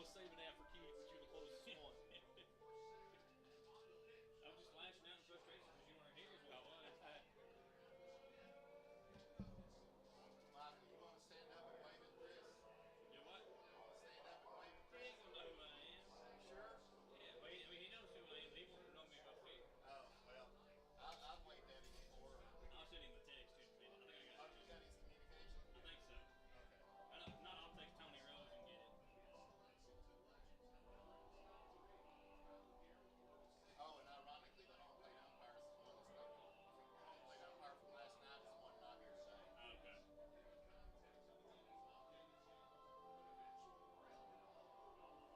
was saving that for Keith, but you're the closest one. I was just lashing out in frustration because you weren't here is what it was. Michael, you want to stand up and wave at Chris? You what? You want to stand up and wave at He Chris? ain't gonna know who I am. You sure? Yeah, well, he knows who I am, but he won't know me off here. Oh, well, I've waved at him before. I'll send him a text here in a minute. I think I got Oh, it you too. got his communication? I think so. Okay. If not, I'll text Tony Rose and get it. Oh, and ironically, the home plate umpire is the one that's not the home plate umpire from last night is the one not here today. Okay. Oh, Michael, I got Will. Will's going to find me and pay you fight some for ball ball.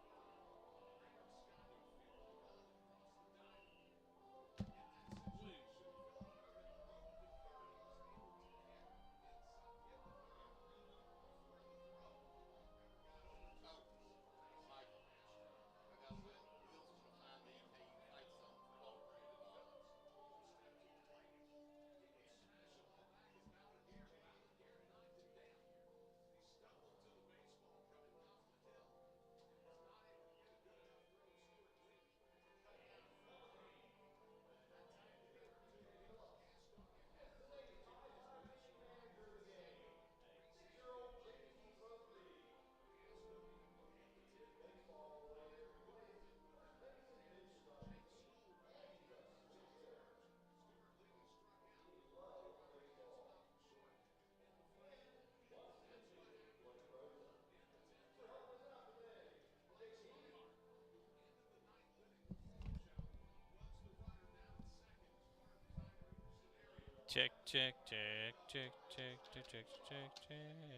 Check, check, check, check, check, check, check, check, check.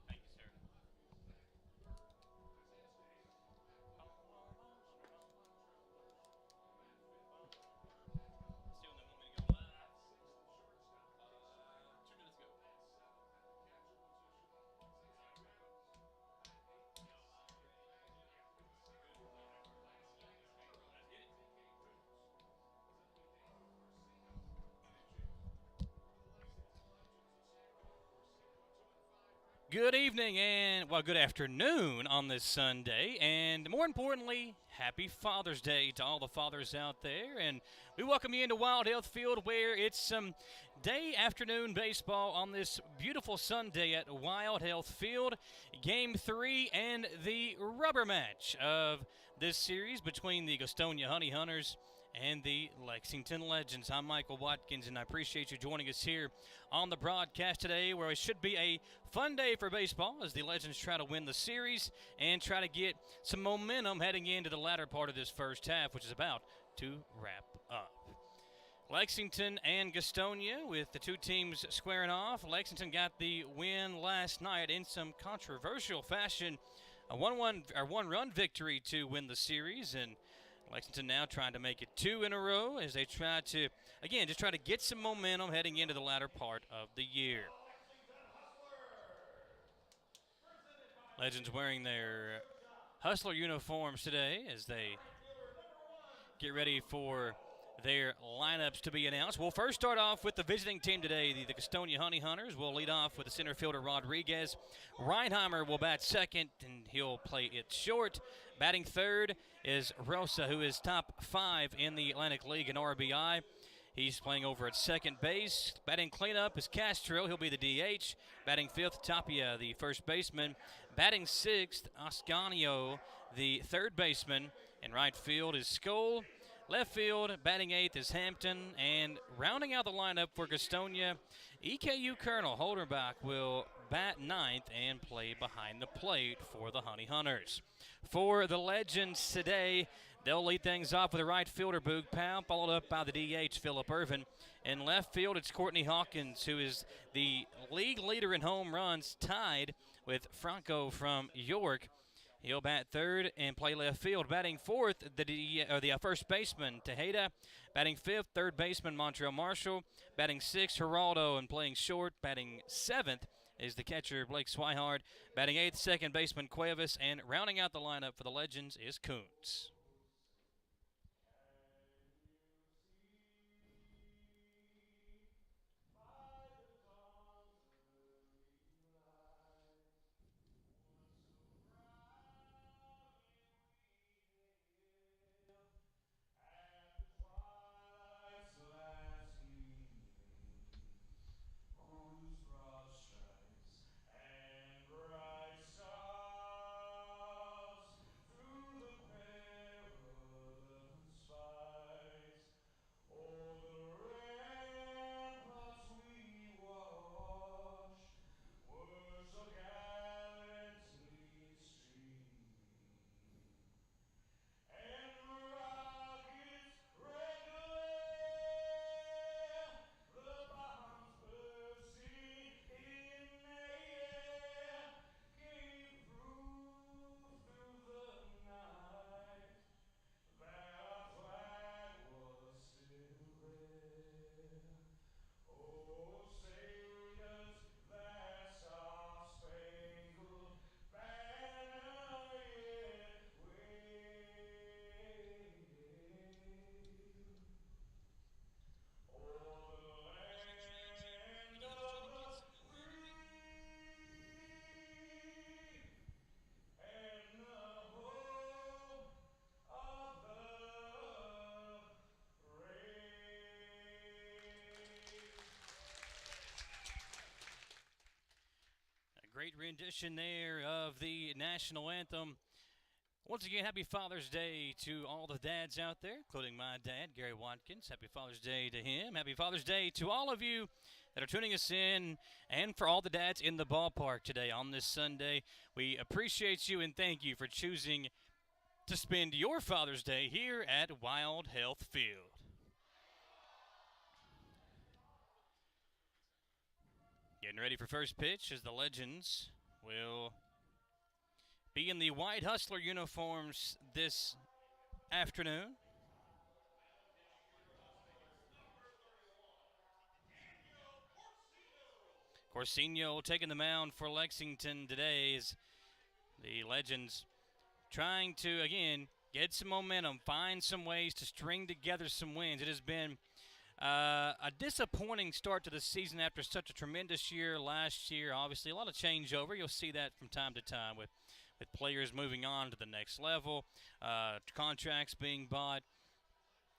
Thank you, sir. Still, they want me to go live. 2 minutes ago. Let's get it. Good evening and, well, good afternoon on this Sunday. And more importantly, happy Father's Day to all the fathers out there. And we welcome you into Wild Health Field where it's some day afternoon baseball on this beautiful Sunday at Wild Health Field. Game 3 and the rubber match of this series between the Gastonia Honey Hunters and the Lexington Legends. I'm Michael Watkins, and I appreciate you joining us here on the broadcast today, where it should be a fun day for baseball as the Legends try to win the series and try to get some momentum heading into the latter part of this first half, which is about to wrap up. Lexington and Gastonia, with the two teams squaring off. Lexington got the win last night in some controversial fashion. A 1-run victory to win the series, and Lexington now trying to make it 2 in a row as they try to, again, just try to get some momentum heading into the latter part of the year. Legends wearing their Hustler uniforms today as they get ready for their lineups to be announced. We'll first start off with the visiting team today, the Gastonia Honey Hunters. We'll lead off with the center fielder Rodriguez. Reinheimer will bat second, and he'll play it short. Batting third is Rosa, who is top 5 in the Atlantic League in RBI. He's playing over at second base. Batting cleanup is Castro. He'll be the DH. Batting fifth, Tapia, the first baseman. Batting sixth, Ascanio, the third baseman. In right field is Skoll. Left field, batting eighth is Hampton. And rounding out the lineup for Gastonia, EKU Colonel Holderbach will bat ninth and play behind the plate for the Honey Hunters. For the Legends today, they'll lead things off with the right fielder, Boog Powell, followed up by the DH, Phillip Irvin. In left field, it's Courtney Hawkins, who is the league leader in home runs, tied with Franco from York. He'll bat third and play left field. Batting fourth, the first baseman, Tejeda. Batting fifth, third baseman, Montreal Marshall. Batting sixth, Geraldo, and playing short. Batting seventh is the catcher, Blake Swihard. Batting eighth, second baseman, Cuevas. And rounding out the lineup for the Legends is Kuntz. Great rendition there of the national anthem. Once again, happy Father's Day to all the dads out there, including my dad, Gary Watkins. Happy Father's Day to him. Happy Father's Day to all of you that are tuning us in, and for all the dads in the ballpark today on this Sunday. We appreciate you and thank you for choosing to spend your Father's Day here at Wild Health Field. Getting ready for first pitch as the Legends will be in the white Hustler uniforms this afternoon. Corsinho taking the mound for Lexington today as the Legends trying to, again, get some momentum, find some ways to string together some wins. It has been a disappointing start to the season after such a tremendous year last year. Obviously, a lot of changeover. You'll see that from time to time with players moving on to the next level, contracts being bought,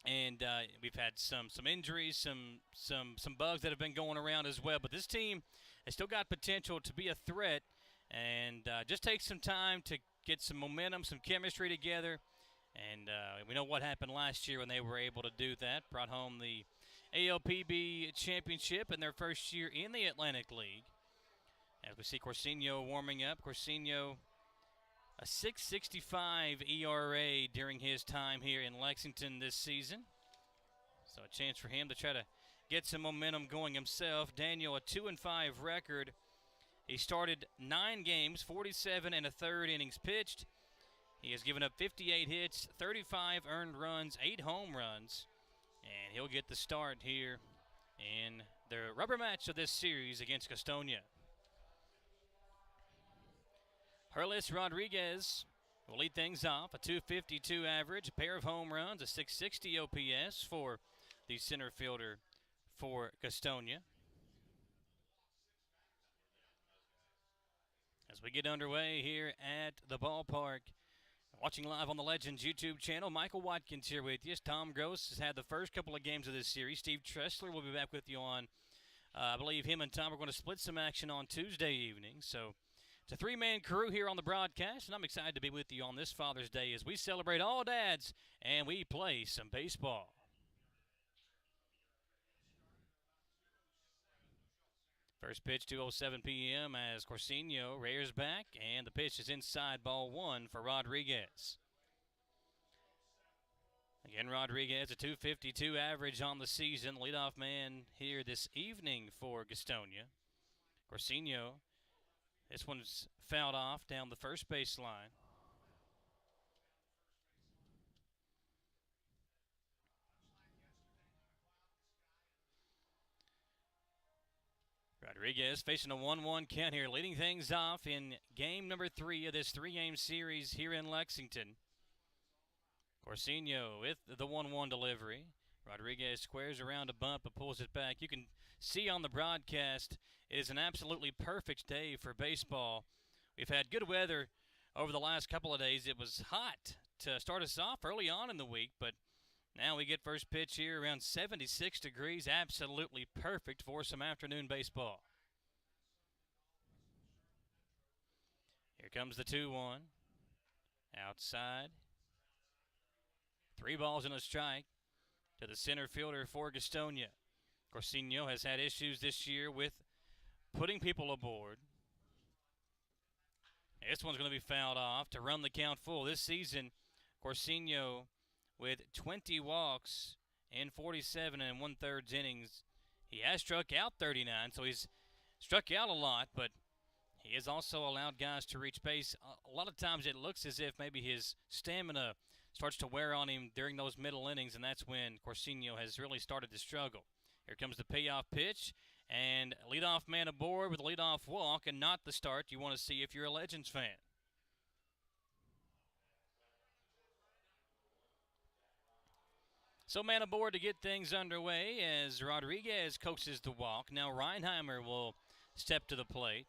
and we've had some injuries, some bugs that have been going around as well. But this team has still got potential to be a threat, and just takes some time to get some momentum, some chemistry together. And we know what happened last year when they were able to do that, brought home the ALPB championship in their first year in the Atlantic League. As we see Corsinho warming up. Corsinho, a 6.65 ERA during his time here in Lexington this season. So a chance for him to try to get some momentum going himself. Daniel, a 2-5 record. He started 9 games, 47 and a third innings pitched. He has given up 58 hits, 35 earned runs, 8 home runs, and he'll get the start here in the rubber match of this series against Gastonia. Herlis Rodriguez will lead things off, a 252 average, a pair of home runs, a 660 OPS for the center fielder for Gastonia. As we get underway here at the ballpark, watching live on the Legends YouTube channel, Michael Watkins here with you. Tom Gross has had the first couple of games of this series. Steve Tressler will be back with you on, I believe him and Tom are going to split some action on Tuesday evening. So it's a three-man crew here on the broadcast, and I'm excited to be with you on this Father's Day as we celebrate all dads and we play some baseball. First pitch, 2:07 p.m. as Corsinio rears back, and the pitch is inside, ball one for Rodriguez. Again, Rodriguez, a 252 average on the season. Leadoff man here this evening for Gastonia. Corsinio, this one's fouled off down the first baseline. Rodriguez facing a 1-1 count here, leading things off in game number 3 of this three-game series here in Lexington. Corsinio with the 1-1 delivery. Rodriguez squares around a bump but pulls it back. You can see on the broadcast it is an absolutely perfect day for baseball. We've had good weather over the last couple of days. It was hot to start us off early on in the week, but now we get first pitch here around 76 degrees. Absolutely perfect for some afternoon baseball. Here comes the 2-1. Outside. 3 balls and a strike to the center fielder for Gastonia. Corsinio has had issues this year with putting people aboard. This one's going to be fouled off to run the count full. This season, Corsinio with 20 walks in 47 and 1/3 innings. He has struck out 39, so he's struck out a lot, but he has also allowed guys to reach base. A lot of times it looks as if maybe his stamina starts to wear on him during those middle innings, and that's when Corsinio has really started to struggle. Here comes the payoff pitch, and leadoff man aboard with a leadoff walk, and not the start you want to see if you're a Legends fan. So man aboard to get things underway as Rodriguez coaxes the walk. Now Reinheimer will step to the plate.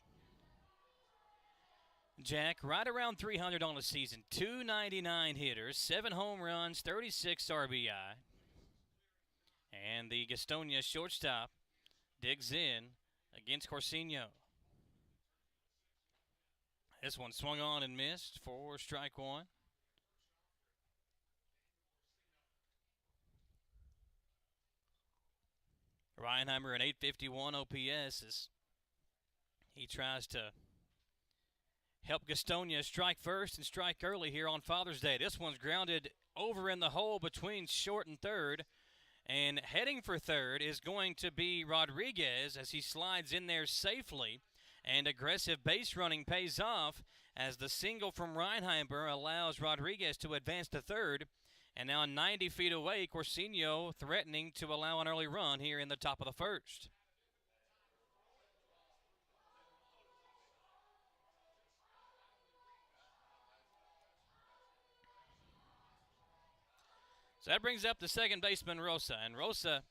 Jack, right around 300 on the season. 299 hitters, 7 home runs, 36 RBI. And the Gastonia shortstop digs in against Corsinio. This one swung on and missed for strike one. Reinheimer, an 851 OPS, as he tries to help Gastonia strike first and strike early here on Father's Day. This one's grounded over in the hole between short and third. And heading for third is going to be Rodriguez as he slides in there safely. And aggressive base running pays off as the single from Reinheimer allows Rodriguez to advance to third. And now 90 feet away, Corsinio threatening to allow an early run here in the top of the first. So that brings up the second baseman, Rosa. And Rosa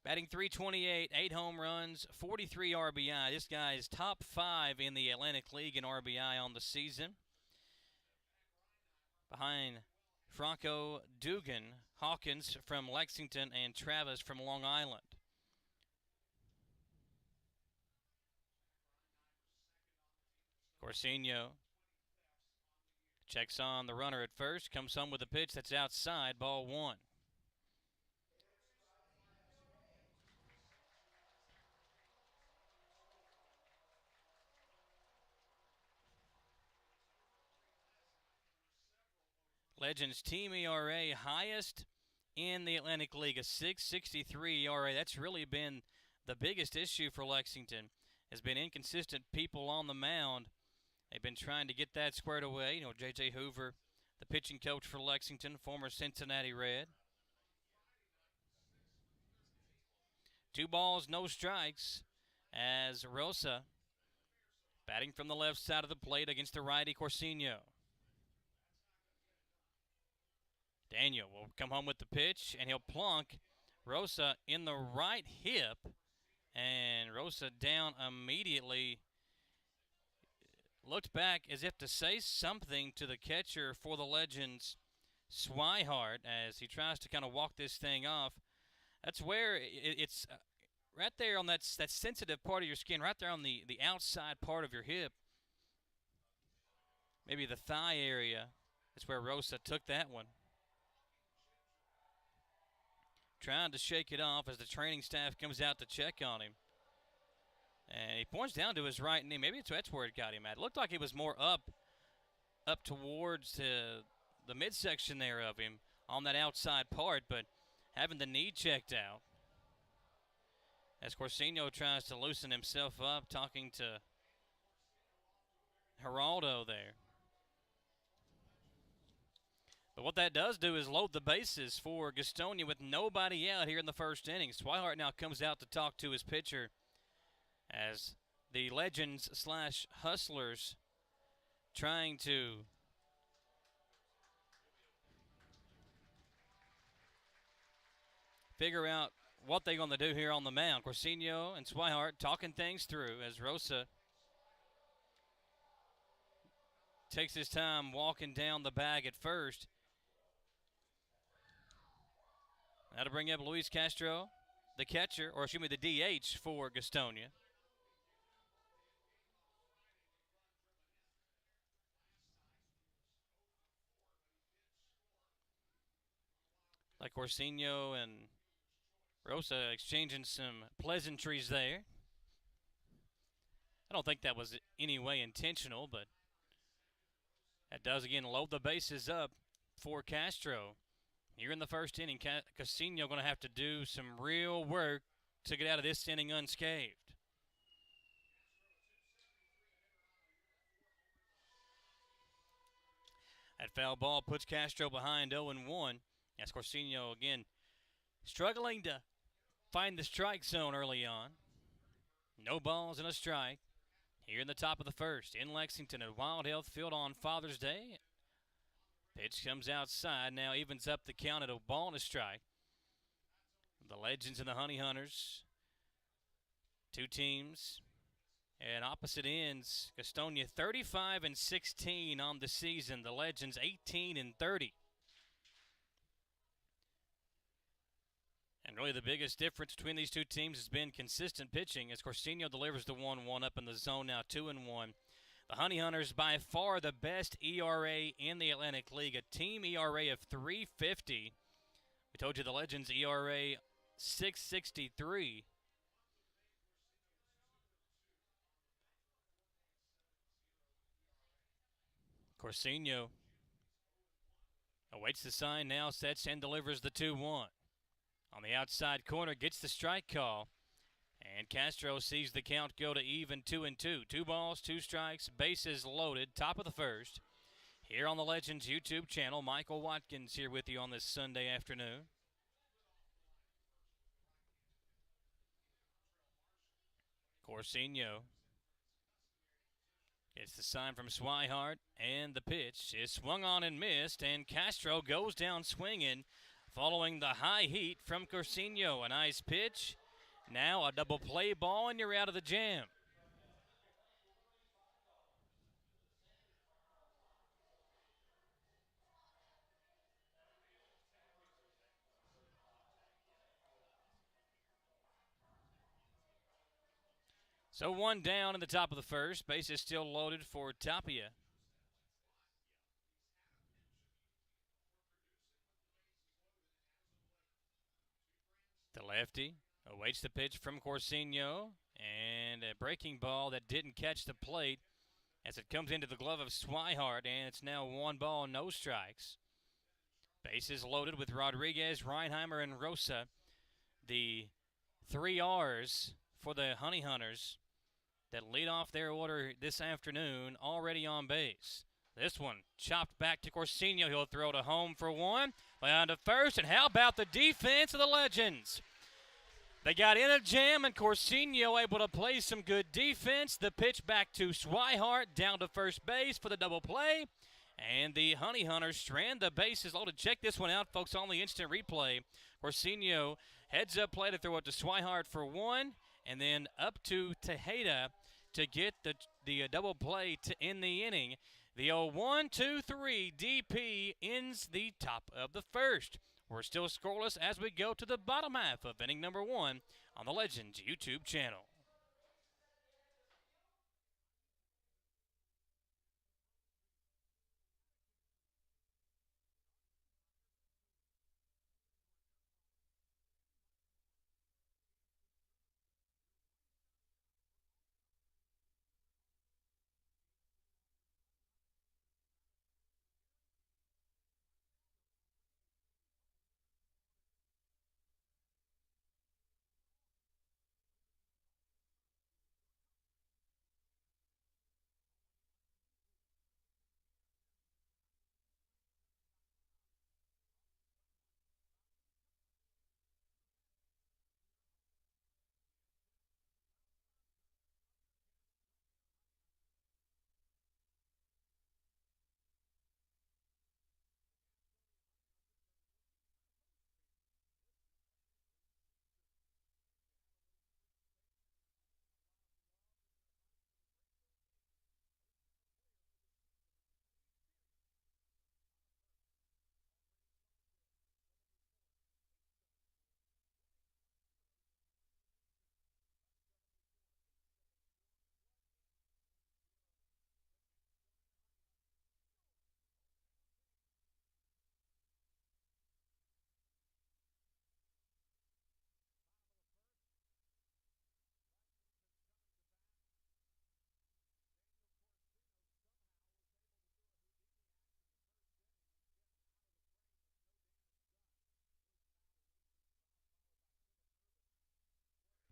batting .328, 8 home runs, 43 RBI. This guy is top 5 in the Atlantic League in RBI on the season. Behind Franco Dugan, Hawkins from Lexington, and Travis from Long Island. Corsinio checks on the runner at first, comes home with a pitch that's outside, ball one. Legends team ERA highest in the Atlantic League, a 6.63 ERA. That's really been the biggest issue for Lexington, has been inconsistent people on the mound. They've been trying to get that squared away. J.J. Hoover, the pitching coach for Lexington, former Cincinnati Red. 2 balls, no strikes, as Rosa batting from the left side of the plate against the righty Corsino. Daniel will come home with the pitch, and he'll plunk Rosa in the right hip, and Rosa down immediately. Looked back as if to say something to the catcher for the Legends, Swihart, as he tries to kind of walk this thing off. That's where it's right there on that sensitive part of your skin, right there on the outside part of your hip, maybe the thigh area. That's where Rosa took that one. Trying to shake it off as the training staff comes out to check on him. And he points down to his right knee. Maybe that's where it got him at. It looked like it was more up towards the midsection there of him on that outside part, but having the knee checked out. As Corsino tries to loosen himself up, talking to Geraldo there. But what that does do is load the bases for Gastonia with nobody out here in the first inning. Swihart now comes out to talk to his pitcher as the Legends / Hustlers trying to figure out what they're going to do here on the mound. Corsino and Swihart talking things through as Rosa takes his time walking down the bag at first. Now to bring up Luis Castro, the catcher, or excuse me, the DH for Gastonia. Like Corsino and Rosa exchanging some pleasantries there. I don't think that was any way intentional, but that does again load the bases up for Castro. Here in the first inning, Corsino going to have to do some real work to get out of this inning unscathed. That foul ball puts Castro behind 0-1. As Corsino again struggling to find the strike zone early on. No balls and a strike here in the top of the first in Lexington at Wild Health Field on Father's Day. Pitch comes outside, now evens up the count at a ball and a strike. The Legends and the Honey Hunters, two teams and opposite ends. Gastonia 35-16 on the season. The Legends 18-30. And really the biggest difference between these two teams has been consistent pitching as Corsino delivers the 1-1 up in the zone, now 2-1. The Honey Hunters by far the best ERA in the Atlantic League, a team ERA of 3.50. We told you the Legends ERA 6.63. Corsino awaits the sign now, sets and delivers the 2-1. On the outside corner, gets the strike call. And Castro sees the count go to even 2-2. 2 balls, 2 strikes, bases loaded, top of the first. Here on the Legends YouTube channel, Michael Watkins here with you on this Sunday afternoon. Corsino gets the sign from Swihart, and the pitch is swung on and missed, and Castro goes down swinging following the high heat from Corsino. A nice pitch. Now a double play ball, and you're out of the jam. So 1 down in the top of the first. Base is still loaded for Tapia. The lefty awaits the pitch from Corsino, and a breaking ball that didn't catch the plate as it comes into the glove of Swihart, and it's now 1 ball, no strikes. Bases loaded with Rodriguez, Reinheimer, and Rosa. The 3 R's for the Honey Hunters that lead off their order this afternoon, already on base. This one chopped back to Corsinio. He'll throw to home for one. Down to first, and how about the defense of the Legends? They got in a jam, and Corsinio able to play some good defense. The pitch back to Swihart, down to first base for the double play. And the Honey Hunters strand the bases loaded. Check this one out, folks, on the instant replay. Corsinio heads up play to throw it to Swihart for one, and then up to Tejeda to get the double play to end the inning. The 0-1-2-3 DP ends the top of the first. We're still scoreless as we go to the bottom half of inning number 1 on the Legends YouTube channel.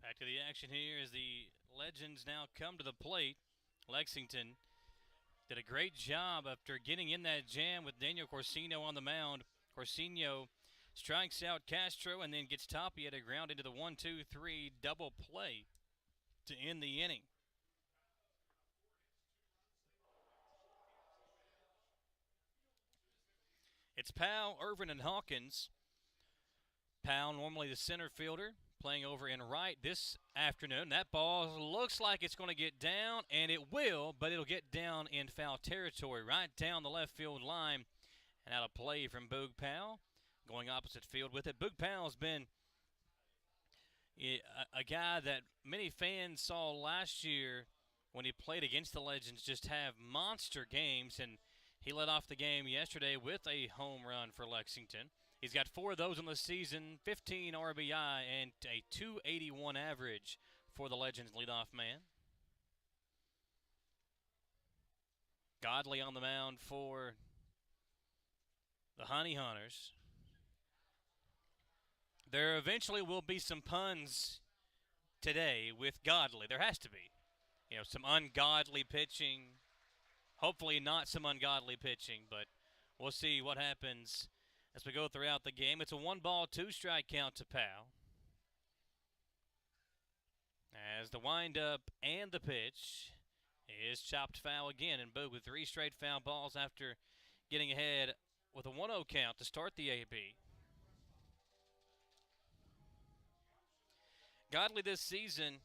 Back to the action here as the Legends now come to the plate. Lexington did a great job after getting in that jam with Daniel Corsinio on the mound. Corsinio strikes out Castro and then gets Tapia to ground into the 1-2-3 double play to end the inning. It's Powell, Irvin, and Hawkins. Powell, normally the center fielder, playing over in right this afternoon. That ball looks like it's going to get down, and it will, but it'll get down in foul territory, right down the left field line. And out of play from Boog Powell, going opposite field with it. Boog Powell's been a guy that many fans saw last year when he played against the Legends just have monster games, and he led off the game yesterday with a home run for Lexington. He's got 4 of those in the season, 15 RBI, and a .281 average for the Legends leadoff man. Godley on the mound for the Honey Hunters. There eventually will be some puns today with Godley. There has to be. You know, some ungodly pitching. Hopefully not some ungodly pitching, but we'll see what happens as we go throughout the game. It's a 1-ball, 2-strike count to Powell. As the windup and the pitch is chopped foul again, and Boog with 3 straight foul balls after getting ahead with a 1-0 count to start the AB. Godley this season,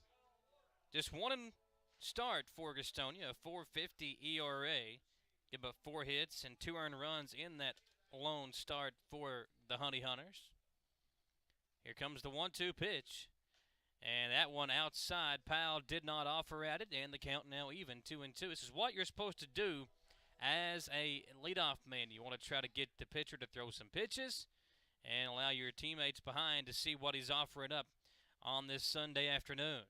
just 1 start for Gastonia, a .450 ERA. Give up 4 hits and 2 earned runs in that lone start for the Honey Hunters. Here comes the 1-2 pitch. And that one outside. Powell did not offer at it, and the count now even, 2-2. This is what you're supposed to do as a leadoff man. You want to try to get the pitcher to throw some pitches and allow your teammates behind to see what he's offering up on this Sunday afternoon.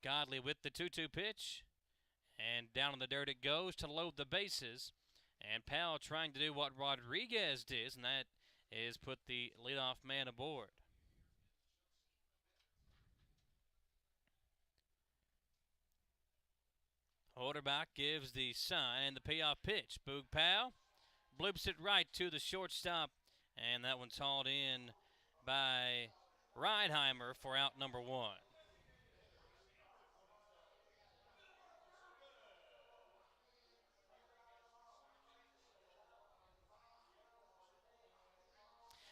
Godley with the 2-2 pitch, and down in the dirt it goes to load the bases. And Powell trying to do what Rodriguez did, and that is put the leadoff man aboard. Holderback gives the sign and the payoff pitch. Boog Powell bloops it right to the shortstop, and that one's hauled in by Reinheimer for out number one.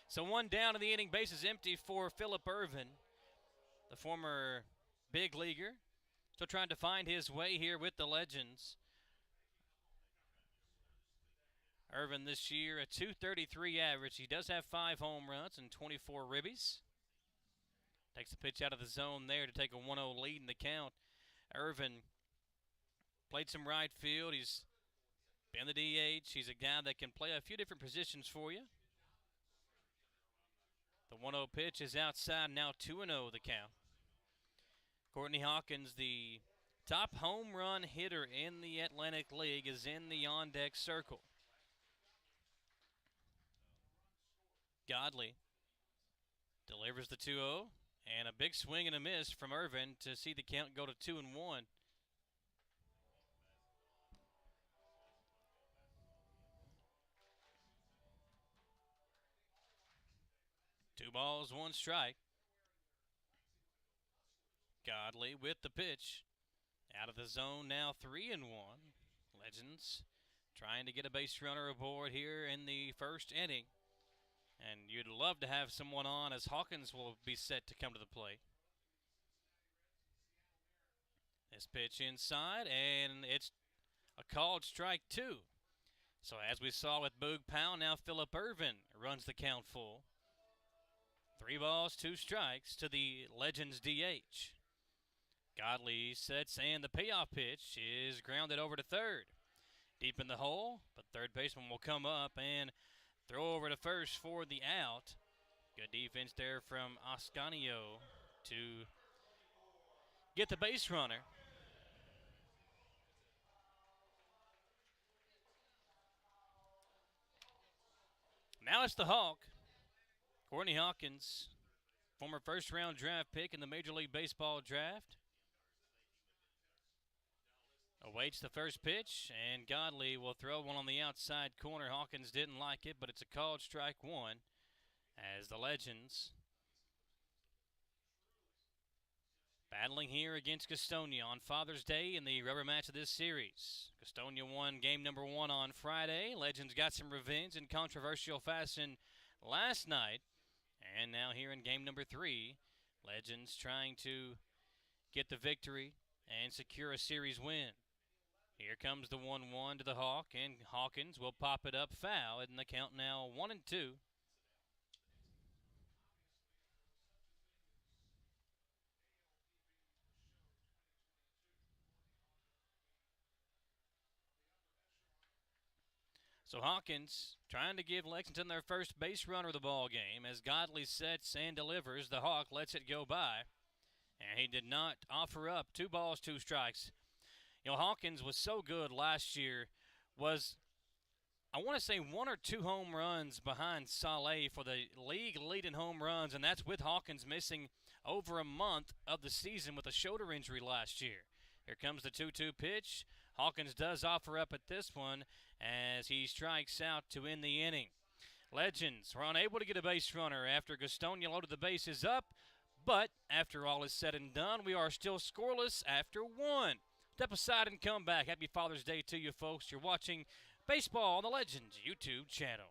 So one down in the inning, base is empty for Phillip Ervin, the former big leaguer. Still trying to find his way here with the Legends. Ervin this year, a .233 average. He does have 5 home runs and 24 ribbies. Takes the pitch out of the zone there to take a 1-0 lead in the count. Ervin played some right field. He's been the DH. He's a guy that can play a few different positions for you. The 1-0 pitch is outside, now 2-0 the count. Courtney Hawkins, the top home run hitter in the Atlantic League, is in the on-deck circle. Godley delivers the 2-0, and a big swing and a miss from Ervin to see the count go to 2-1. 2 balls, 1 strike. Godley with the pitch. Out of the zone now, 3-1. Legends trying to get a base runner aboard here in the first inning. And you'd love to have someone on as Hawkins will be set to come to the plate. This pitch inside, and it's a called strike 2. So as we saw with Boog Powell, now Phillip Ervin runs the count full. 3 balls, 2 strikes to the Legends DH. Godley sets, and the payoff pitch is grounded over to third. Deep in the hole, but third baseman will come up and throw over to first for the out. Good defense there from Ascanio to get the base runner. Now it's the Hawk. Courtney Hawkins, former first-round draft pick in the Major League Baseball draft. Awaits the first pitch, and Godley will throw one on the outside corner. Hawkins didn't like it, but it's a called strike 1 as the Legends battling here against Gastonia on Father's Day in the rubber match of this series. Gastonia won game number 1 on Friday. Legends got some revenge in controversial fashion last night, and now here in game number 3, Legends trying to get the victory and secure a series win. Here comes the 1-1 to the Hawk, and Hawkins will pop it up foul, and the count now 1-2. So Hawkins trying to give Lexington their first base runner of the ball game as Godley sets and delivers. The Hawk lets it go by, and he did not offer up 2 balls, 2 strikes. You know, Hawkins was so good last year, was, I want to say, 1 or 2 home runs behind Saleh for the league leading home runs, and that's with Hawkins missing over a month of the season with a shoulder injury last year. Here comes the 2-2 pitch. Hawkins does offer up at this one as he strikes out to end the inning. Legends were unable to get a base runner after Gastonia loaded the bases up, but after all is said and done, we are still scoreless after 1. Step aside and come back. Happy Father's Day to you folks. You're watching Baseball on the Legends YouTube channel.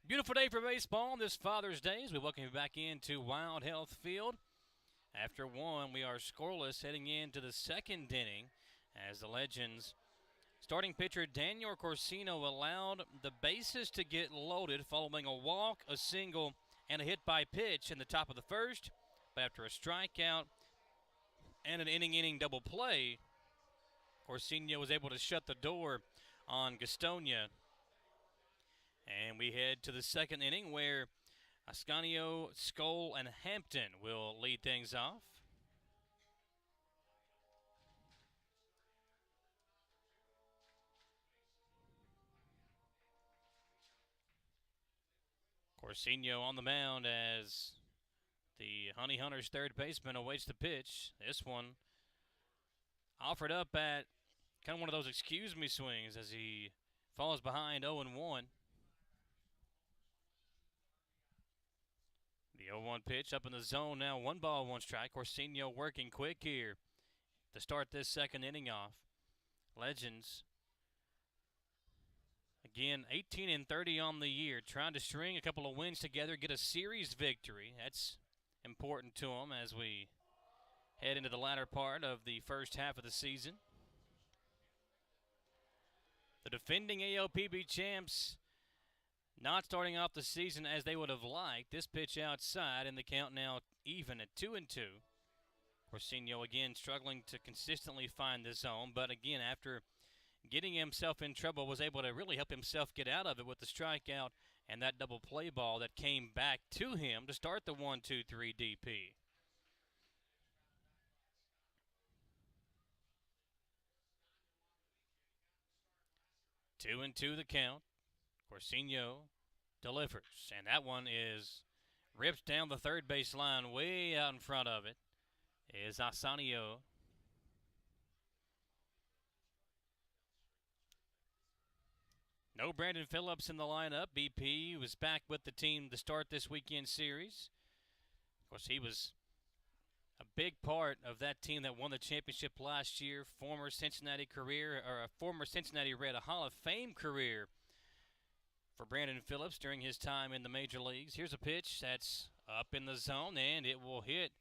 Beautiful day for baseball on this Father's Day as we welcome you back into Wild Health Field. After one, we are scoreless heading into the second inning as the Legends starting pitcher Daniel Corsino allowed the bases to get loaded following a walk, a single, and a hit by pitch in the top of the first. But after a strikeout and an inning double play, Corsino was able to shut the door on Gastonia. And we head to the second inning where Ascanio, Skoll, and Hampton will lead things off. Corsino on the mound as the Honey Hunters third baseman awaits the pitch. This one offered up at kind of one of those excuse me swings as he falls behind 0-1. The 0-1 pitch up in the zone now. 1 ball, 1 strike. Corsino working quick here to start this second inning off. Legends, again, 18-30 on the year, trying to string a couple of wins together, get a series victory. That's important to them as we head into the latter part of the first half of the season. The defending ALPB champs not starting off the season as they would have liked. This pitch outside, and the count now even at 2-2. Corsino again struggling to consistently find the zone, but again, after getting himself in trouble, was able to really help himself get out of it with the strikeout and that double play ball that came back to him to start the 1-2-3 DP. Two and two the count. Corsino delivers, and that one is ripped down the third base line. Way out in front of it is Ascanio. No Brandon Phillips in the lineup. BP was back with the team to start this weekend series. Of course, he was a big part of that team that won the championship last year. Former Cincinnati Red, a Hall of Fame career for Brandon Phillips during his time in the major leagues. Here's a pitch that's up in the zone, and it will hit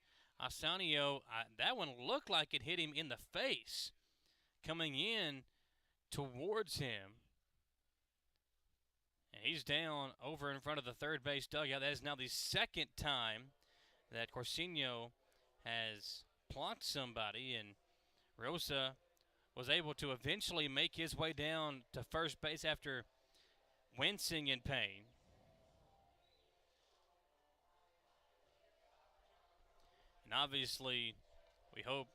Ascanio. That one looked like it hit him in the face coming in towards him. And he's down over in front of the third base dugout. That is now the second time that Corsino has plucked somebody, and Rosa was able to eventually make his way down to first base after wincing in pain. And obviously, we hope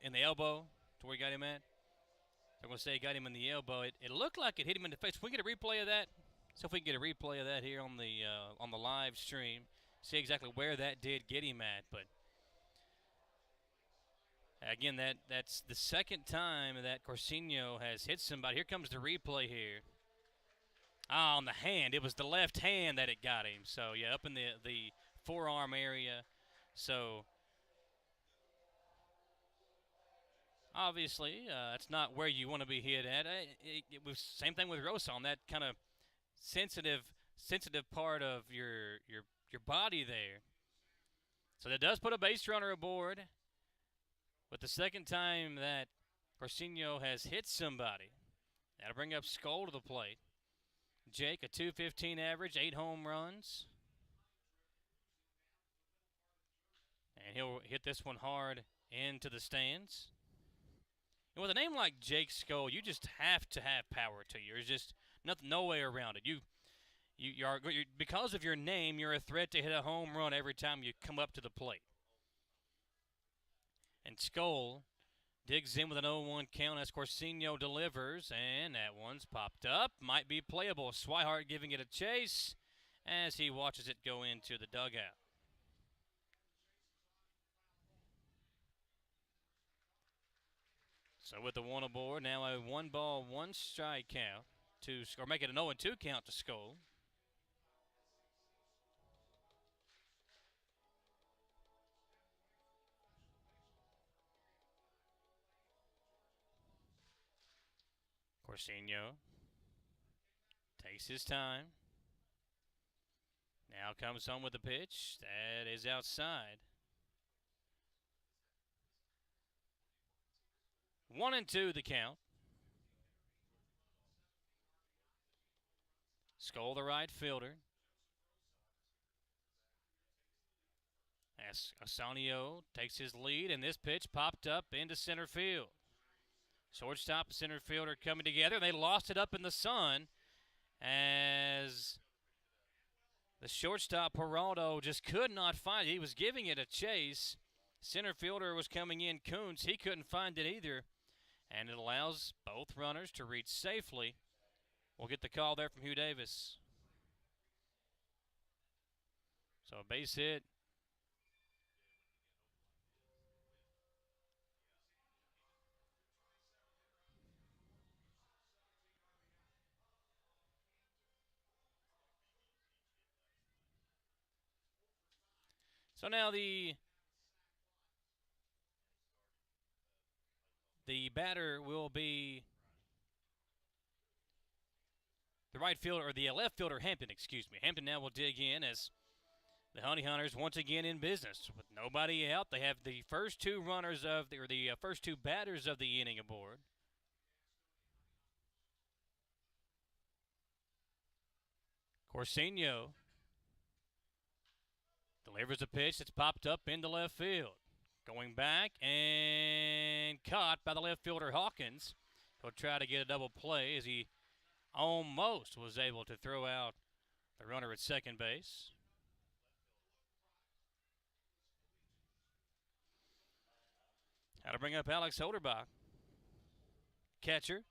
in the elbow to where he got him at. I'm going to say he got him in the elbow. It looked like it hit him in the face. If we get a replay of that, see if we can get a replay of that here on the live stream. See exactly where that did get him at. But again, that's the second time that Corsino has hit somebody. Here comes the replay here. On the hand. It was the left hand that it got him. So, yeah, up in the forearm area. So, obviously, it's not where you want to be hit at. It was same thing with Rosa on that kind of sensitive part of your body there. So that does put a base runner aboard. But the second time that Corsino has hit somebody, that'll bring up Skoll to the plate. Jake, a .215 average, 8 home runs. And he'll hit this one hard into the stands. And with a name like Jake Skoll, you just have to have power to you. There's just no way around it. You're because of your name, you're a threat to hit a home run every time you come up to the plate. And Skoll digs in with an 0-1 count as Corsino delivers, and that one's popped up. Might be playable. Swihart giving it a chase as he watches it go into the dugout. So with the one aboard, now a 1 ball, 1 strike count or make it an 0-2 count to Skoll. Corsino Takes his time. Now comes home with the pitch. That is outside. 1-2 the count. Skoll, the right fielder. As Gastonia takes his lead, and this pitch popped up into center field. Shortstop and center fielder coming together. They lost it up in the sun as the shortstop, Peraldo, just could not find it. He was giving it a chase. Center fielder was coming in, Coons. He couldn't find it either. And it allows both runners to reach safely. We'll get the call there from Hugh Davis. So a base hit. So now the batter will be the right fielder, or the left fielder, Hampton, excuse me. Hampton now will dig in as the Honey Hunters once again in business. With nobody out, they have the first two runners of the, or the first two batters of the inning aboard. Corsino delivers a pitch that's popped up into left field. Going back and caught by the left fielder Hawkins. He'll try to get a double play as he almost was able to throw out the runner at second base. How to bring up Alex Holderbach. Catcher.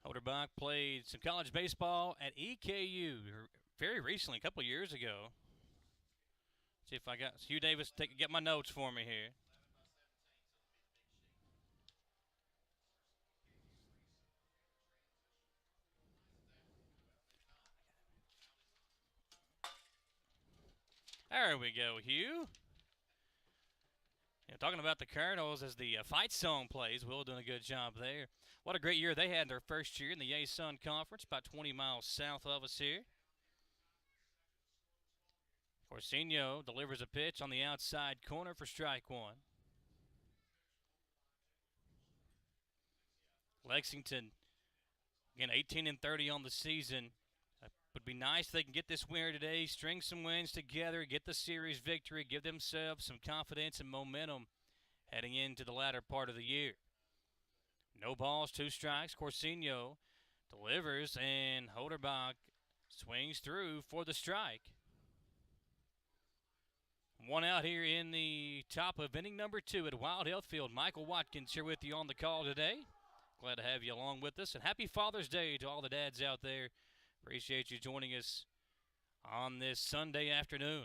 Holderbach played some college baseball at EKU very recently, a couple years ago. See if I got Hugh Davis get my notes for me here. There we go, Hugh. Yeah, talking about the Cardinals as the fight song plays. Will doing a good job there. What a great year they had in their first year in the A-Sun Conference, about 20 miles south of us here. Corsino delivers a pitch on the outside corner for strike one. Lexington, again, 18-30 on the season. Would be nice if they can get this winner today, string some wins together, get the series victory, give themselves some confidence and momentum heading into the latter part of the year. No balls, 2 strikes. Corsino delivers, and Holderbach swings through for the strike. 1 out here in the top of inning number 2 at Wild Health Field. Michael Watkins here with you on the call today. Glad to have you along with us, and happy Father's Day to all the dads out there. Appreciate you joining us on this Sunday afternoon.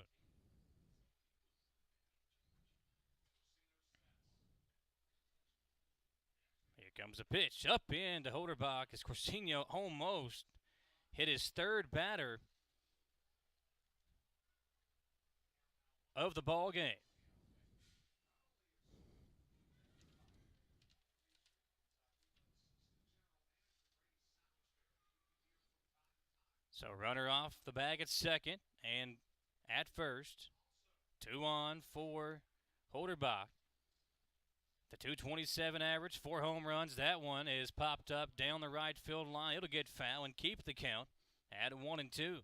Here comes a pitch up into Holderbach as Corsino almost hit his third batter of the ball game. So runner off the bag at second and at first. 2 on for Holderbach. The 227 average, 4 home runs. That one is popped up down the right field line. It'll get foul and keep the count at 1-2.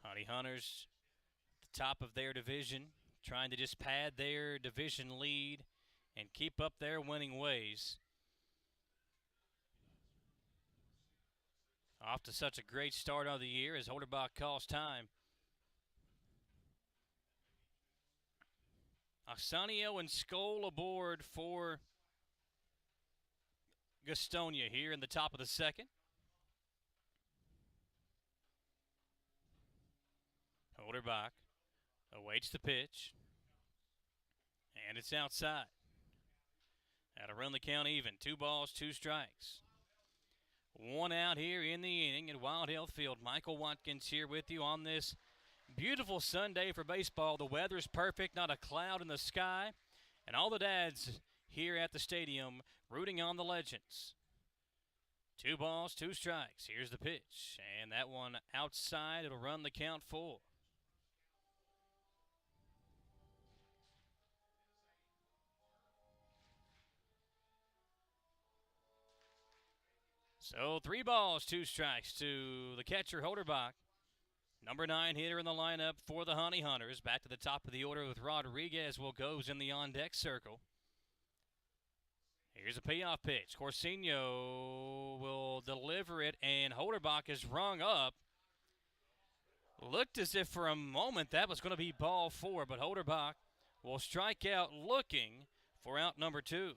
Honey Hunters, the top of their division, trying to just pad their division lead and keep up their winning ways. Off to such a great start of the year as Holderbach calls time. Gastonia and Skoll aboard for Gastonia here in the top of the second. Holderbach awaits the pitch, and it's outside. That'll run the count even. 2 balls, 2 strikes. One out here in the inning at Wild Health Field. Michael Watkins here with you on this beautiful Sunday for baseball. The weather's perfect, not a cloud in the sky, and all the dads here at the stadium rooting on the Legends. 2 balls, 2 strikes. Here's the pitch, and that one outside. It'll run the count full. So 3 balls, 2 strikes to the catcher, Holderbach. Number 9 hitter in the lineup for the Honey Hunters. Back to the top of the order with Rodriguez goes in the on-deck circle. Here's a payoff pitch. Corsinho will deliver it, and Holderbach is rung up. Looked as if for a moment that was going to be ball 4, but Holderbach will strike out looking for out number 2.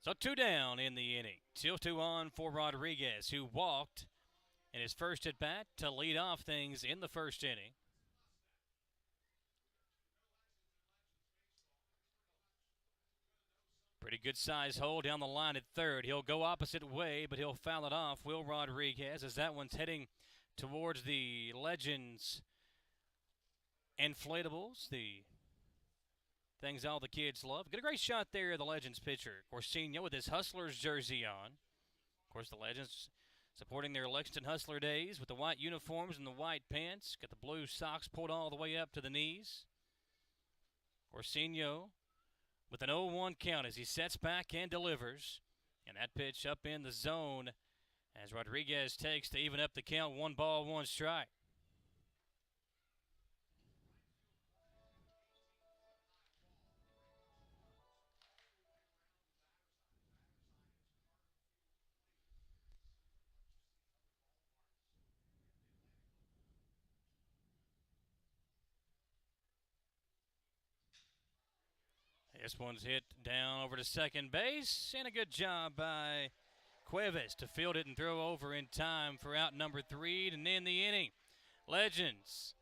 So 2 down in the inning. 2-2 on for Rodriguez, who walked in his first at bat to lead off things in the first inning. Pretty good size hole down the line at third. He'll go opposite way, but he'll foul it off, Will Rodriguez, as that one's heading towards the Legends inflatables, the things all the kids love. Get a great shot there, the Legends pitcher, Corsinho, with his Hustlers jersey on. Of course, the Legends supporting their Lexington Hustler days with the white uniforms and the white pants. Got the blue socks pulled all the way up to the knees. Corsinho with an 0-1 count as he sets back and delivers. And that pitch up in the zone as Rodriguez takes to even up the count. 1 ball, 1 strike. This one's hit down over to second base, and a good job by Cuevas to field it and throw over in time for out number 3 to end the inning. Legends,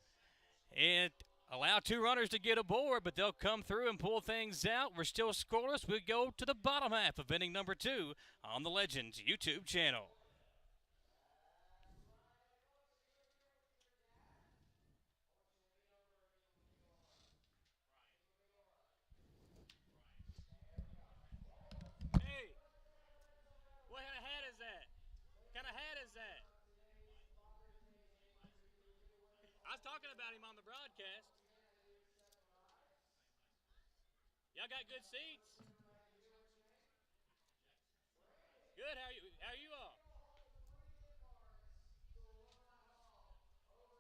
it allowed 2 runners to get aboard, but they'll come through and pull things out. We're still scoreless. We go to the bottom half of inning number 2 on the Legends YouTube channel. Hey, what kind of hat is that? What kind of hat is that? I was talking about him on the broadcast. Y'all got good seats? Good. How are you all? Hang on, I thought you was a Colonel fan. Now, what's this mean?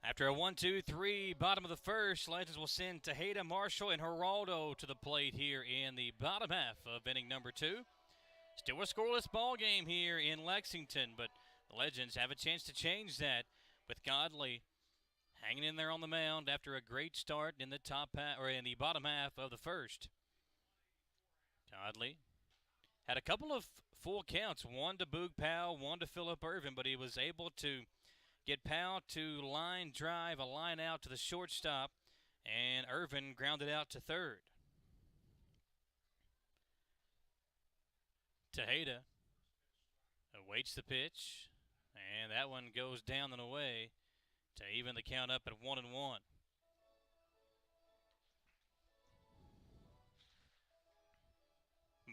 After a 1-2-3 bottom of the first, Legends will send Tejeda, Marshall, and Geraldo to the plate here in the bottom half of inning number 2. Still a scoreless ball game here in Lexington, but the Legends have a chance to change that with Godley hanging in there on the mound after a great start in the in the bottom half of the first. Godley had a couple of full counts, one to Boog Powell, one to Phillip Irvin, but he was able to get Powell to line drive, a line out to the shortstop, and Irvin grounded out to third. Tejeda awaits the pitch, and that one goes down and away to even the count up at 1-1.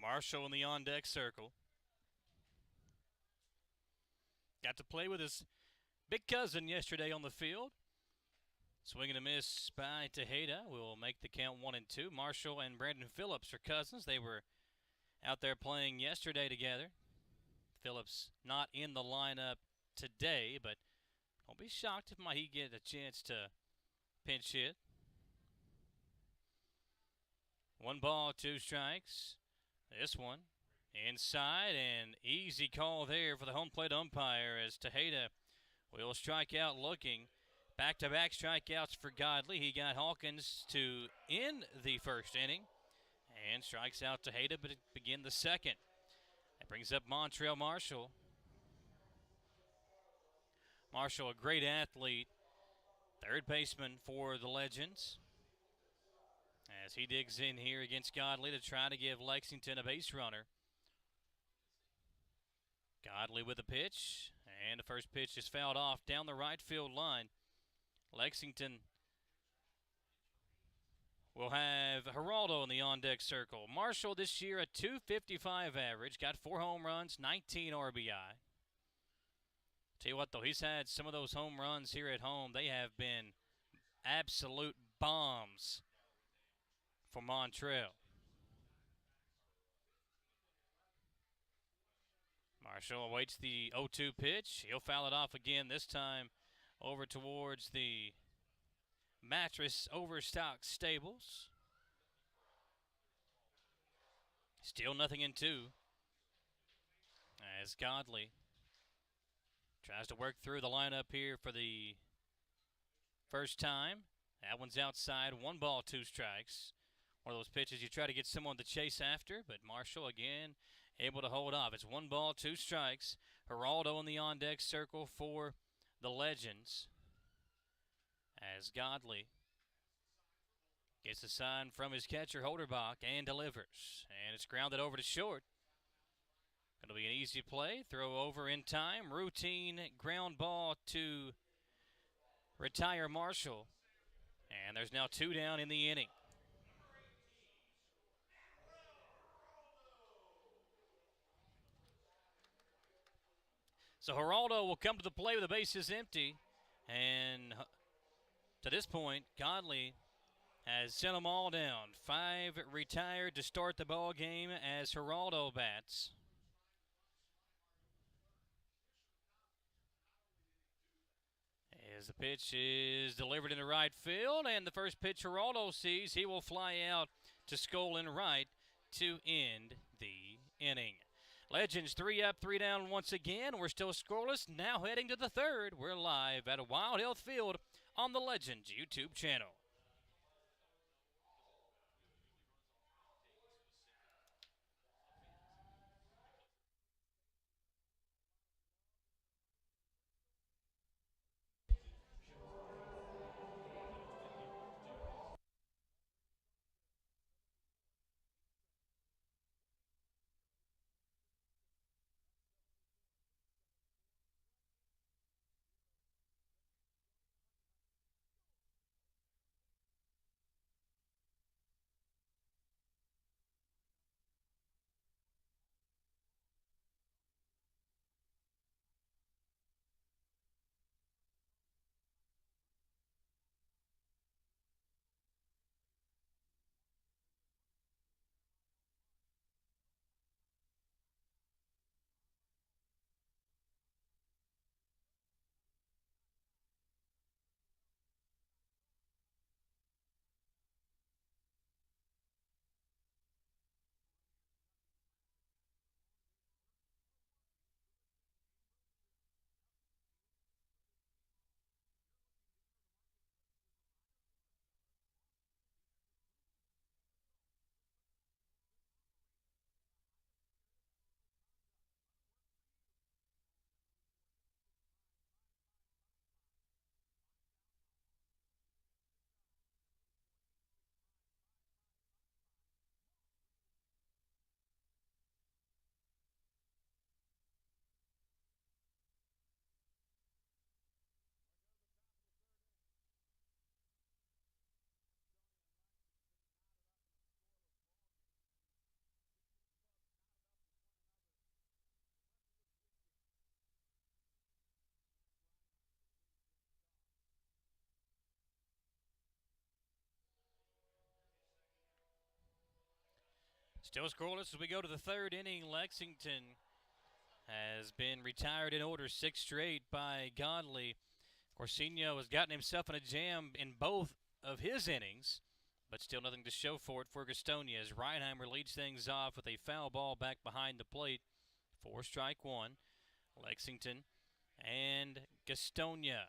Marshall in the on-deck circle. Got to play with his big cousin yesterday on the field. Swing and a miss by Tejeda will make the count 1-2. Marshall and Brandon Phillips are cousins. They were out there playing yesterday together. Phillips not in the lineup today, but don't be shocked if he get a chance to pinch hit. 1 ball, 2 strikes. This one inside, and easy call there for the home plate umpire as Tejeda will strike out looking. Back-to-back strikeouts for Godley. He got Hawkins to end the first inning and strikes out Tejeda but begin the second. That brings up Montrell Marshall. Marshall, a great athlete, third baseman for the Legends, as he digs in here against Godley to try to give Lexington a base runner. Godley with a pitch, and the first pitch is fouled off down the right field line. Lexington will have Geraldo in the on-deck circle. Marshall this year a .255 average, got 4 home runs, 19 RBI. Tell you what, though, he's had some of those home runs here at home. They have been absolute bombs for Montrell. Marshall awaits the 0-2 pitch. He'll foul it off again, this time over towards the Mattress Overstock Stables. Still 0-2 as Godley tries to work through the lineup here for the first time. That one's outside. 1 ball, 2 strikes. One of those pitches you try to get someone to chase after, but Marshall again able to hold off. It's 1 ball, 2 strikes. Geraldo in the on-deck circle for the Legends as Godley gets a sign from his catcher, Holderbach, and delivers. And it's grounded over to short. Going to be an easy play. Throw over in time. Routine ground ball to retire Marshall. And there's now 2 down in the inning. So Geraldo will come to the play with the bases empty. And to this point, Godley has sent them all down. 5 retired to start the ball game as Geraldo bats. As the pitch is delivered into right field, and the first pitch Geraldo sees, he will fly out to Skoll in right to end the inning. Legends 3 up, 3 down once again. We're still scoreless. Now heading to the third. We're live at Wild Health Field on the Legends YouTube channel. Still scoreless as we go to the third inning. Lexington has been retired in order 6 straight by Godley. Corsinio has gotten himself in a jam in both of his innings, but still nothing to show for it for Gastonia as Reinheimer leads things off with a foul ball back behind the plate for strike one. Lexington and Gastonia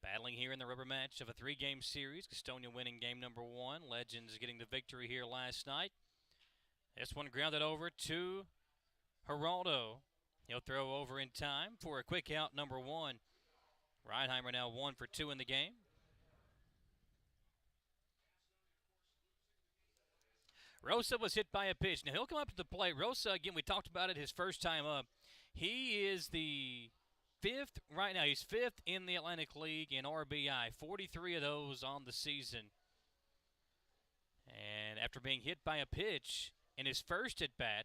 battling here in the rubber match of a 3-game series. Gastonia winning game number 1. Legends getting the victory here last night. This one grounded over to Geraldo. He'll throw over in time for a quick out number 1. Reinheimer now 1 for 2 in the game. Rosa was hit by a pitch. Now he'll come up to the plate. Rosa, again, we talked about it his first time up. He is the 5th right now. He's 5th in the Atlantic League in RBI, 43 of those on the season. And after being hit by a pitch in his first at bat,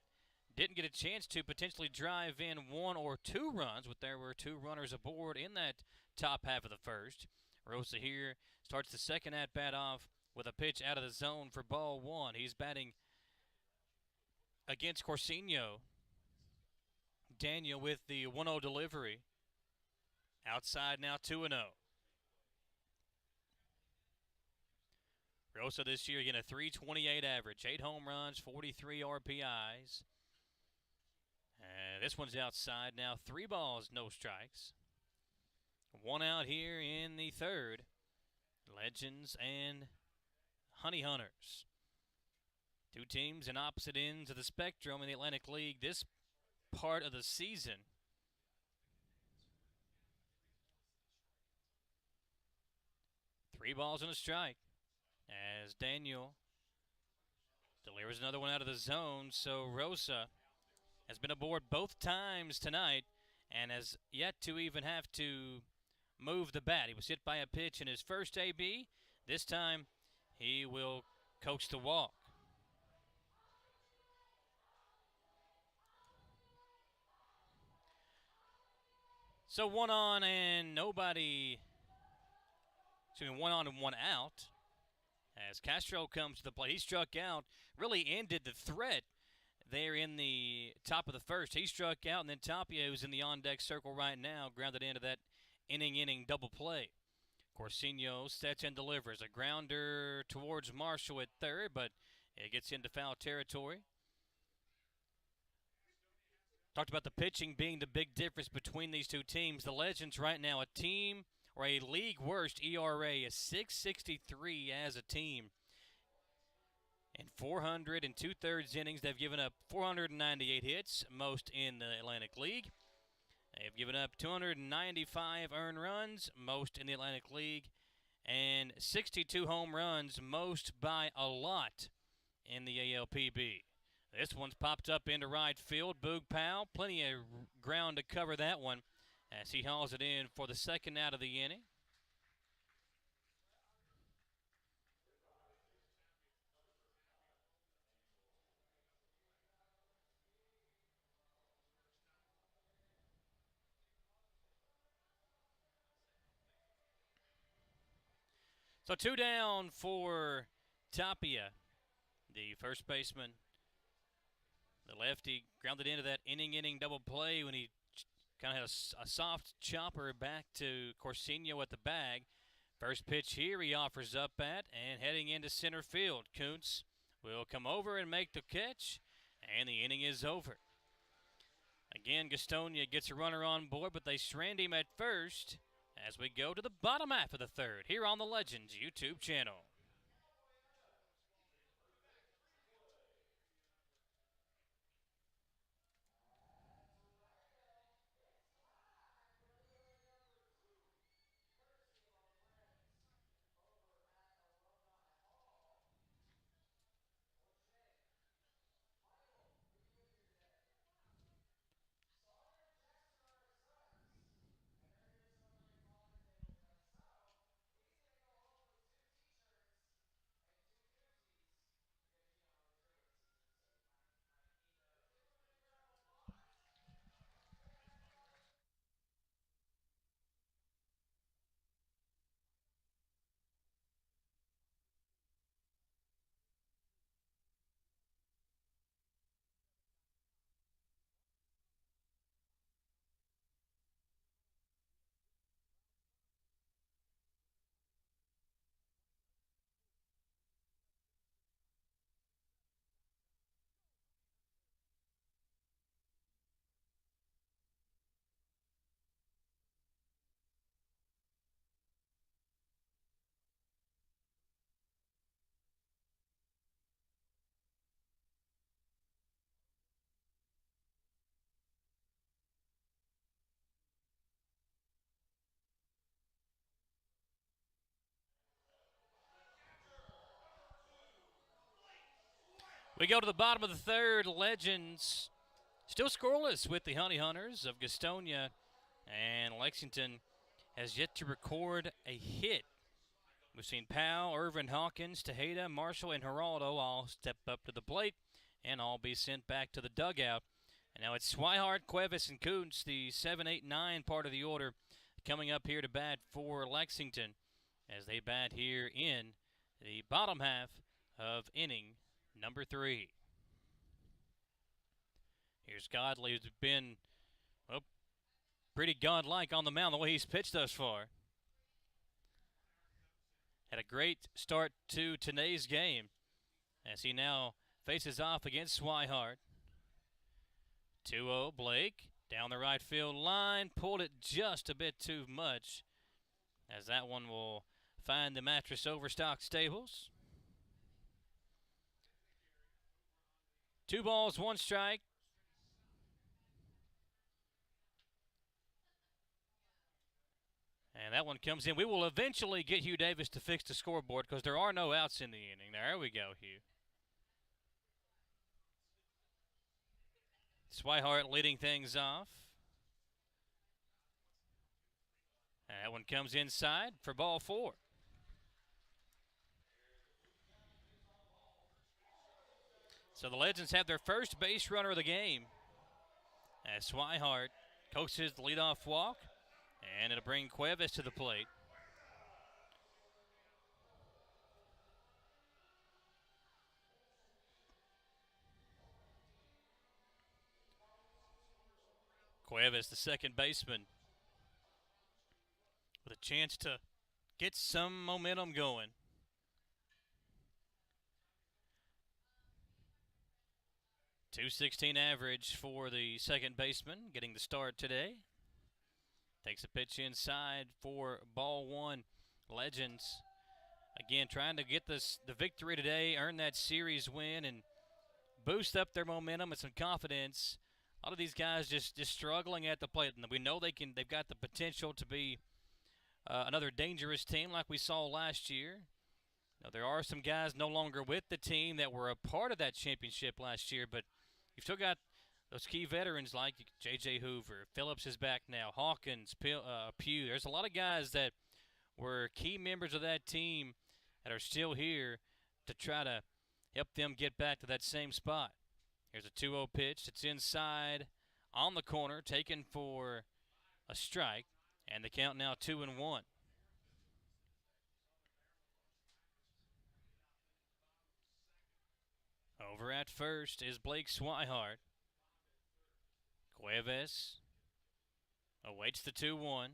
didn't get a chance to potentially drive in 1 or 2 runs, but there were 2 runners aboard in that top half of the first. Rosa here starts the second at bat off with a pitch out of the zone for ball 1. He's batting against Corsinio. Daniel with the 1-0 delivery. Outside now 2-0. Rosa this year again a .328 average, 8 home runs, 43 RBIs. This one's outside now, 3 balls, no strikes. 1 out here in the third. Legends and Honey Hunters. 2 teams in opposite ends of the spectrum in the Atlantic League this part of the season. Three balls and a strike as Daniel delivers another one out of the zone. So Rosa has been aboard both times tonight and has yet to even have to move the bat. He was hit by a pitch in his first AB. This time he will coach the walk. So 1 on and nobody, excuse me, 1 on and 1 out. As Castro comes to the plate, he struck out, really ended the threat there in the top of the first. He struck out, and then Tapia, who's in the on-deck circle right now, grounded into that inning double play. Corsinio sets and delivers a grounder towards Marshall at third, but it gets into foul territory. Talked about the pitching being the big difference between these 2 teams. The Legends right now, a team or a league worst ERA, is .663 as a team. In 400 and 2/3 innings, they've given up 498 hits, most in the Atlantic League. They've given up 295 earned runs, most in the Atlantic League, and 62 home runs, most by a lot in the ALPB. This one's popped up into right field. Boog Powell, plenty of ground to cover that one as he hauls it in for the second out of the inning. So 2 down for Tapia, the first baseman. The lefty grounded into that inning double play when he kind of had a soft chopper back to Corsinio at the bag. First pitch here he offers up at, and heading into center field. Kuntz will come over and make the catch, and the inning is over. Again, Gastonia gets a runner on board, but they strand him at first as we go to the bottom half of the third here on the Legends YouTube channel. We go to the bottom of the third. Legends still scoreless with the Honey Hunters of Gastonia, and Lexington has yet to record a hit. We've seen Powell, Irvin, Hawkins, Tejeda, Marshall, and Geraldo all step up to the plate and all be sent back to the dugout. And now it's Swihart, Cuevas, and Kuntz, the 7, 8, 9 part of the order, coming up here to bat for Lexington as they bat here in the bottom half of inning number 3. Here's Godley, who's been, well, pretty godlike on the mound the way he's pitched thus far. Had a great start to today's game as he now faces off against Swihart. 2-0 Blake down the right field line, pulled it just a bit too much as that one will find the Mattress Overstock Stables. 2 balls, 1 strike. And that one comes in. We will eventually get Hugh Davis to fix the scoreboard because there are no outs in the inning. There we go, Hugh. Swihart leading things off. And that one comes inside for ball 4. So the Legends have their first base runner of the game as Swihart coaches the leadoff walk, and it'll bring Cuevas to the plate. Cuevas, the second baseman, with a chance to get some momentum going. .216 average for the second baseman, getting the start today. Takes a pitch inside for ball 1. Legends, again, trying to get the victory today, earn that series win, and boost up their momentum and some confidence. A lot of these guys just struggling at the plate, and we know they've got the potential to be another dangerous team like we saw last year. Now, there are some guys no longer with the team that were a part of that championship last year, but you've still got those key veterans like J.J. Hoover. Phillips is back now. Hawkins, Pugh. There's a lot of guys that were key members of that team that are still here to try to help them get back to that same spot. Here's a 2-0 pitch. It's inside on the corner, taken for a strike, and the count now 2-1. Over at first is Blake Swihart. Cuevas awaits the 2-1.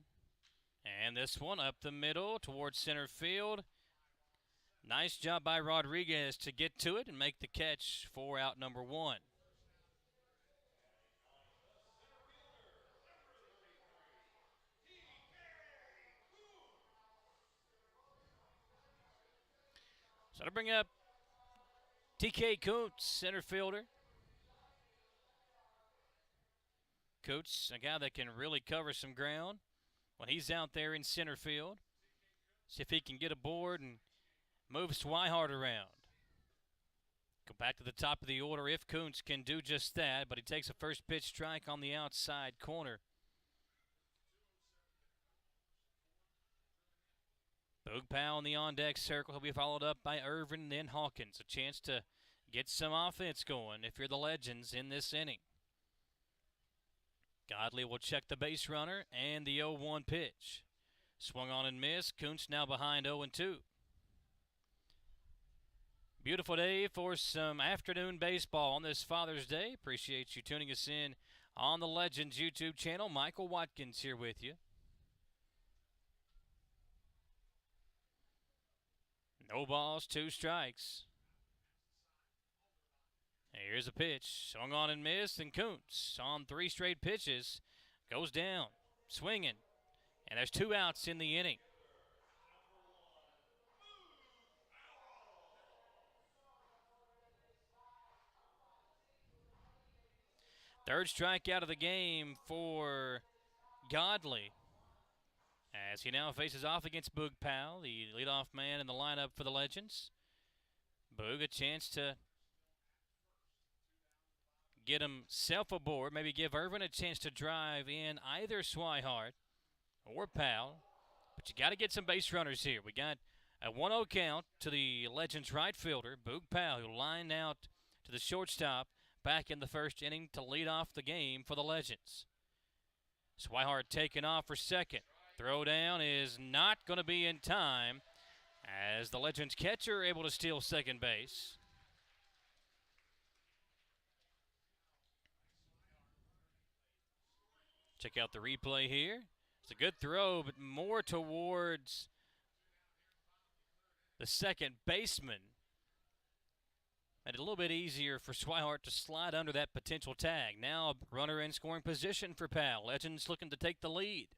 And this one up the middle towards center field. Nice job by Rodriguez to get to it and make the catch for out number 1. So to bring up TK Kuntz, center fielder. Kuntz, a guy that can really cover some ground when he's out there in center field. See if he can get aboard and move Swihart around. Go back to the top of the order if Kuntz can do just that, but he takes a first pitch strike on the outside corner. Boog Powell in the on-deck circle. He'll be followed up by Irvin and then Hawkins. A chance to get some offense going if you're the Legends in this inning. Godley will check the base runner and the 0-1 pitch. Swung on and missed. Kuntz now behind 0-2. Beautiful day for some afternoon baseball on this Father's Day. Appreciate you tuning us in on the Legends YouTube channel. Michael Watkins here with you. No balls, 2 strikes. Here's a pitch. Swung on and missed, and Kuntz on 3 straight pitches goes down, swinging. And there's 2 outs in the inning. Third strikeout of the game for Godley, as he now faces off against Boog Powell, the leadoff man in the lineup for the Legends. Boog a chance to get himself aboard, maybe give Irvin a chance to drive in either Swihart or Powell. But you got to get some base runners here. We got a 1-0 count to the Legends right fielder, Boog Powell, who lined out to the shortstop back in the first inning to lead off the game for the Legends. Swihart taking off for second. Throw down is not going to be in time as the Legends catcher able to steal second base. Check out the replay here. It's a good throw, but more towards the second baseman. Made it a little bit easier for Swihart to slide under that potential tag. Now runner in scoring position for Powell. Legends looking to take the lead.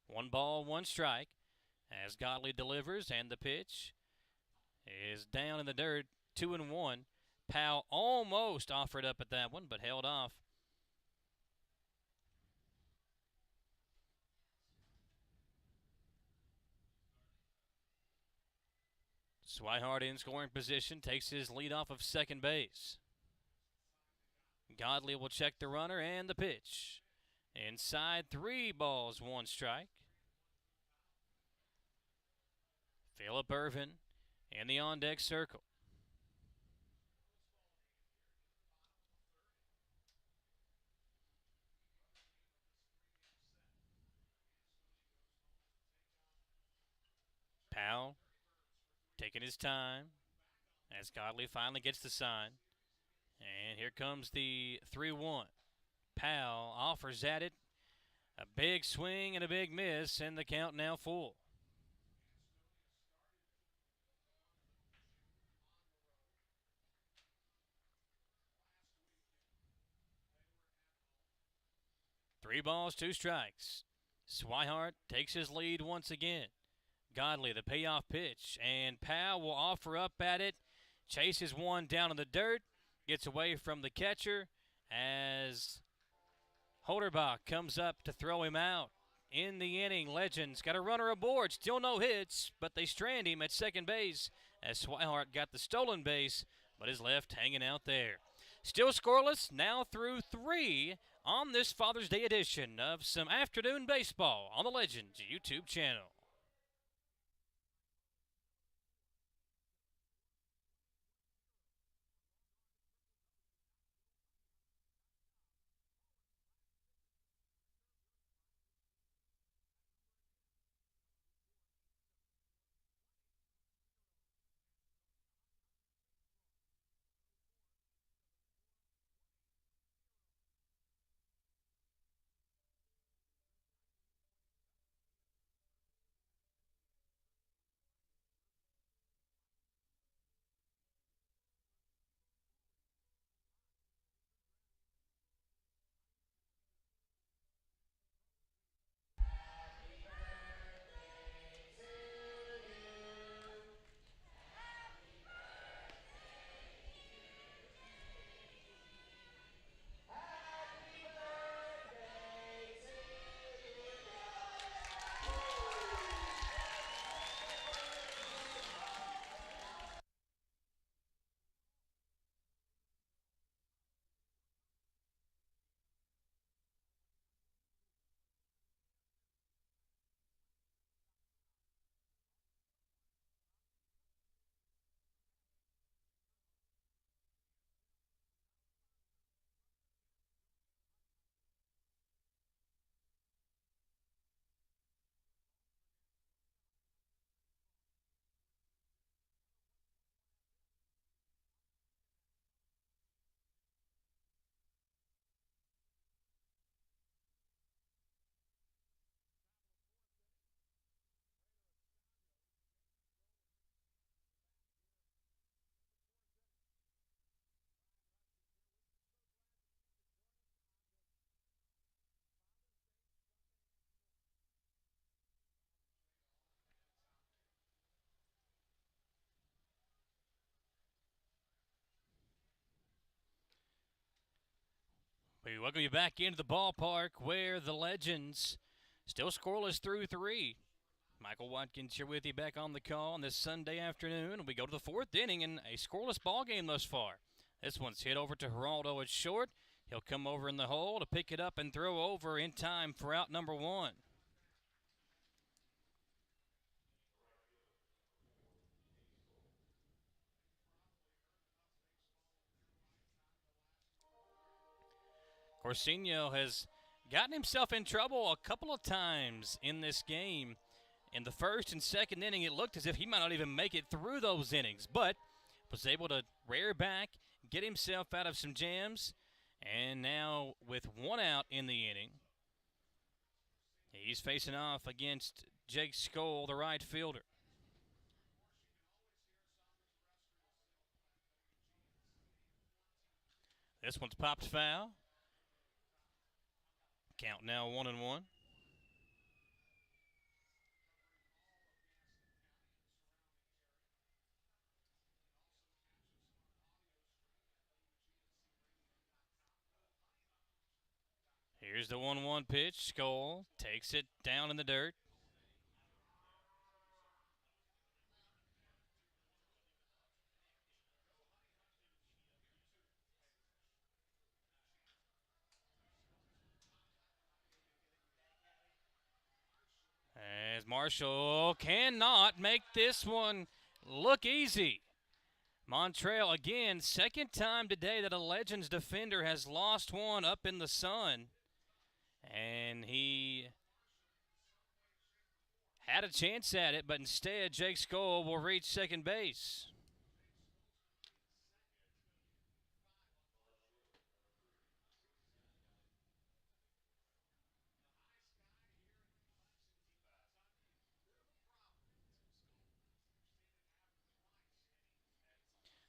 1 ball, 1 strike as Godley delivers, and the pitch is down in the dirt, 2-1. Powell almost offered up at that one, but held off. Swihart in scoring position, takes his lead off of second base. Godley will check the runner and the pitch. Inside, 3 balls, 1 strike. Phillip Irvin in the on-deck circle. Powell taking his time as Godley finally gets the sign. And here comes the 3-1. Powell offers at it. A big swing and a big miss, and the count now full. Three balls, 2 strikes. Swihart takes his lead once again. Godley, the payoff pitch, and Powell will offer up at it. Chases one down in the dirt, gets away from the catcher as Holderbach comes up to throw him out. In the inning, Legends got a runner aboard. Still no hits, but they strand him at second base as Swihart got the stolen base, but is left hanging out there. Still scoreless, now through 3 on this Father's Day edition of some afternoon baseball on the Legends YouTube channel. We welcome you back into the ballpark where the Legends still scoreless through 3. Michael Watkins here with you back on the call on this Sunday afternoon. We go to the 4th inning in a scoreless ball game thus far. This one's hit over to Geraldo at short. He'll come over in the hole to pick it up and throw over in time for out number one. Corsinho has gotten himself in trouble a couple of times in this game. In the first and second inning, it looked as if he might not even make it through those innings, but was able to rear back, get himself out of some jams, and now with one out in the inning, he's facing off against Jake Skoll, the right fielder. This one's popped foul. Count now 1-1. Here's the 1-1 pitch. Skoll takes it down in the dirt. As Marshall cannot make this one look easy. Montreal again, second time today that a Legends defender has lost one up in the sun. And he had a chance at it, but instead Jake Skoll will reach second base.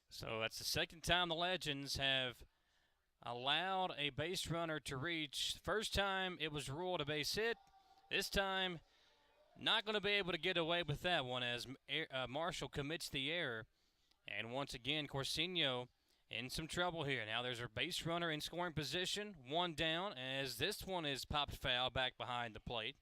So that's the second time the Legends have allowed a base runner to reach. First time it was ruled a base hit. This time, not going to be able to get away with that one as Marshall commits the error. And once again, Corsinho in some trouble here. Now there's a base runner in scoring position, one down, as this one is popped foul back behind the plate.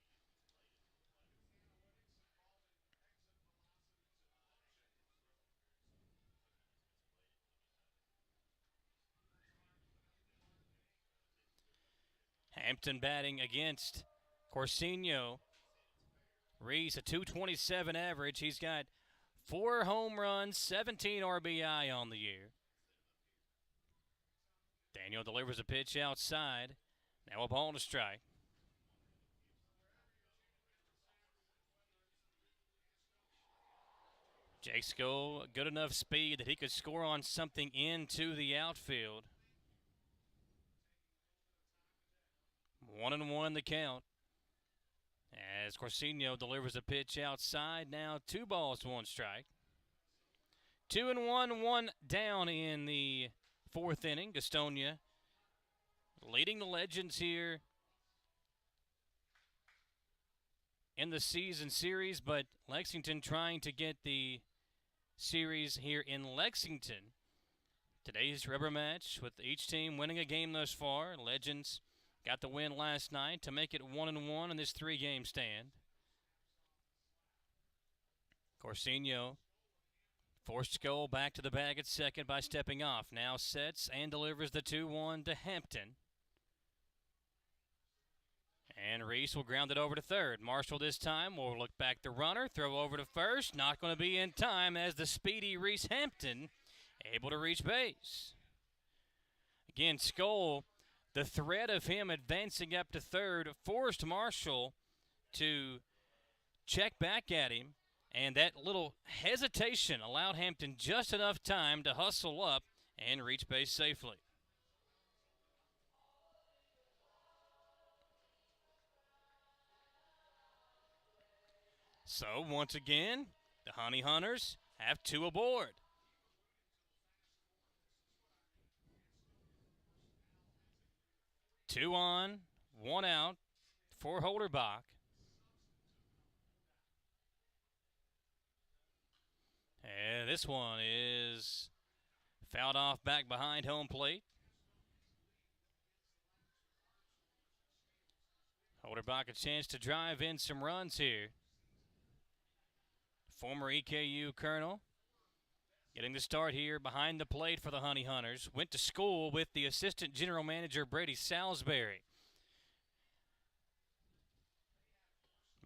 Hampton batting against Corsinho. Reese, a 227 average. He's got 4 home runs, 17 RBI on the year. Daniel delivers a pitch outside. Now a ball to strike. Jake Skoll, good enough speed that he could score on something into the outfield. 1-1 the count. As Corsinho delivers a pitch outside, now 2 balls, 1 strike. 2-1, 1 down in the 4th inning. Gastonia leading the Legends here in the season series, but Lexington trying to get the series here in Lexington. Today's rubber match with each team winning a game thus far. Legends got the win last night to make it 1-1 in this 3-game stand. Corsinho forced Skoll back to the bag at second by stepping off. Now sets and delivers the 2-1 to Hampton. And Reese will ground it over to third. Marshall this time will look back the runner, throw over to first. Not going to be in time as the speedy Reese Hampton able to reach base. Again, Skoll, the threat of him advancing up to third forced Marshall to check back at him, and that little hesitation allowed Hampton just enough time to hustle up and reach base safely. So, once again, the Honey Hunters have 2 aboard. Two on, 1 out for Holderbach. And this one is fouled off back behind home plate. Holderbach a chance to drive in some runs here. Former EKU Colonel Getting the start here behind the plate for the Honey Hunters. Went to school with the assistant general manager, Brady Salisbury.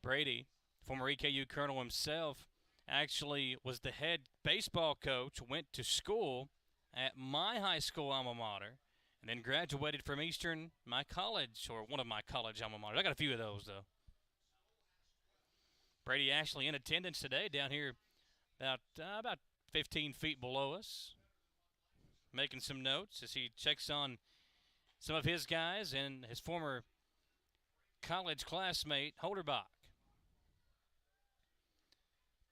Brady, former EKU colonel himself, actually was the head baseball coach, went to school at my high school alma mater, and then graduated from Eastern, my college, or one of my college alma maters. I got a few of those, though. Brady actually in attendance today down here about 15 feet below us, making some notes as he checks on some of his guys and his former college classmate, Holderbach.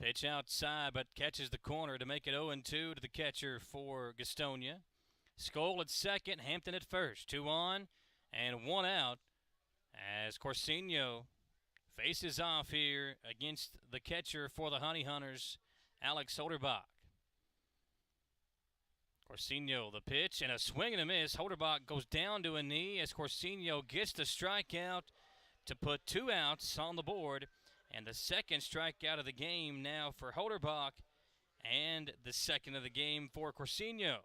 Pitch outside, but catches the corner to make it 0-2 to the catcher for Gastonia. Skoll at second, Hampton at first. 2 on and 1 out as Corsinio faces off here against the catcher for the Honey Hunters, Alex Holderbach. Corsinio, the pitch, and a swing and a miss. Holderbach goes down to a knee as Corsinio gets the strikeout to put 2 outs on the board. And the second strikeout of the game now for Holderbach, and the second of the game for Corsinio.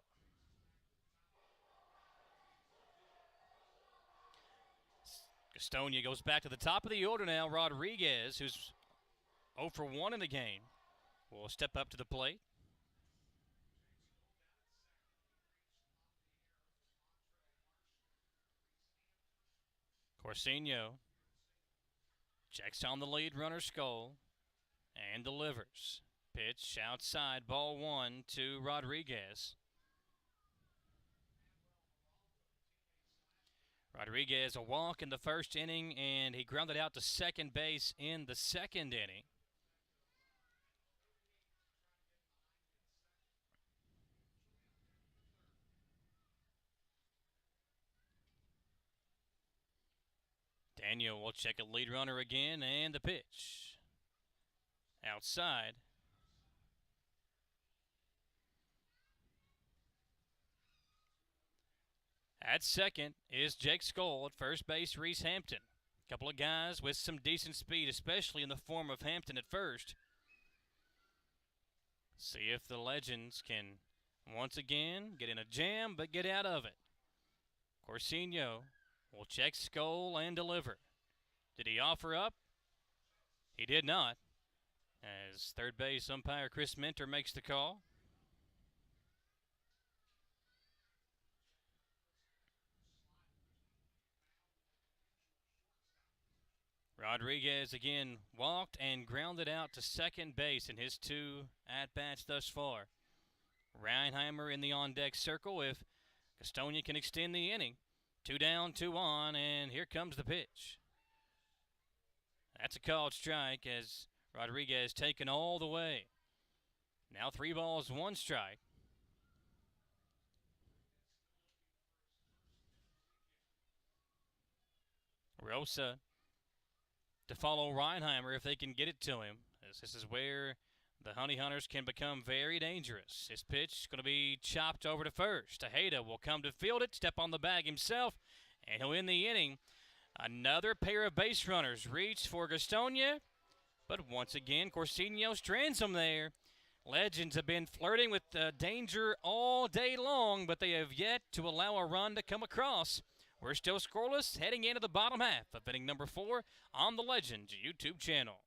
Gastonia goes back to the top of the order now. Rodriguez, who's 0 for 1 in the game, will step up to the plate. Corsinio checks on the lead runner, Skoll, and delivers. Pitch outside, ball 1 to Rodriguez. Rodriguez a walk in the first inning, and he grounded out to second base in the second inning. Daniel will check a lead runner again, and the pitch. Outside. At second is Jake Skoll. At first base, Reese Hampton. A couple of guys with some decent speed, especially in the form of Hampton at first. See if the Legends can once again get in a jam, but get out of it. Corsinio will check Skoll and deliver. Did he offer up? He did not, as third base umpire Chris Minter makes the call. Rodriguez again walked and grounded out to second base in his 2 at-bats thus far. Reinheimer in the on-deck circle if Gastonia can extend the inning. 2 down, 2 on, and here comes the pitch. That's a called strike as Rodriguez taken all the way. Now 3 balls, 1 strike. Rosa to follow Reinheimer if they can get it to him, as this is where the Honey Hunters can become very dangerous. His pitch is going to be chopped over to first. Tejeda will come to field it, step on the bag himself, and he'll end the inning. Another pair of base runners reach for Gastonia, but once again, Corsinio strands them there. Legends have been flirting with danger all day long, but they have yet to allow a run to come across. We're still scoreless, heading into the bottom half of inning number 4 on the Legends YouTube channel.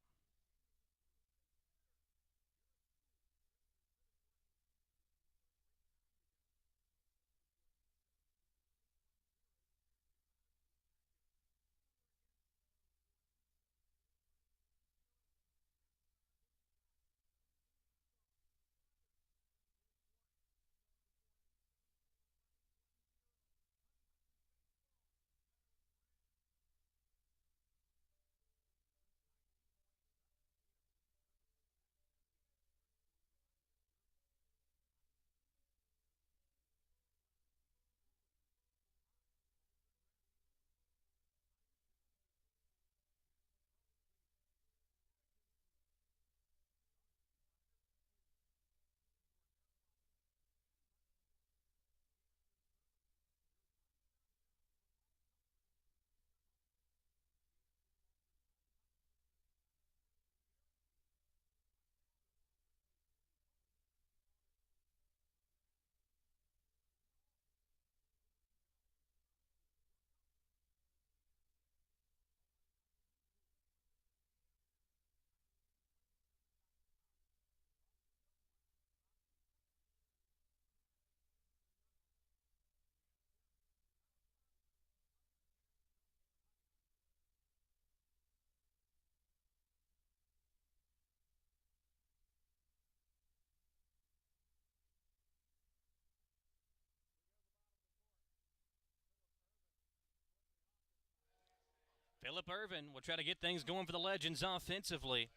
Phillip Irvin will try to get things going for the Legends offensively.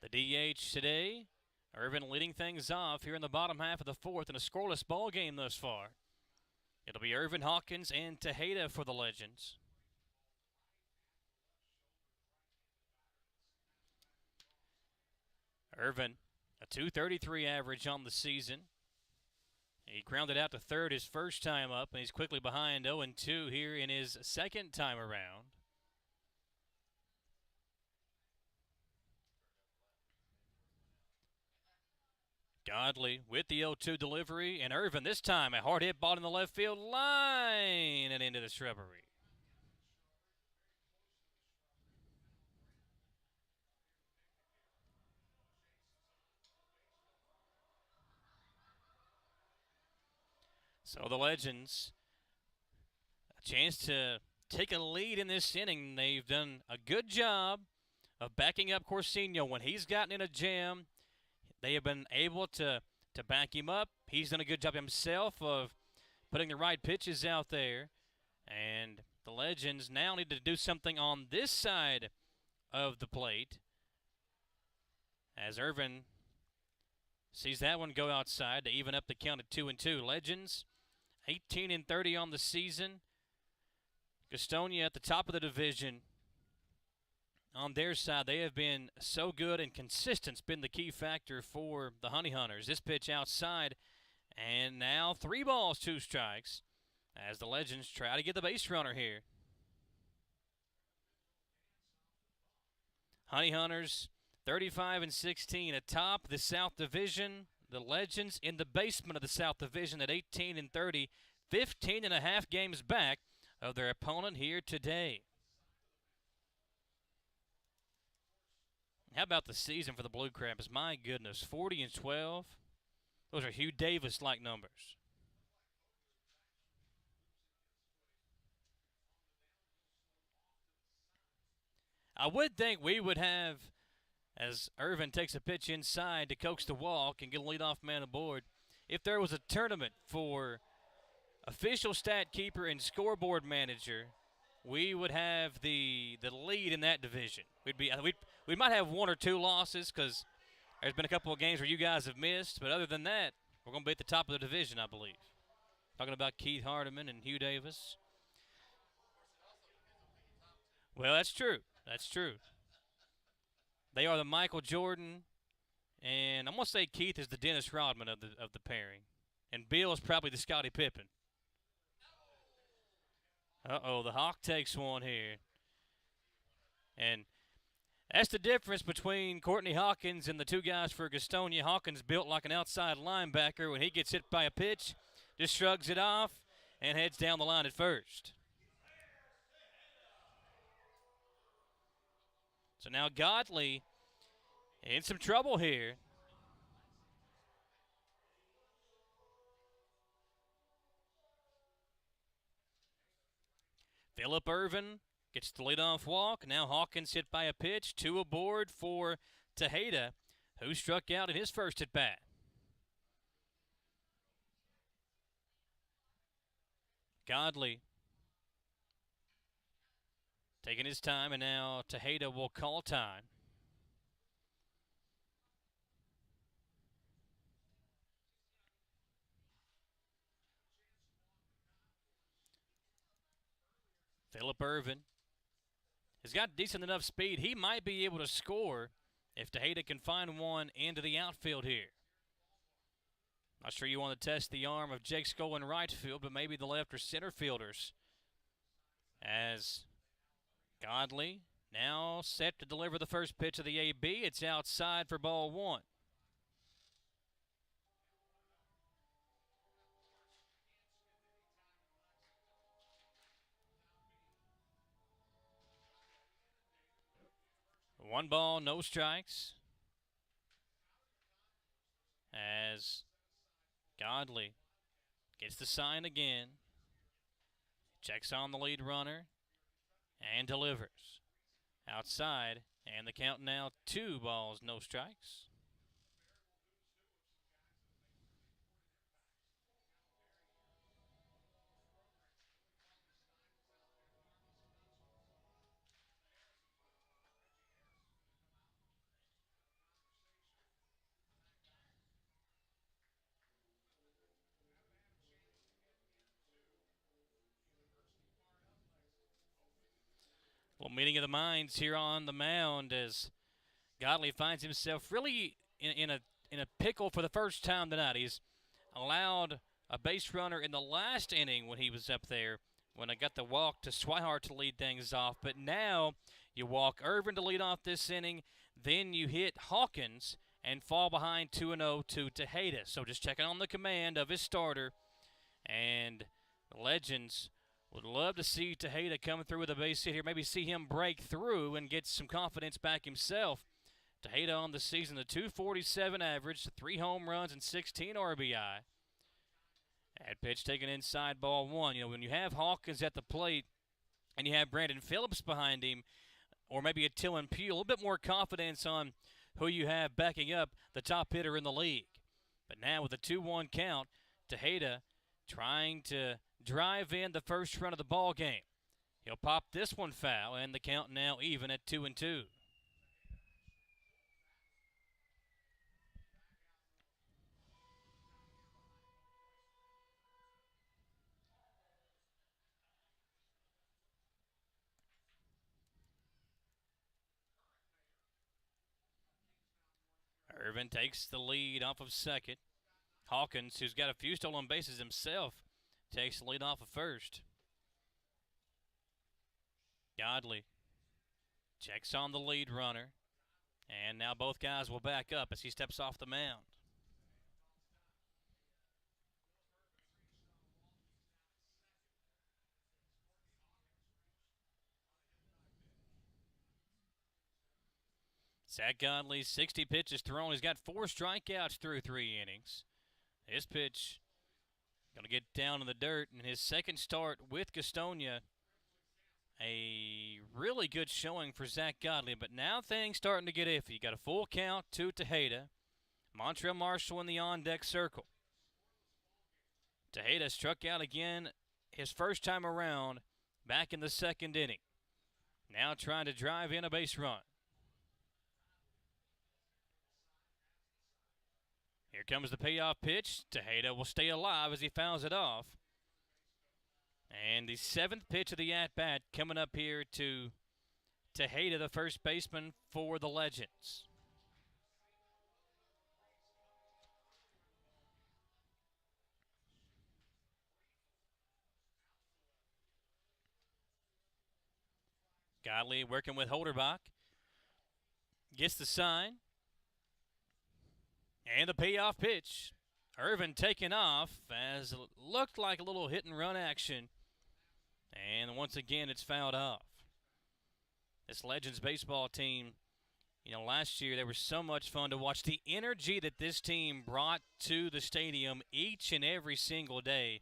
The DH today, Irvin leading things off here in the bottom half of the fourth in a scoreless ball game thus far. It'll be Irvin, Hawkins, and Tejeda for the Legends. Irvin, a .233 average on the season. He grounded out to third his first time up, and he's quickly behind 0-2 here in his second time around. Godley with the 0-2 delivery, and Irvin this time a hard hit ball in the left field line and into the shrubbery. So the Legends, a chance to take a lead in this inning. They've done a good job of backing up Corsinio when he's gotten in a jam. They have been able to back him up. He's done a good job himself of putting the right pitches out there. And the Legends now need to do something on this side of the plate as Irvin sees that one go outside to even up the count at 2-2. Legends 18-30 on the season. Gastonia at the top of the division. On their side, they have been so good, and consistent's been the key factor for the Honey Hunters. This pitch outside, and now 3 balls, 2 strikes, as the Legends try to get the base runner here. Honey Hunters 35-16 atop the South Division. The Legends in the basement of the South Division at 18-30, 15.5 games back of their opponent here today. How about the season for the Blue Crabs? My goodness, 40-12. Those are Hugh Davis-like numbers. I would think we would have, as Irvin takes a pitch inside to coax the walk and get a leadoff man aboard, if there was a tournament for official stat keeper and scoreboard manager, we would have the lead in that division. We might have 1 or 2 losses because there's been a couple of games where you guys have missed, but other than that, we're going to be at the top of the division, I believe. Talking about Keith Hardiman and Hugh Davis. Well, that's true. That's true. They are the Michael Jordan, and I'm going to say Keith is the Dennis Rodman of the pairing, and Bill is probably the Scottie Pippen. Uh-oh, the Hawk takes one here. And that's the difference between Courtney Hawkins and the 2 guys for Gastonia. Hawkins built like an outside linebacker. When he gets hit by a pitch, just shrugs it off and heads down the line at first. So now Godley in some trouble here. Phillip Irvin gets the leadoff walk. Now Hawkins hit by a pitch. 2 aboard for Tejeda, who struck out in his first at bat. Godley taking his time, and now Tejeda will call time. Phillip Irvin has got decent enough speed. He might be able to score if Tejeda can find one into the outfield here. Not sure you want to test the arm of Jake Skoll in right field, but maybe the left or center fielders. As Godley now set to deliver the first pitch of the AB. It's outside for ball 1. One ball, no strikes. As Godley gets the sign again. Checks on the lead runner and delivers. Outside, and the count now 2 balls, no strikes. meeting of the minds here on the mound as Godley finds himself really in a pickle for the first time tonight. He's allowed a base runner in the last inning when he was up there, when I got the walk to Swihart to lead things off. But now you walk Irvin to lead off this inning, then you hit Hawkins and fall behind 2-0 to Tejeda. So just checking on the command of his starter. And the Legends would love to see Tejeda come through with a base hit here, maybe see him break through and get some confidence back himself. Tejeda on the season, the .247 average, 3 home runs and 16 RBI. That pitch taken inside, ball 1. When you have Hawkins at the plate and you have Brandon Phillips behind him, or maybe a Tillon Pugh, a little bit more confidence on who you have backing up the top hitter in the league. But now with a 2-1 count, Tejeda trying to drive in the first run of the ball game. He'll pop this one foul, and the count now even at 2-2. Irvin takes the lead off of second. Hawkins, who's got a few stolen bases himself, takes the lead off of first. Godley checks on the lead runner. And now both guys will back up as he steps off the mound. Zach Godley, 60 pitches thrown. He's got 4 strikeouts through 3 innings. This pitch going to get down in the dirt in his second start with Gastonia. A really good showing for Zach Godley, but now things starting to get iffy. You got a full count to Tejeda. Montrell Marshall in the on-deck circle. Tejeda struck out again his first time around back in the second inning. Now trying to drive in a base run. Here comes the payoff pitch. Tejeda will stay alive as he fouls it off. And the 7th pitch of the at-bat coming up here to Tejeda, the first baseman for the Legends. Godley working with Holderbach. Gets the sign. And the payoff pitch. Irvin taking off as it looked like a little hit and run action. And once again, it's fouled off. This Legends baseball team, last year they were so much fun to watch. The energy that this team brought to the stadium each and every single day,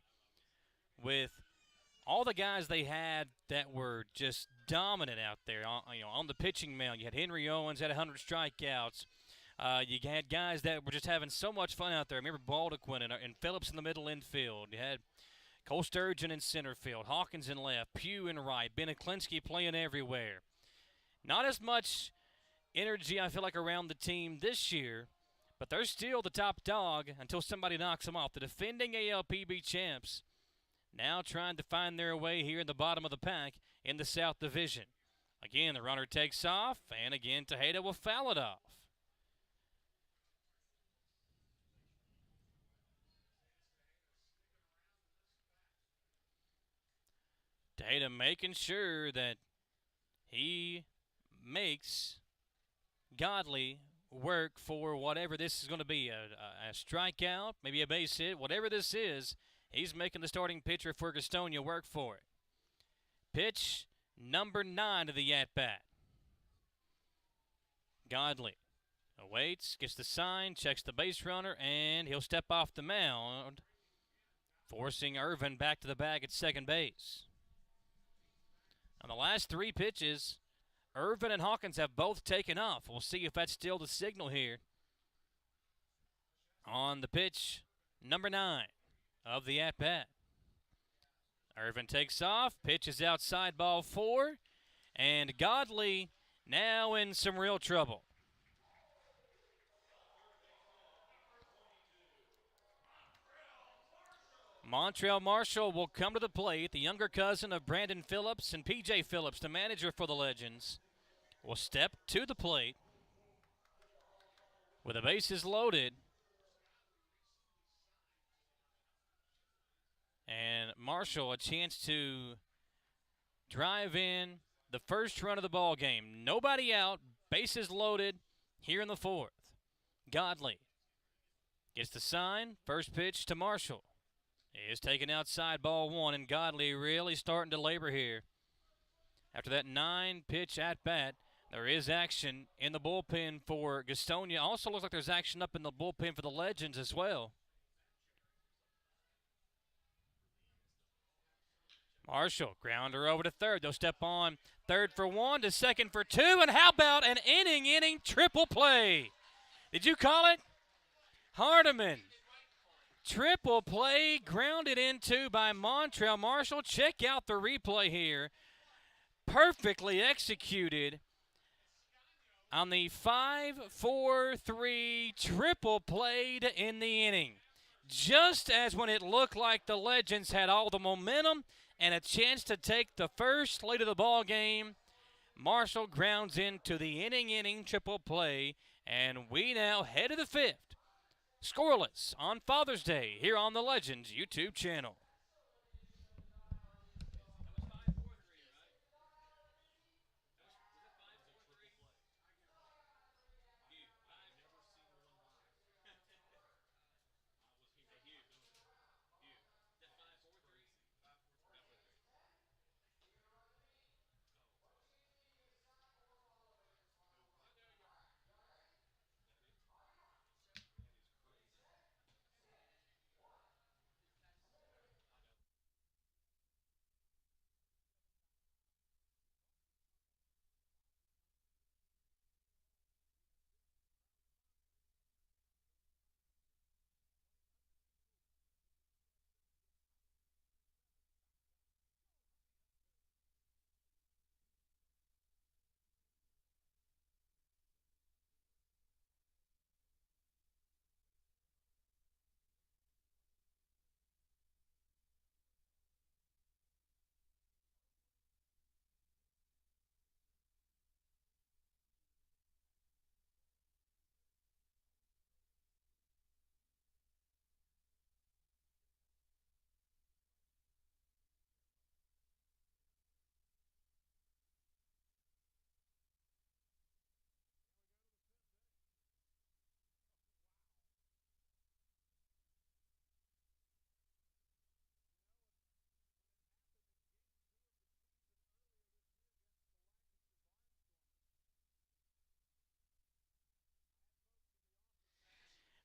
with all the guys they had that were just dominant out there. On the pitching mound, you had Henry Owens had 100 strikeouts. You had guys that were just having so much fun out there. Remember Baldequin and Phillips in the middle infield. You had Cole Sturgeon in center field, Hawkins in left, Pugh in right, Beniklinski playing everywhere. Not as much energy, I feel like, around the team this year, but they're still the top dog until somebody knocks them off. The defending ALPB champs now trying to find their way here in the bottom of the pack in the South Division. Again, the runner takes off, and again, Tejeda will foul it off. Tejeda making sure that he makes Godley work for whatever this is going to be, a strikeout, maybe a base hit, whatever this is, he's making the starting pitcher for Gastonia work for it. Pitch number 9 to the at-bat. Godley awaits, gets the sign, checks the base runner, and he'll step off the mound, forcing Irvin back to the bag at second base. On the last 3 pitches, Irvin and Hawkins have both taken off. We'll see if that's still the signal here on the pitch number 9 of the at-bat. Irvin takes off, pitches outside, ball 4, and Godley now in some real trouble. Montrell Marshall will come to the plate, the younger cousin of Brandon Phillips, and P.J. Phillips, the manager for the Legends, will step to the plate with the bases loaded. And Marshall a chance to drive in the first run of the ball game. Nobody out, bases loaded here in the fourth. Godley gets the sign. First pitch to Marshall is taken outside, ball one, and Godley really starting to labor here. After that 9-pitch at-bat, there is action in the bullpen for Gastonia. Also looks like there's action up in the bullpen for the Legends as well. Marshall, grounder over to third. They'll step on third for one, to second for two, and how about an inning triple play? Did you call it? Hardiman. Triple play, grounded into by Montrell Marshall. Check out the replay here. Perfectly executed on the 5-4-3 triple played in the inning. Just as when it looked like the Legends had all the momentum and a chance to take the first lead of the ball game, Marshall grounds into the inning triple play, and we now head to the fifth. Scoreless on Father's Day here on the Legends YouTube channel.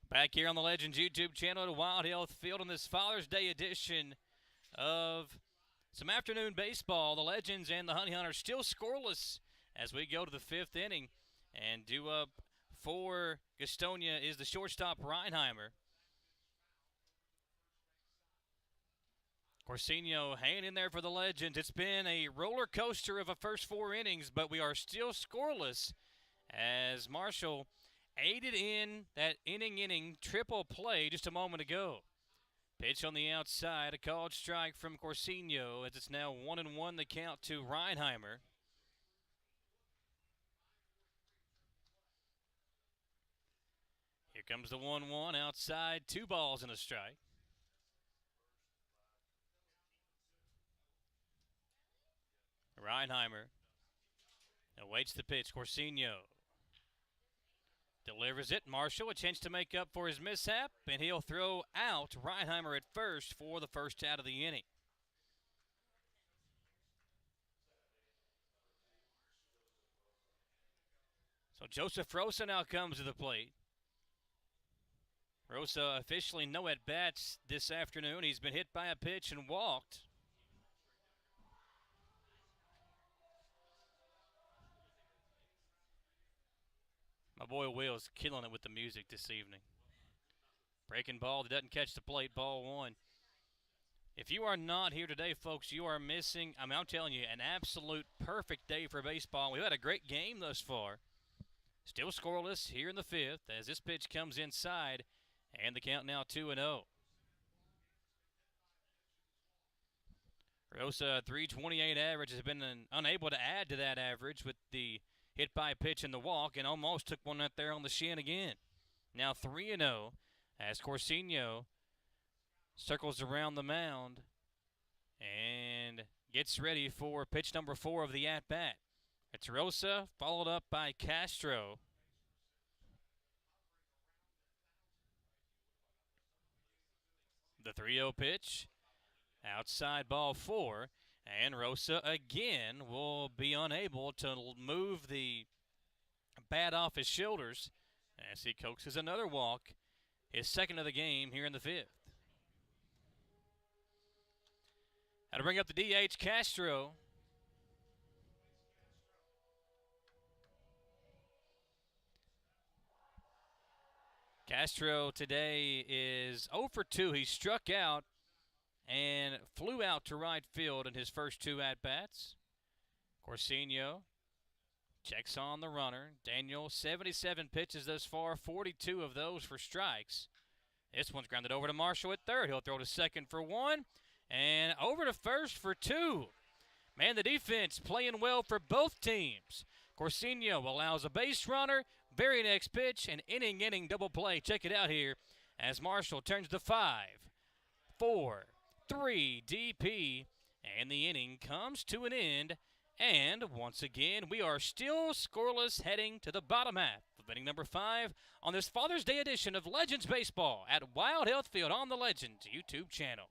Back here on the Legends YouTube channel at Wild Health Field on this Father's Day edition of some afternoon baseball. The Legends and the Honey Hunters still scoreless as we go to the fifth inning. And due up for Gastonia is the shortstop Reinheimer. Corsinio hanging in there for the Legends. It's been a roller coaster of a first 4 innings, but we are still scoreless as Marshall aided in that inning triple play just a moment ago. Pitch on the outside, a called strike from Corsinio as it's now 1-1 the count to Reinheimer. Here comes the 1-1 outside, 2 balls and a strike. Reinheimer awaits the pitch. Corsinio delivers it. Marshall a chance to make up for his mishap, and he'll throw out Reinheimer at first for the first out of the inning. So Joseph Rosa now comes to the plate. Rosa officially no at-bats this afternoon. He's been hit by a pitch and walked. My boy Will's killing it with the music this evening. Breaking ball that doesn't catch the plate, ball one. If you are not here today, folks, you are missing, I'm telling you, an absolute perfect day for baseball. We've had a great game thus far. Still scoreless here in the fifth as this pitch comes inside, and the count now 2-0. Rosa 328 average has been unable to add to that average with the hit by pitch and the walk, and almost took one out there on the shin again. Now 3-0 as Corsinio circles around the mound and gets ready for pitch number 4 of the at-bat. It's Rosa, followed up by Castro. The 3-0 pitch, outside ball 4, and Rosa again will be unable to move the bat off his shoulders as he coaxes another walk, his second of the game here in the 5th. How to bring up the DH, Castro. Castro today is 0 for 2. He struck out and flew out to right field in his first 2 at-bats. Corsinio checks on the runner. Daniel, 77 pitches thus far, 42 of those for strikes. This one's grounded over to Marshall at third. He'll throw to second for 1, and over to first for 2. Man, the defense playing well for both teams. Corsinio allows a base runner. Very next pitch, an inning double play. Check it out here as Marshall turns the 5, 4, 3 DP, and the inning comes to an end. And once again, we are still scoreless heading to the bottom half of inning number 5 on this Father's Day edition of Legends Baseball at Wild Health Field on the Legends YouTube channel.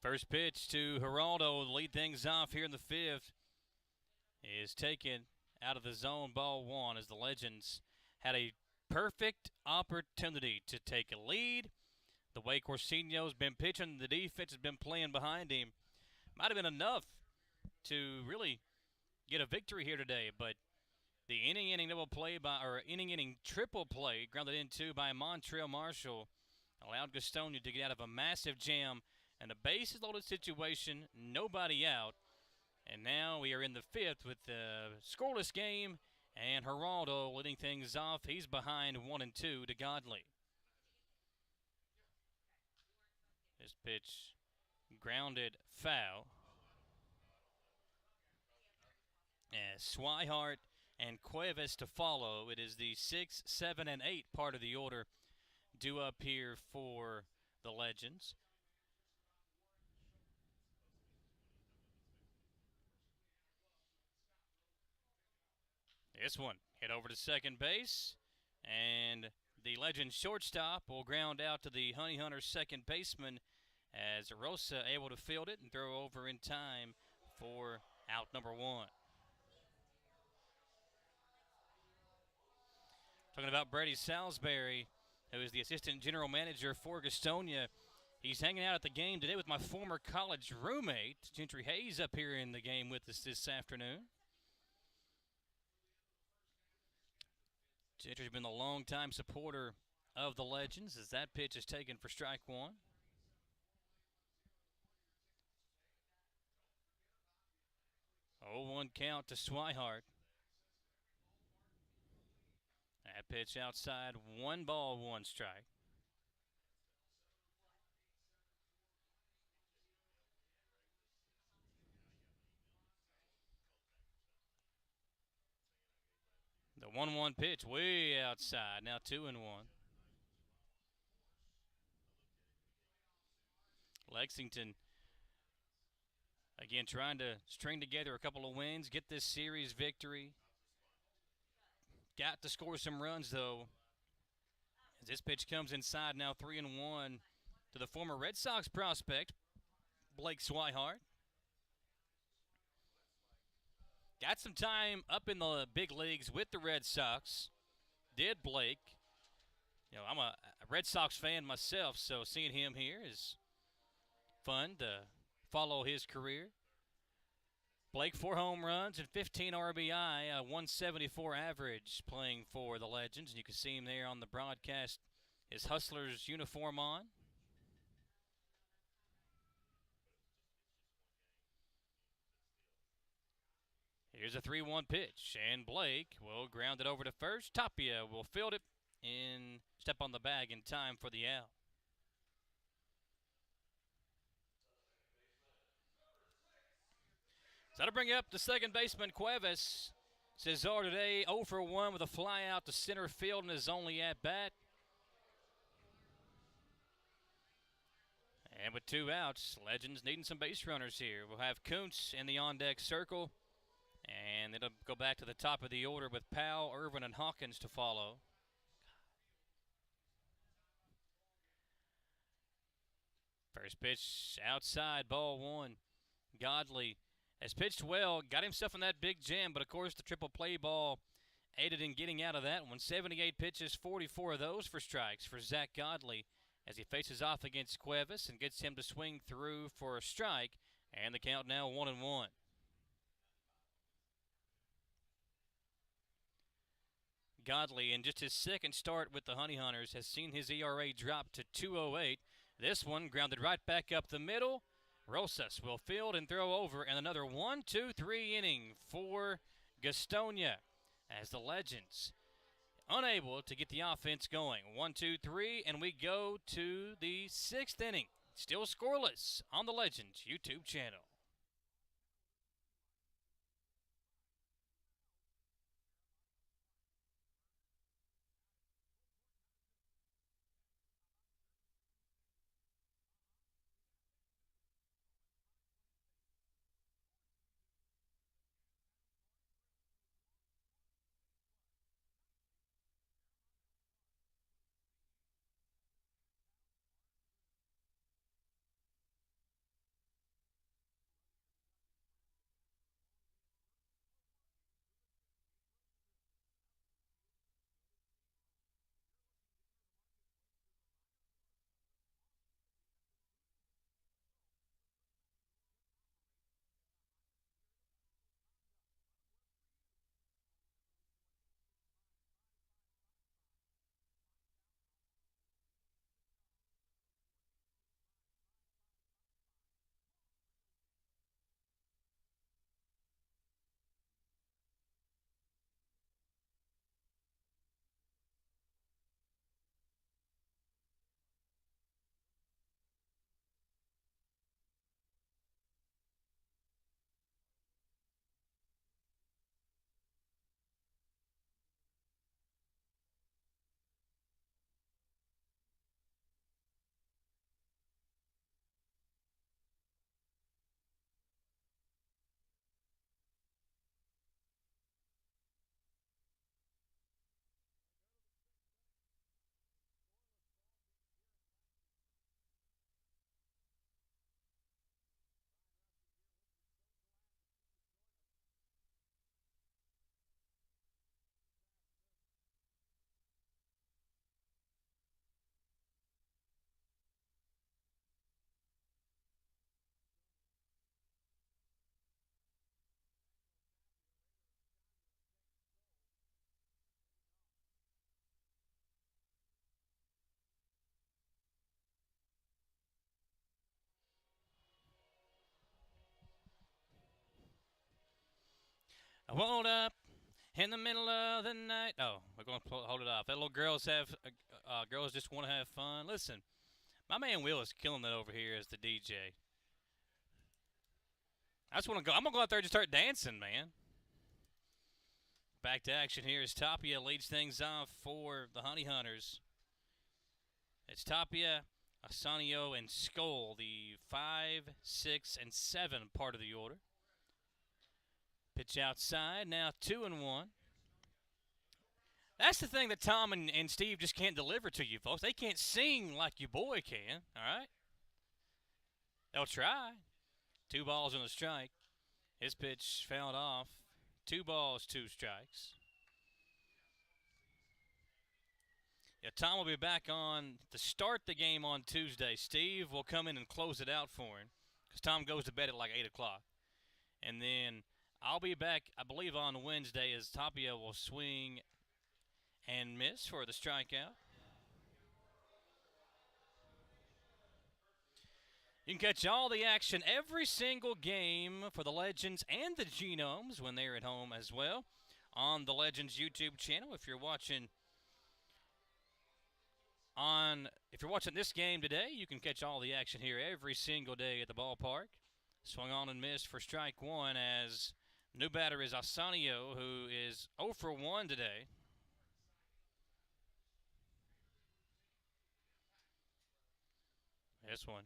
First pitch to Geraldo to lead things off here in the 5th is taken out of the zone, ball 1, as the Legends had a perfect opportunity to take a lead. The way Corsinio's been pitching, the defense has been playing behind him. Might have been enough to really get a victory here today, but the inning double play or inning triple play grounded into by Montrell Marshall allowed Gastonia to get out of a massive jam and a bases loaded situation, nobody out. And now we are in the 5th with the scoreless game, and Geraldo leading things off. He's behind 1-2 to Godley. This pitch grounded foul. As Swihart and Cuevas to follow. It is the 6, 7, and 8 part of the order due up here for the Legends. This one hit over to second base, and the Legends shortstop will ground out to the Honey Hunter second baseman as Rosa able to field it and throw over in time for out number 1. Talking about Brady Salisbury, who is the assistant general manager for Gastonia. He's hanging out at the game today with my former college roommate, Gentry Hayes, up here in the game with us this afternoon. Gentry's been a long-time supporter of the Legends as that pitch is taken for strike one. 0-1 count to Swihart. That pitch outside, 1 ball, 1 strike. The 1-1 pitch way outside, now 2-1. Lexington, again, trying to string together a couple of wins, get this series victory. Got to score some runs, though, as this pitch comes inside, now 3-1 to the former Red Sox prospect, Blake Swihart. Got some time up in the big leagues with the Red Sox, did Blake. You know, I'm a Red Sox fan myself, so seeing him here is fun to follow his career. Blake, 4 home runs and 15 RBI, a 174 average playing for the Legends. And you can see him there on the broadcast, his Hustlers uniform on. Here's a 3-1 pitch, and Blake will ground it over to first. Tapia will field it and step on the bag in time for the out. So that'll bring up the second baseman, Cuevas. Cesar today 0 for 1 with a fly out to center field in his only at bat. And with 2 outs, Legends needing some base runners here. We'll have Kuntz in the on-deck circle. And it'll go back to the top of the order with Powell, Irvin, and Hawkins to follow. First pitch outside, ball 1. Godley has pitched well, got himself in that big jam, but of course the triple play ball aided in getting out of that one. 78 pitches, 44 of those for strikes for Zach Godley as he faces off against Cuevas and gets him to swing through for a strike, and the count now 1-1. Godley, in just his second start with the Honey Hunters, has seen his ERA drop to 2.08. This one grounded right back up the middle. Rosas will field and throw over, and another 1-2-3 inning for Gastonia as the Legends unable to get the offense going. 1-2-3, and we go to the 6th inning. Still scoreless on the Legends YouTube channel. I woke up in the middle of the night. Oh, we're going to hold it off. That little girls just want to have fun. Listen, my man Will is killing it over here as the DJ. I just want to go. I'm going to go out there and just start dancing, man. Back to action here as Tapia leads things off for the Honey Hunters. It's Tapia, Asanio, and Skoll, the 5, 6, and 7 part of the order. Pitch outside, now 2-1. That's the thing that Tom and Steve just can't deliver to you folks. They can't sing like your boy can, all right? They'll try. 2 balls and a strike. His pitch fouled off. 2 balls, 2 strikes. Yeah, Tom will be back on to start the game on Tuesday. Steve will come in and close it out for him because Tom goes to bed at like 8 o'clock. And then I'll be back, I believe, on Wednesday as Tapia will swing and miss for the strikeout. You can catch all the action every single game for the Legends and the Genomes when they're at home as well on the Legends YouTube channel. If you're watching this game today, you can catch all the action here every single day at the ballpark. Swung on and missed for strike 1 as new batter is Asanio, who is 0 for 1 today. This one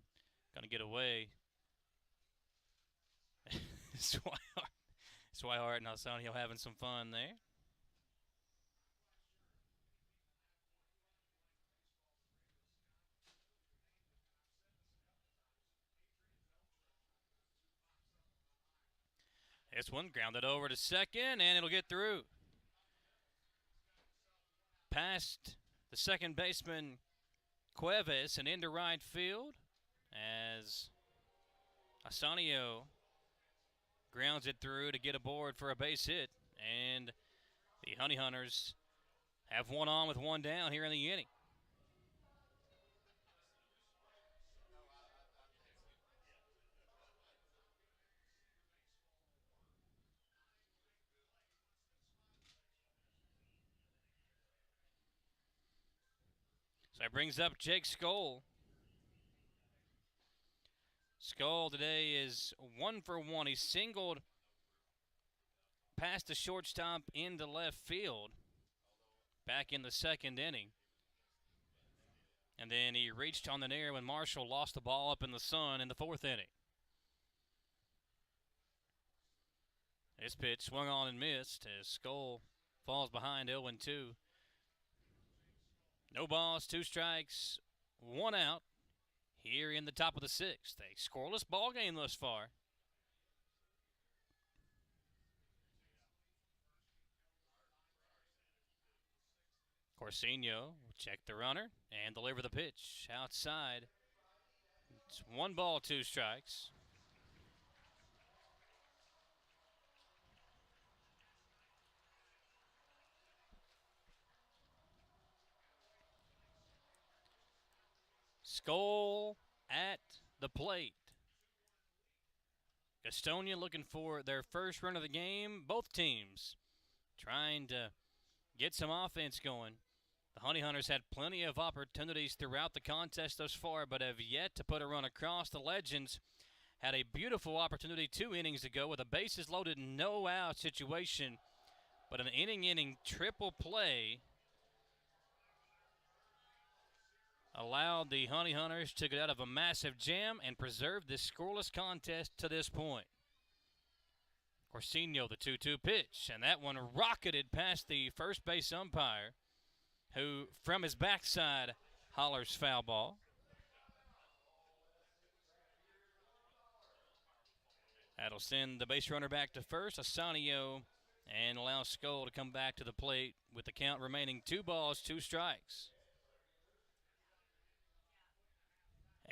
going to get away. Swihart and Asanio having some fun there. This one grounded over to second, and it'll get through. Past the second baseman, Cuevas, and into right field as Asanio grounds it through to get aboard for a base hit. And the Honey Hunters have 1 on with 1 down here in the inning. So that brings up Jake Skoll. Skoll today is 1 for 1. He singled past the shortstop into left field back in the second inning. And then he reached on the near when Marshall lost the ball up in the sun in the 4th inning. This pitch swung on and missed as Skoll falls behind 0-2. No balls, 2 strikes, 1 out here in the top of the 6th. A scoreless ball game thus far. Corsinho will check the runner and deliver the pitch outside. It's 1 ball, 2 strikes. Skoll at the plate. Gastonia looking for their first run of the game. Both teams trying to get some offense going. The Honey Hunters had plenty of opportunities throughout the contest thus far, but have yet to put a run across. The Legends had a beautiful opportunity 2 innings ago with a bases loaded, no out situation, but an inning triple play allowed the Honey Hunters to get out of a massive jam and preserve this scoreless contest to this point. Corsinho, the 2-2 pitch, and that one rocketed past the first base umpire, who, from his backside, hollers foul ball. That'll send the base runner back to first, Asanio, and allow Skoll to come back to the plate with the count remaining 2 balls, 2 strikes.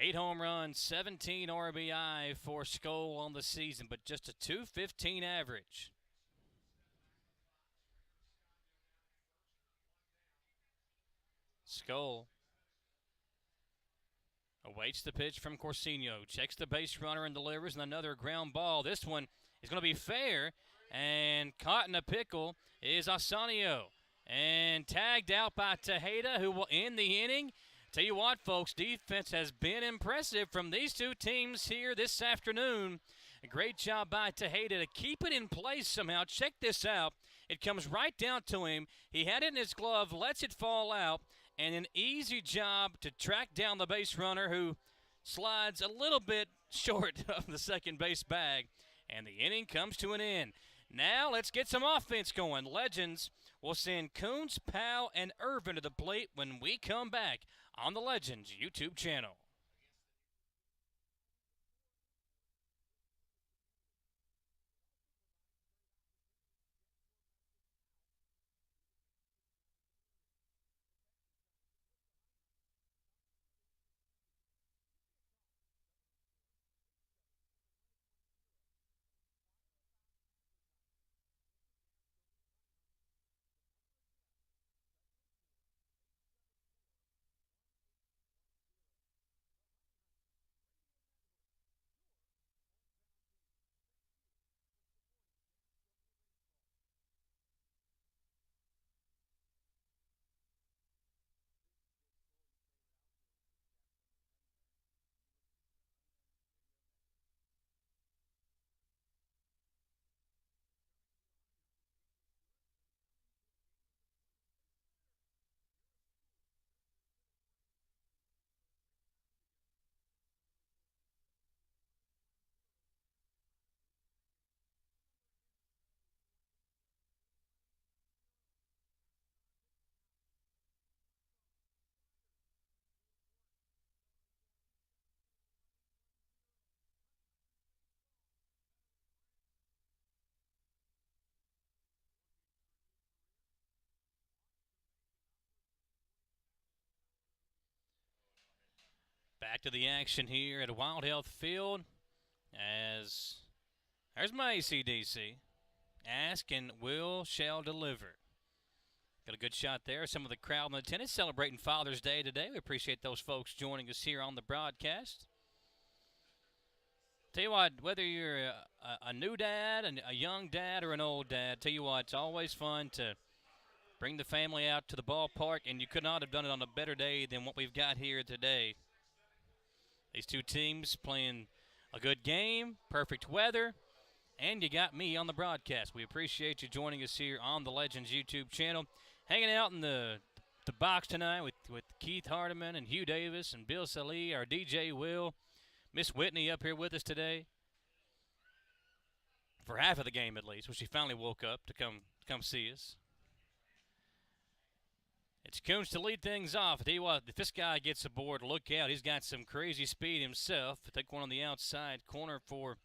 8 home runs, 17 RBI for Skoll on the season, but just a .215 average. Skoll awaits the pitch from Corsinho, checks the base runner and delivers, and another ground ball. This one is going to be fair, And caught in a pickle is Asanio. And tagged out by Tejeda, who will end the inning. Tell you what, folks, defense has been impressive from these two teams here this afternoon. A great job by Tejeda to keep it in place somehow. Check this out. It comes right down to him. He had it in his glove, lets it fall out, and an easy job to track down the base runner who slides a little bit short of the second base bag. And the inning comes to an end. Now let's get some offense going. Legends will send Coons, Powell, and Irvin to the plate when we come back on the Legends YouTube channel. Back to the action here at Wild Health Field as there's my ACDC. Ask and will shall deliver. Got a good shot there. Some of the crowd in the tennis celebrating Father's Day today. We appreciate those folks joining us here on the broadcast. Tell you what, whether you're a new dad, a young dad, or an old dad, tell you what, it's always fun to bring the family out to the ballpark, and you could not have done it on a better day than what we've got here today. These two teams playing a good game, perfect weather, and you got me on the broadcast. We appreciate you joining us here on the Legends YouTube channel. Hanging out in the box tonight with Keith Hardiman and Hugh Davis and Bill Salee, our DJ Will. Miss Whitney up here with us today for half of the game at least, when she finally woke up to come see us. It's Coons to lead things off. I tell you what, if this guy gets aboard, look out. He's got some crazy speed himself. Take one on the outside corner for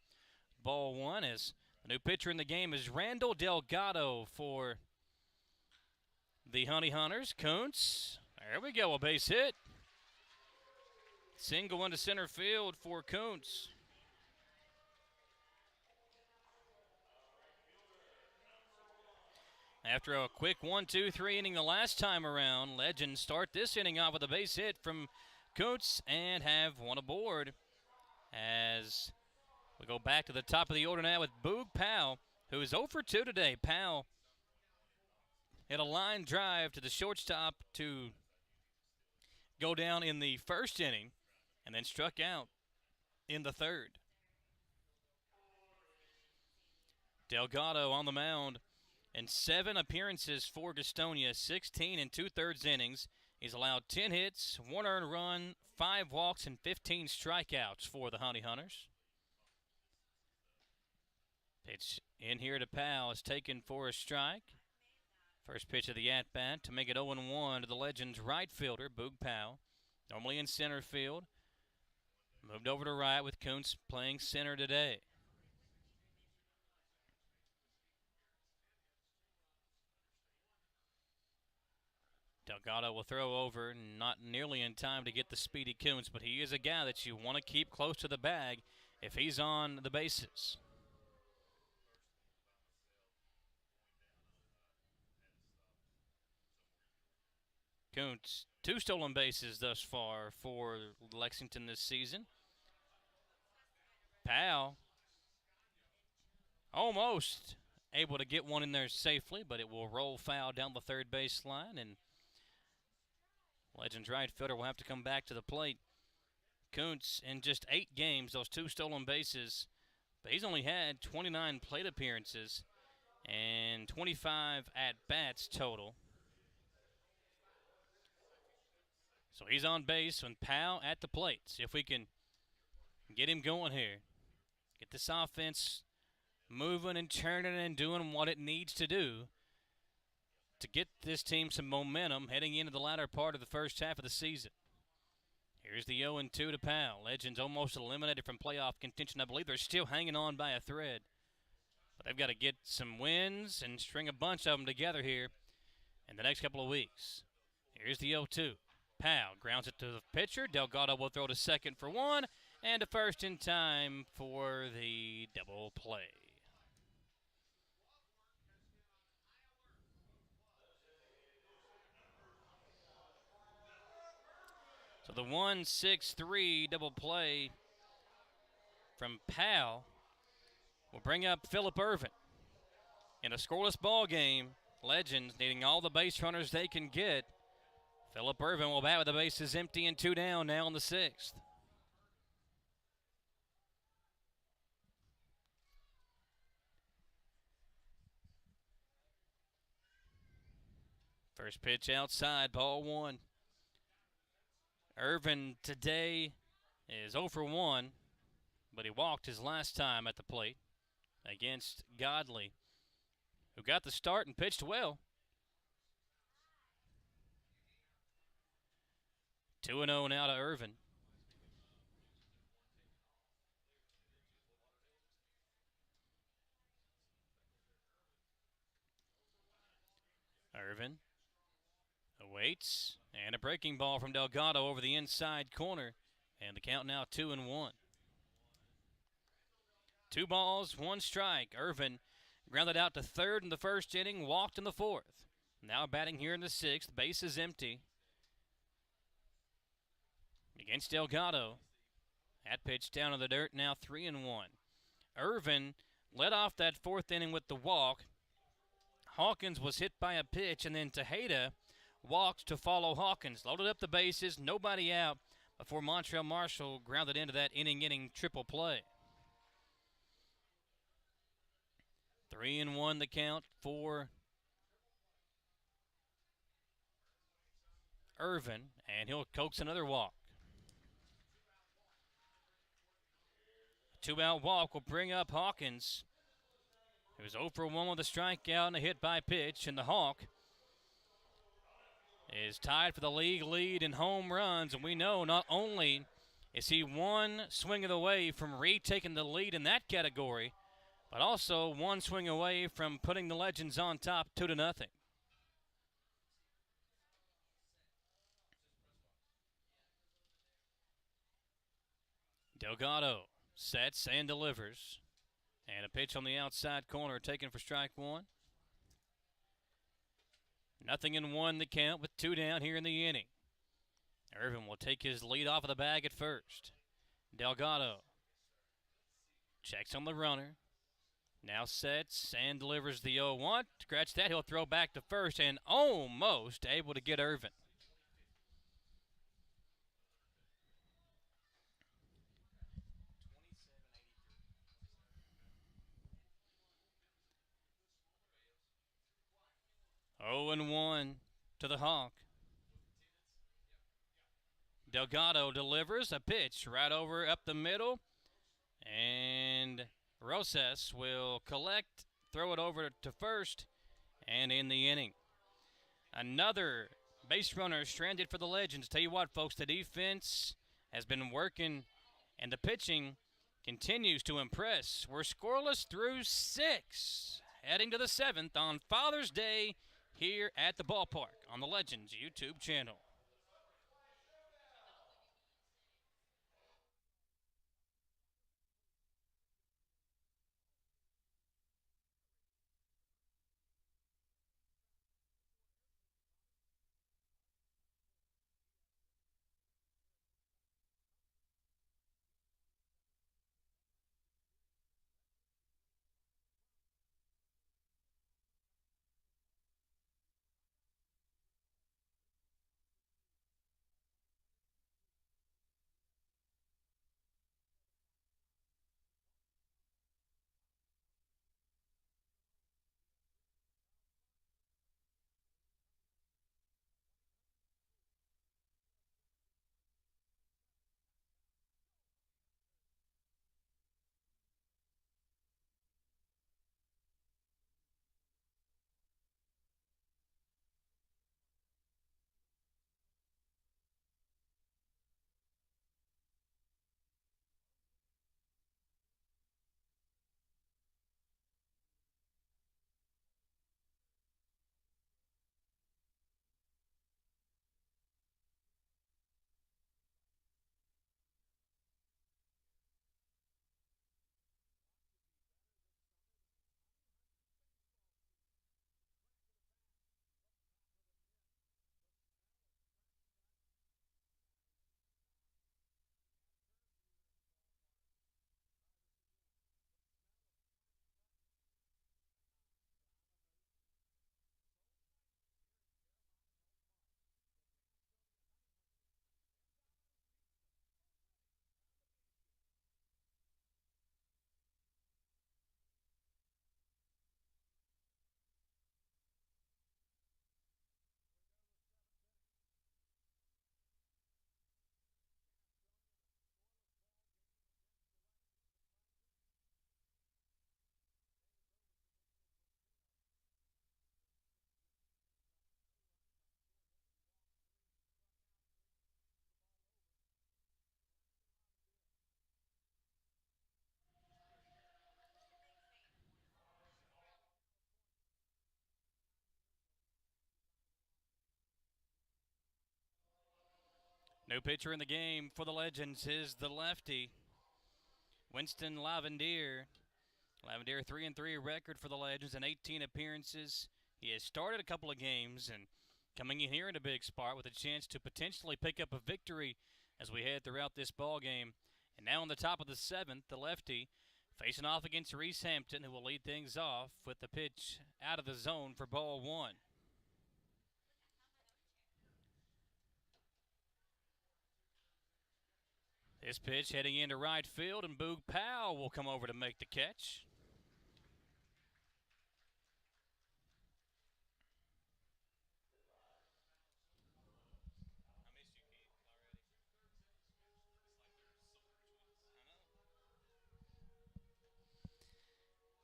ball one, as the new pitcher in the game is Randall Delgado for the Honey Hunters. Coons, there we go, a base hit. Single into center field for Coons. After a quick 1-2-3 inning the last time around, Legends start this inning off with a base hit from Kuntz and have one aboard. As we go back to the top of the order now with Boog Powell, who is 0 for 2 today. Powell hit a line drive to the shortstop to go down in the first inning and then struck out in the third. Delgado on the mound. In 7 appearances for Gastonia, 16 and 2/3 innings. He's allowed 10 hits, 1 earned run, 5 walks, and 15 strikeouts for the Honey Hunters. Pitch in here to Powell is taken for a strike. First pitch of the at-bat to make it 0-1 to the Legends right fielder, Boog Powell. Normally in center field. Moved over to right with Kuntz playing center today. Delgado will throw over, not nearly in time to get the speedy Kuntz, but he is a guy that you want to keep close to the bag if he's on the bases. Kuntz, 2 stolen bases thus far for Lexington this season. Powell almost able to get one in there safely, but it will roll foul down the third base line, and Legends right fielder will have to come back to the plate. Kuntz, in just 8 games, those 2 stolen bases, but he's only had 29 plate appearances and 25 at-bats total. So he's on base with Powell at the plate. See if we can get him going here. Get this offense moving and turning and doing what it needs to do to get this team some momentum heading into the latter part of the first half of the season. Here's the 0-2 to Powell. Legends almost eliminated from playoff contention. I believe they're still hanging on by a thread. But they've got to get some wins and string a bunch of them together here in the next couple of weeks. Here's the 0-2. Powell grounds it to the pitcher. Delgado will throw to second for 1 and to first in time for the double play. So the 1-6-3 double play from Powell will bring up Phillip Ervin. In a scoreless ball game, Legends needing all the base runners they can get. Phillip Ervin will bat with the bases empty and 2 down now in the 6th. First pitch outside, ball 1. Ervin today is 0 for 1, but he walked his last time at the plate against Godley, who got the start and pitched well. 2-0 now to Ervin. Ervin awaits, and a breaking ball from Delgado over the inside corner, and the count now 2-1. 2 balls, 1 strike. Ervin grounded out to third in the first inning, walked in the 4th. Now batting here in the 6th, base is empty. Against Delgado. That pitch down to the dirt, now 3-1. Ervin led off that 4th inning with the walk. Hawkins was hit by a pitch, and then Tejeda walked to follow Hawkins. Loaded up the bases, nobody out before Montrell Marshall grounded into that inning triple play. 3-1 the count for Ervin, and he'll coax another walk. 2-out walk will bring up Hawkins, who's 0 for 1 with a strikeout and a hit by pitch, and the Hawk is tied for the league lead in home runs, and we know not only is he 1 swing away from retaking the lead in that category, but also 1 swing away from putting the Legends on top 2-0. Delgado sets and delivers. And a pitch on the outside corner taken for strike 1. 0-1 the count with 2 down here in the inning. Ervin will take his lead off of the bag at first. Delgado checks on the runner. Now sets and delivers the 0-1. Scratch that, he'll throw back to first and almost able to get Ervin. Oh and 1 to the Hawk. Delgado delivers a pitch right over up the middle, and Rosas will collect, throw it over to first, and in the inning. Another base runner stranded for the Legends. Tell you what, folks, the defense has been working, and the pitching continues to impress. We're scoreless through 6, heading to the 7th on Father's Day here at the ballpark on the Legends YouTube channel. New pitcher in the game for the Legends is the lefty, Winston Lavendier. Lavendier 3-3 record for the Legends in 18 appearances. He has started a couple of games and coming in here in a big spot with a chance to potentially pick up a victory as we head throughout this ball game. And now on the top of the 7th, the lefty facing off against Reese Hampton, who will lead things off with the pitch out of the zone for ball 1. This pitch heading into right field, and Boog Powell will come over to make the catch.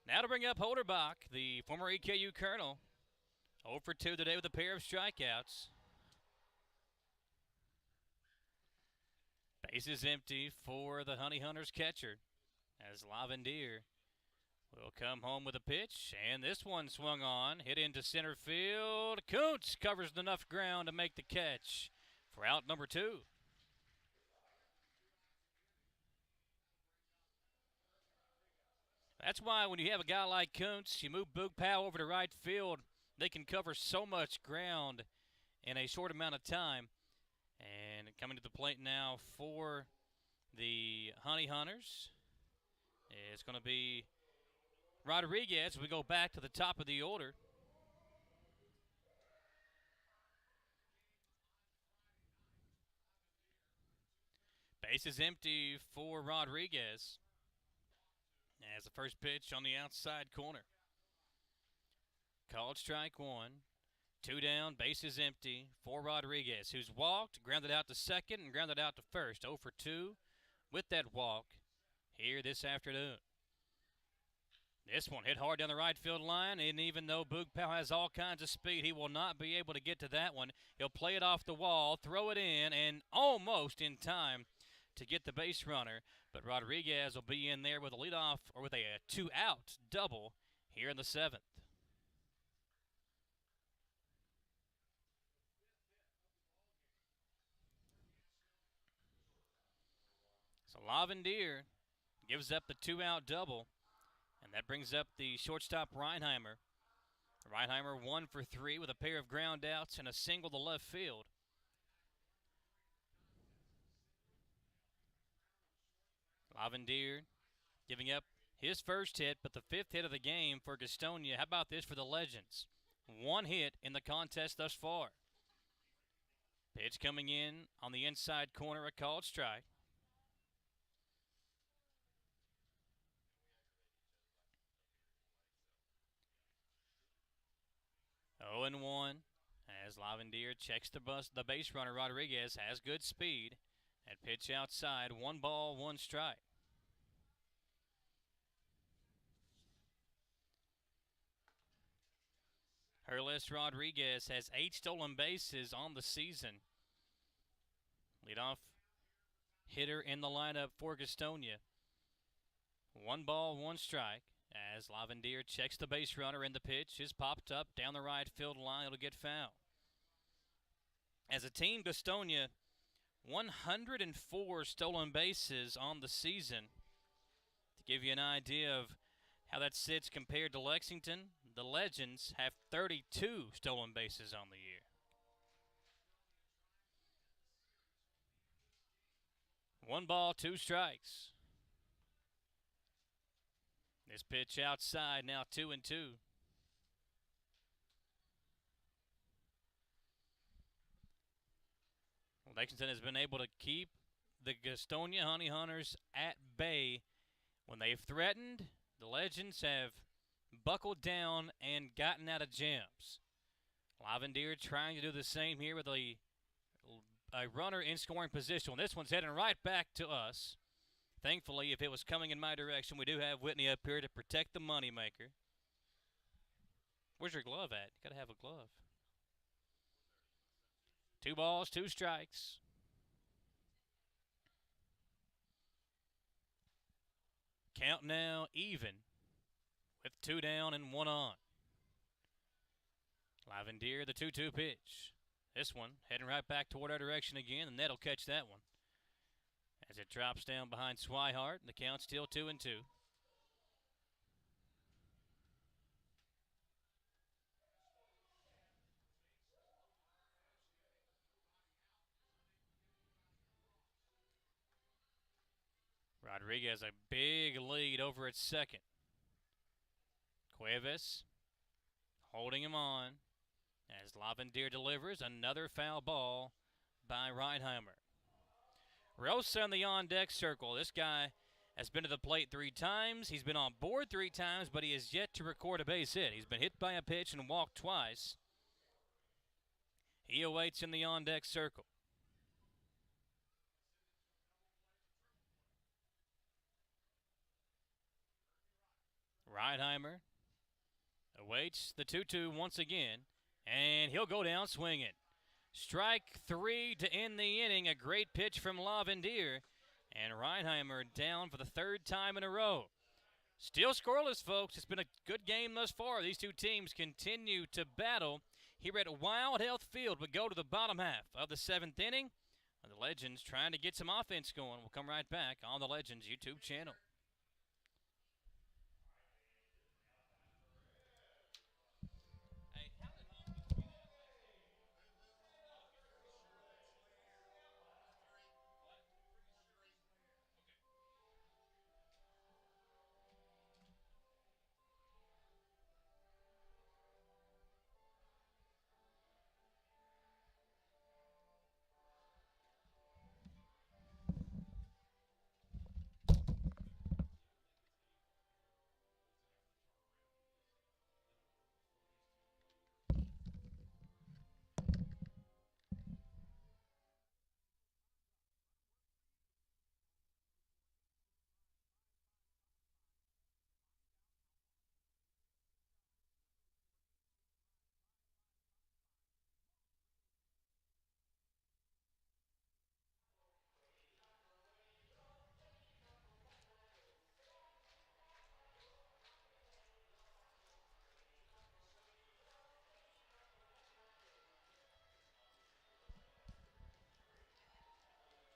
Now to bring up Holderbach, the former EKU Colonel. 0 for 2 today with a pair of strikeouts. Bases empty for the Honey Hunters catcher as Lavendier will come home with a pitch, and this one swung on, hit into center field. Kuntz covers enough ground to make the catch for out number 2. That's why when you have a guy like Kuntz, you move Boog Powell over to right field, they can cover so much ground in a short amount of time. And coming to the plate now for the Honey Hunters is going to be Rodriguez. We go back to the top of the order. Base is empty for Rodriguez as the first pitch on the outside corner. Called strike 1. 2 down, base is empty for Rodriguez, who's walked, grounded out to second, and grounded out to first. 0 for 2 with that walk here this afternoon. This one hit hard down the right field line, and even though Boog Powell has all kinds of speed, he will not be able to get to that one. He'll play it off the wall, throw it in, and almost in time to get the base runner. But Rodriguez will be in there with a leadoff, or with a 2-out double here in the 7th. So Lavendier gives up the 2-out double, and that brings up the shortstop Reinheimer. Reinheimer 1 for 3 with a pair of ground outs and a single to left field. Lavendier giving up his first hit, but the 5th hit of the game for Gastonia. How about this for the Legends? 1 hit in the contest thus far. Pitch coming in on the inside corner, a called strike. Oh and 1 as Lavendier checks the base runner. Rodriguez has good speed. That pitch outside, 1 ball, 1 strike. Herlis Rodriguez has 8 stolen bases on the season. Leadoff hitter in the lineup for Gastonia. 1 ball, 1 strike as Lavendier checks the base runner, and the pitch is popped up down the right field line. It'll get foul. As a team, Gastonia, 104 stolen bases on the season. To give you an idea of how that sits compared to Lexington, the Legends have 32 stolen bases on the year. 1 ball, 2 strikes. This pitch outside, now 2 and 2. Lexington has been able to keep the Gastonia Honey Hunters at bay. When they've threatened, the Legends have buckled down and gotten out of jams. Lavendier trying to do the same here with a runner in scoring position. This one's heading right back to us. Thankfully, if it was coming in my direction, we do have Whitney up here to protect the moneymaker. Where's your glove at? You got to have a glove. 2 balls, 2 strikes. Count now even with 2 down and 1 on. Lavendier, the 2-2 pitch. This one heading right back toward our direction again, and that'll catch that one. As it drops down behind Swihart, the count's still 2-2. Rodriguez a big lead over at second. Cuevas holding him on as Lavendier delivers another foul ball by Reinheimer. Rosa in the on-deck circle. This guy has been to the plate 3 times. He's been on board 3 times, but he has yet to record a base hit. He's been hit by a pitch and walked twice. He awaits in the on-deck circle. Reinheimer awaits the 2-2 once again, and he'll go down swinging. Strike 3 to end the inning. A great pitch from Lavendier, and Reinheimer down for the 3rd time in a row. Still scoreless, folks. It's been a good game thus far. These two teams continue to battle here at Wild Health Field. We go to the bottom half of the 7th inning. The Legends trying to get some offense going. We'll come right back on the Legends YouTube channel.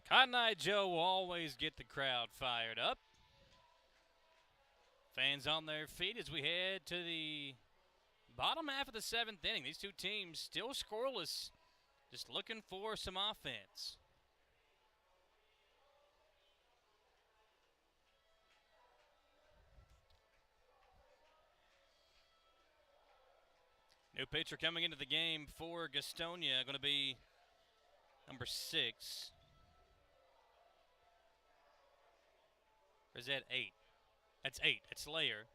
Cotton Eye Joe will always get the crowd fired up. Fans on their feet as we head to the bottom half of the 7th inning. These two teams still scoreless, just looking for some offense. New pitcher coming into the game for Gastonia, going to be number 6. Or is that 8? That's 8. It's Layer.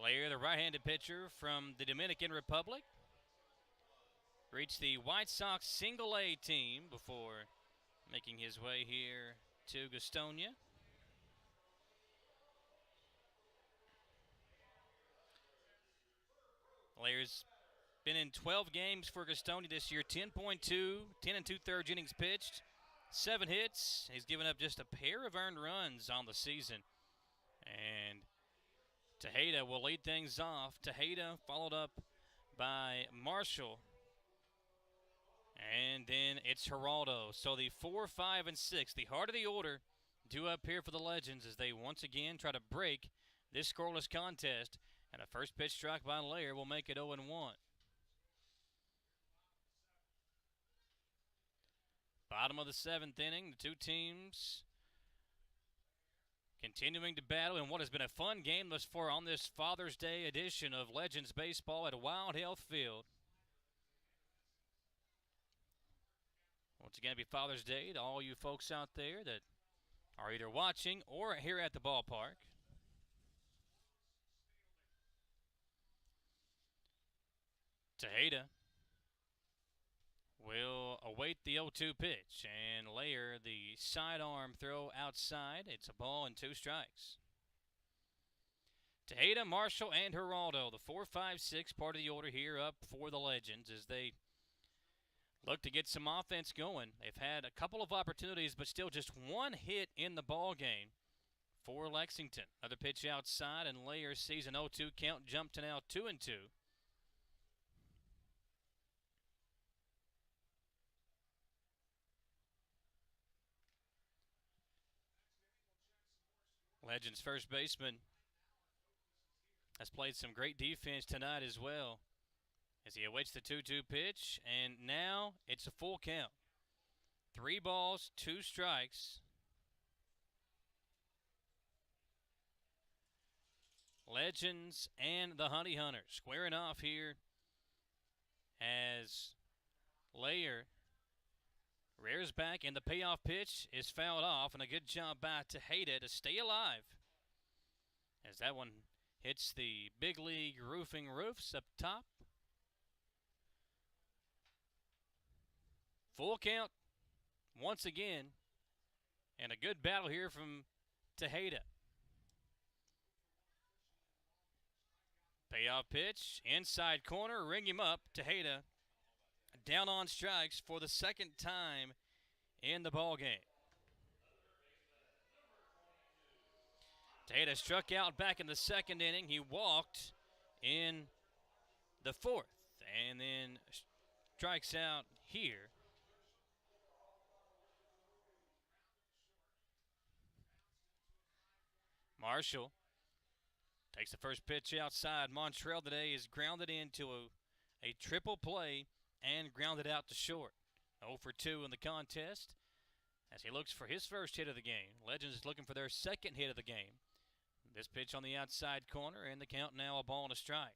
Layer, the right-handed pitcher from the Dominican Republic, reached the White Sox single-A team before making his way here to Gastonia. Layer's been in 12 games for Gastonia this year, 10.2, 10 and 2/3 innings pitched, 7 hits. He's given up just a pair of earned runs on the season. And Tejeda will lead things off. Tejeda followed up by Marshall. And then it's Geraldo. So the 4, 5, and 6, the heart of the order, due up here for the Legends as they once again try to break this scoreless contest. And a first pitch strike by Layer will make it 0-1. Bottom of the 7th inning, the two teams continuing to battle in what has been a fun game thus far on this Father's Day edition of Legends Baseball at Wild Health Field. Once again, happy Father's Day to all you folks out there that are either watching or here at the ballpark. Tejeda will await the 0-2 pitch and Layer the sidearm throw outside. It's a ball and 2 strikes. Tejeda, Marshall, and Geraldo, the 4, 5, 6 part of the order here up for the Legends as they look to get some offense going. They've had a couple of opportunities, but still just 1 hit in the ball game for Lexington. Another pitch outside, and Layer sees an 0-2 count, jump to now 2-2. Legends first baseman has played some great defense tonight as well as he awaits the 2-2 pitch, and now it's a full count. 3 balls, 2 strikes. Legends and the Honey Hunters squaring off here as Layer rears back, and the payoff pitch is fouled off, and a good job by Tejeda to stay alive as that one hits the big league roofing roofs up top. Full count once again, and a good battle here from Tejeda. Payoff pitch, inside corner, ring him up. Tejeda down on strikes for the second time in the ball game. Tejeda struck out back in the second inning. He walked in the fourth and then strikes out here. Marshall takes the first pitch outside. Montreal today is grounded into a triple play and grounded out to short. 0 for 2 in the contest as he looks for his first hit of the game. Legends is looking for their second hit of the game. This pitch on the outside corner, and the count now a ball and a strike.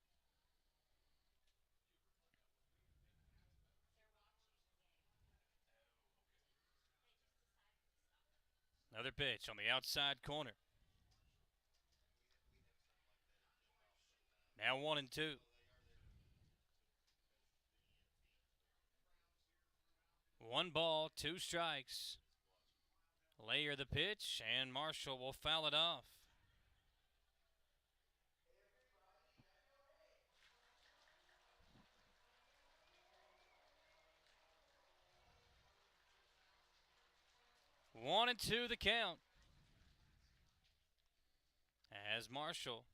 Another pitch on the outside corner. Now 1-2. One ball, 2 strikes. Layer the pitch, and Marshall will foul it off. One and two the count as Marshall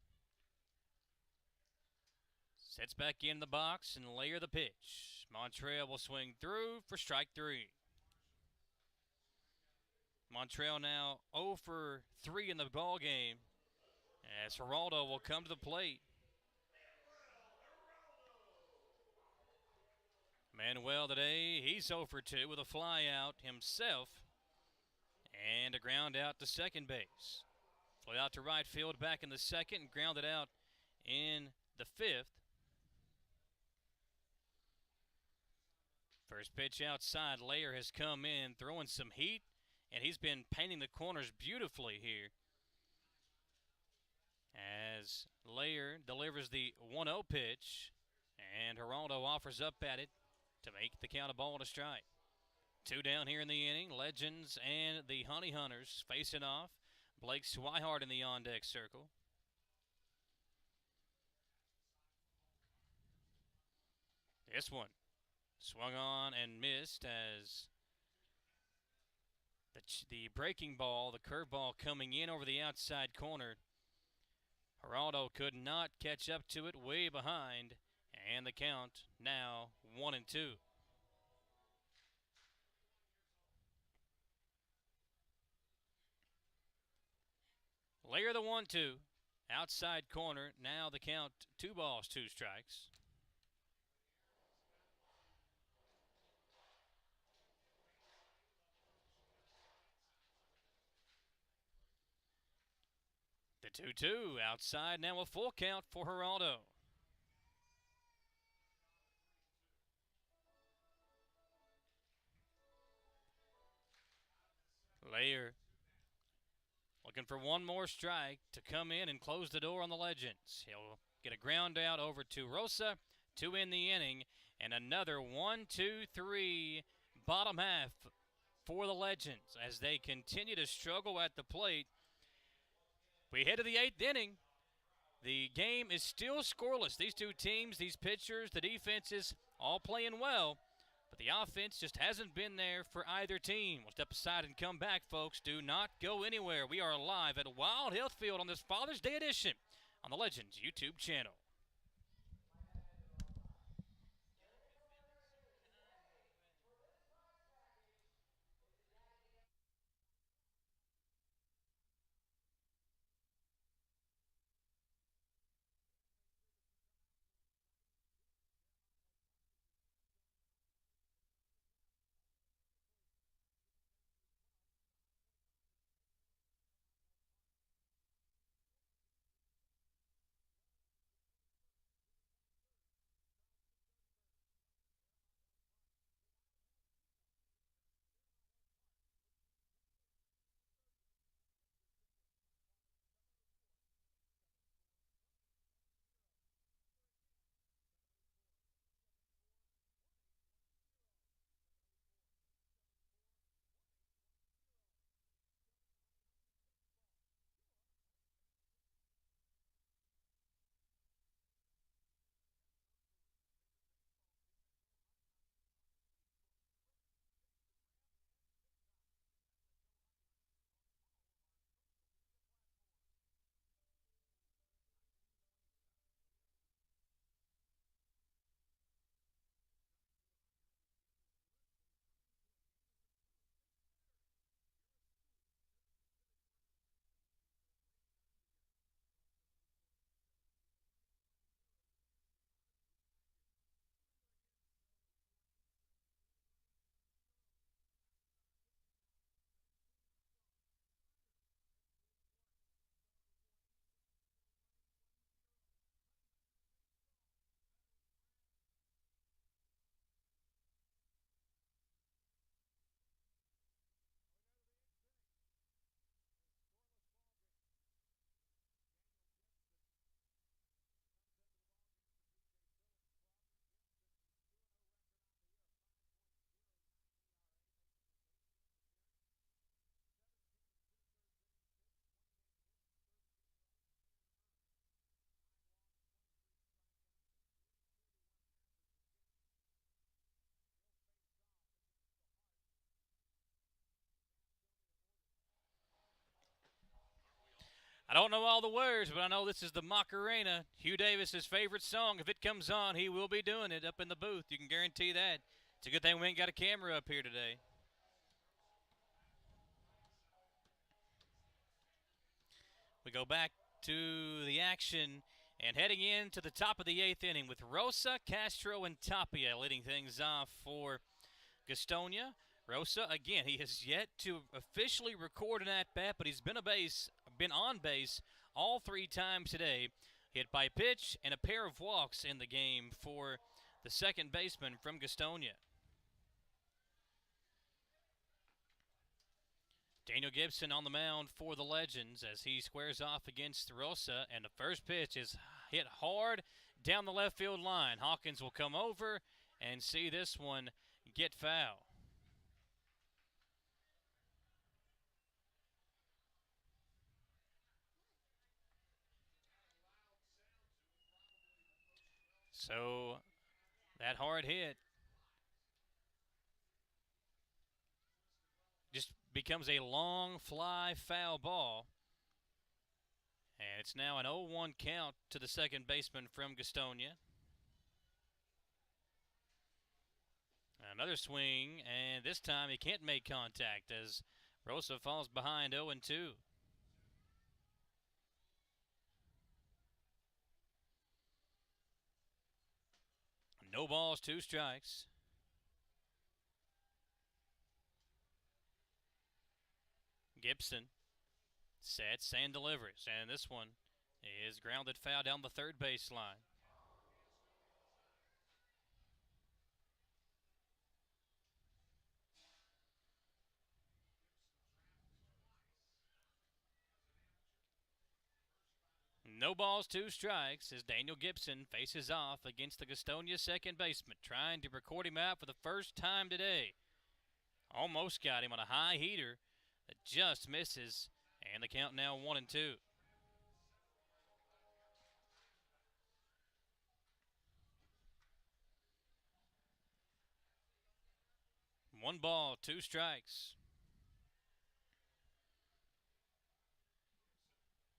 sets back in the box and Layer the pitch. Montreal will swing through for strike 3. Montreal now 0 for 3 in the ball game as Geraldo will come to the plate. Manuel today, he's 0 for 2 with a fly out himself and a ground out to second base. Flew out to right field back in the second and grounded out in the fifth. First pitch outside, Layer has come in throwing some heat, and he's been painting the corners beautifully here. As Layer delivers the 1-0 pitch, and Geraldo offers up at it to make the count a ball and a strike. 2 down here in the inning. Legends and the Honey Hunters facing off. Blake Swihart in the on-deck circle. This one swung on and missed as the breaking ball, the curveball coming in over the outside corner. Geraldo could not catch up to it, way behind, and the count now 1-2. Layer the 1-2, outside corner, now the count 2 balls, 2 strikes. The 2-2 outside, now a full count for Geraldo. Layer looking for one more strike to come in and close the door on the Legends. He'll get a ground out over to Rosa to end the inning, and another 1-2-3 bottom half for the Legends as they continue to struggle at the plate. We head to the 8th inning. The game is still scoreless. These two teams, these pitchers, the defenses, all playing well. But the offense just hasn't been there for either team. We'll step aside and come back, folks. Do not go anywhere. We are live at Wild Health Field on this Father's Day edition on the Legends YouTube channel. I don't know all the words, but I know this is the Macarena, Hugh Davis's favorite song. If it comes on, he will be doing it up in the booth. You can guarantee that. It's a good thing we ain't got a camera up here today. We go back to the action and heading into the top of the 8th inning with Rosa, Castro, and Tapia leading things off for Gastonia. Rosa, again, he has yet to officially record an at-bat, but he's been on base all 3 times today. Hit by pitch and a pair of walks in the game for the second baseman from Gastonia. Daniel Gibson on the mound for the Legends as he squares off against Rosa, and the first pitch is hit hard down the left field line. Hawkins will come over and see this one get foul. So that hard hit just becomes a long fly foul ball. And it's now an 0-1 count to the second baseman from Gastonia. Another swing, and this time he can't make contact as Rosa falls behind 0-2. No balls, 2 strikes. Gibson sets and delivers, and this one is grounded foul down the third baseline. No balls, 2 strikes as Daniel Gibson faces off against the Gastonia second baseman, trying to record him out for the first time today. Almost got him on a high heater that just misses, and the count now 1-2. One ball, 2 strikes.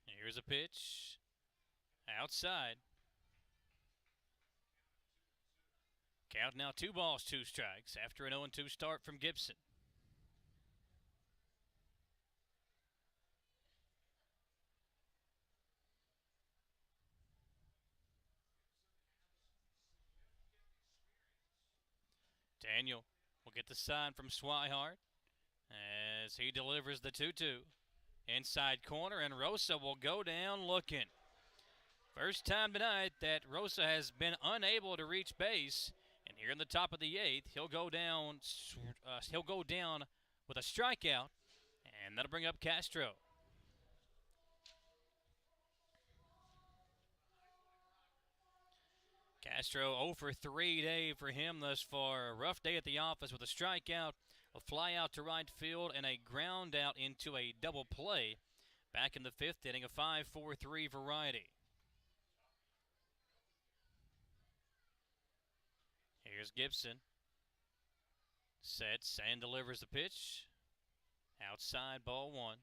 Here's a pitch. Outside. Count now 2 balls, 2 strikes after an 0-2 start from Gibson. Daniel will get the sign from Swihart as he delivers the 2-2. Inside corner, and Rosa will go down looking. First time tonight that Rosa has been unable to reach base, and here in the top of the 8th, he'll go down with a strikeout, and that'll bring up Castro. Castro 0 for 3 day for him thus far. A rough day at the office with a strikeout, a fly out to right field, and a ground out into a double play back in the 5th inning, a 5-4-3 variety. Here's Gibson. Sets and delivers the pitch. Outside, ball 1.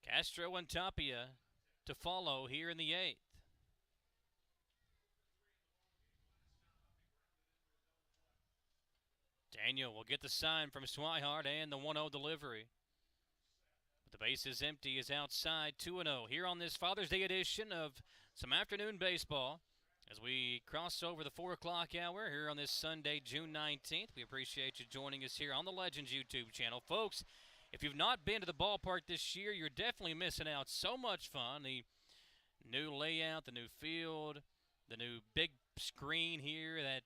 Castro and Tapia to follow here in the 8th. Daniel will get the sign from Swihart and the 1-0 delivery. But the base is empty, is outside, 2-0 here on this Father's Day edition of some afternoon baseball. As we cross over the 4 o'clock hour here on this Sunday, June 19th, we appreciate you joining us here on the Legends YouTube channel. Folks, if you've not been to the ballpark this year, you're definitely missing out. So much fun. The new layout, the new field, the new big screen here that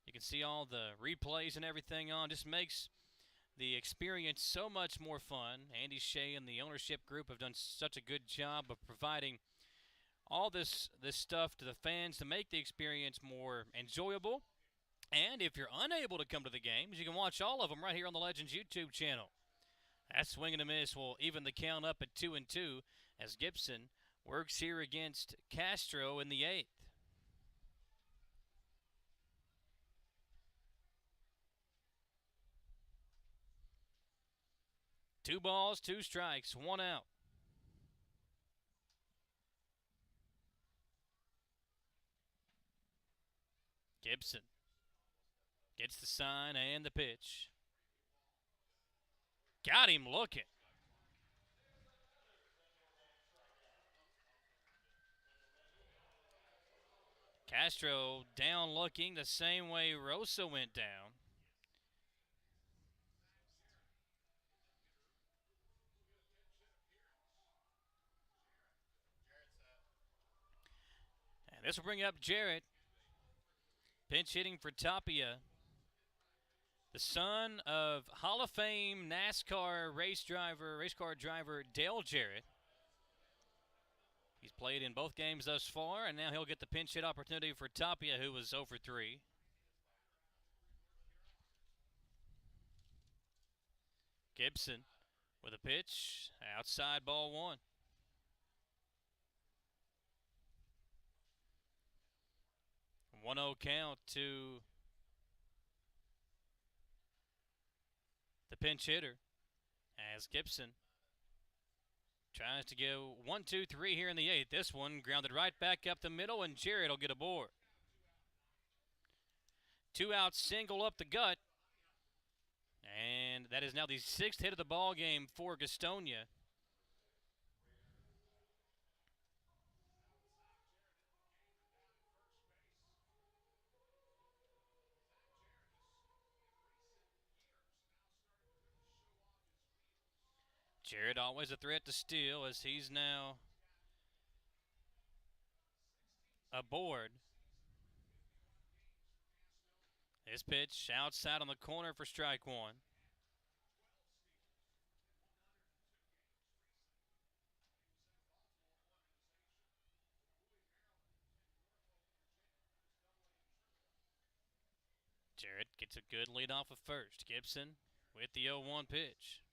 you can see all the replays and everything on. Just makes the experience so much more fun. Andy Shea and the ownership group have done such a good job of providing all this stuff to the fans to make the experience more enjoyable. And if you're unable to come to the games, you can watch all of them right here on the Legends YouTube channel. That swing and a miss will even the count up at 2-2 as Gibson works here against Castro in the 8th. 2 balls, 2 strikes, 1 out. Gibson gets the sign and the pitch. Got him looking. Castro down looking the same way Rosa went down. And this will bring up Jarrett. Pinch hitting for Tapia. The son of Hall of Fame NASCAR race car driver Dale Jarrett. He's played in both games thus far, and now he'll get the pinch hit opportunity for Tapia, who was 0 for 3. Gibson with a pitch, outside ball 1. 1-0 count to the pinch hitter as Gibson tries to go 1-2-3 here in the 8th. This one grounded right back up the middle, and Jarrett will get aboard. 2 out single up the gut. And that is now the 6th hit of the ball game for Gastonia. Jarrett always a threat to steal as he's now aboard. His pitch outside on the corner for strike 1. Jarrett gets a good lead off of first. Gibson with the 0-1 pitch.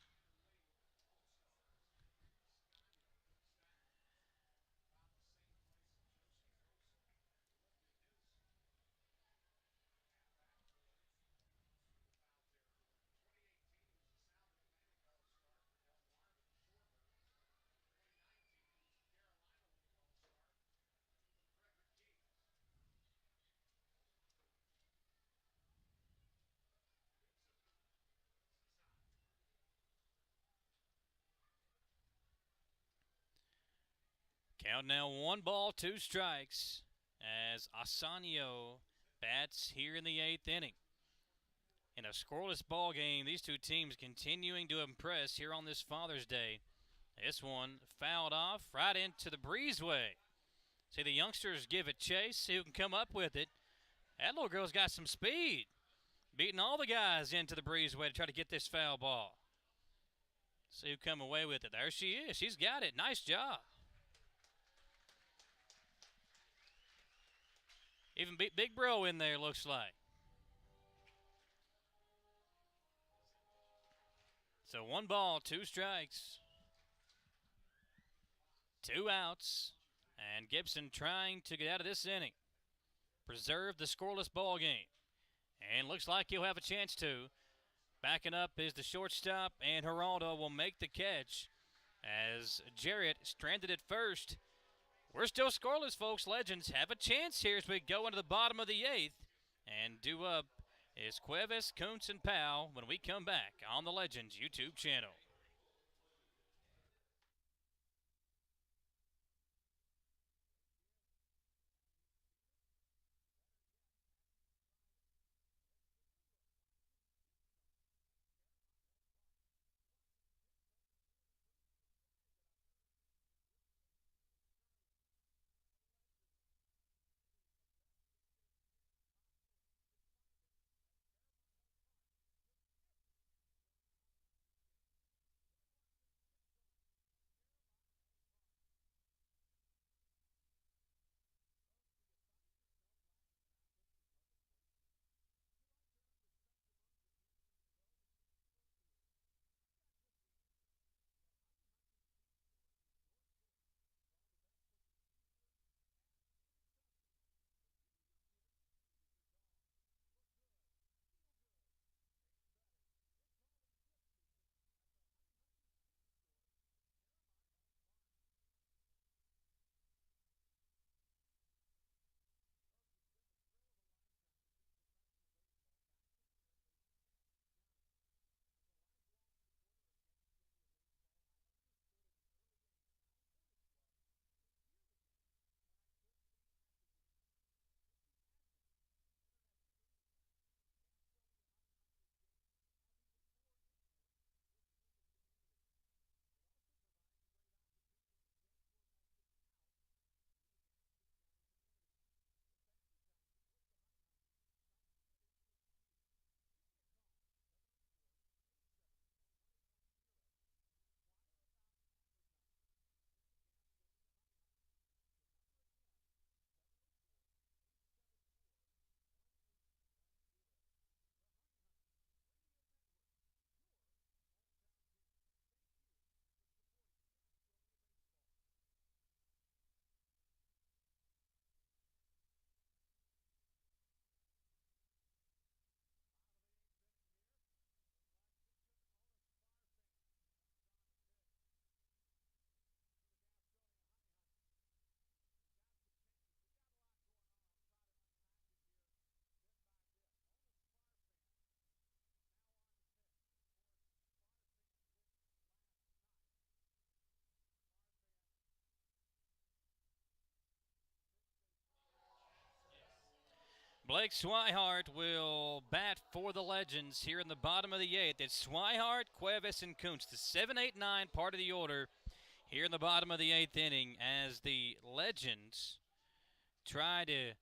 Count now 1 ball, 2 strikes as Asanio bats here in the 8th inning. In a scoreless ball game, these two teams continuing to impress here on this Father's Day. This one fouled off right into the breezeway. See the youngsters give it chase, see who can come up with it. That little girl's got some speed, beating all the guys into the breezeway to try to get this foul ball. See who come away with it. There she is. She's got it. Nice job. Even Big Bro in there, looks like. So 1 ball, 2 strikes. 2 outs. And Gibson trying to get out of this inning. Preserve the scoreless ball game. And looks like he'll have a chance to. Backing up is the shortstop, and Geraldo will make the catch as Jarrett stranded at first. We're still scoreless, folks. Legends have a chance here as we go into the bottom of the 8th. And due up is Cuevas, Kuntz, and Powell when we come back on the Legends YouTube channel. Blake Swihart will bat for the Legends here in the bottom of the 8th. It's Swihart, Cuevas, and Kuntz, the 7, 8, 9 part of the order here in the bottom of the 8th inning as the Legends try to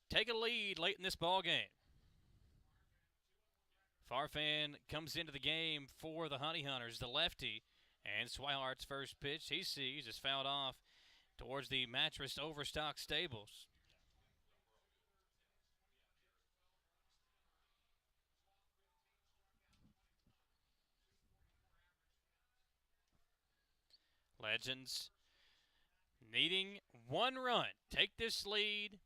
take a lead late in this ball game. Farfan comes into the game for the Honey Hunters, the lefty, and Swihart's first pitch he sees is fouled off towards the Mattress Overstock Stables. Legends needing one run. Take this lead,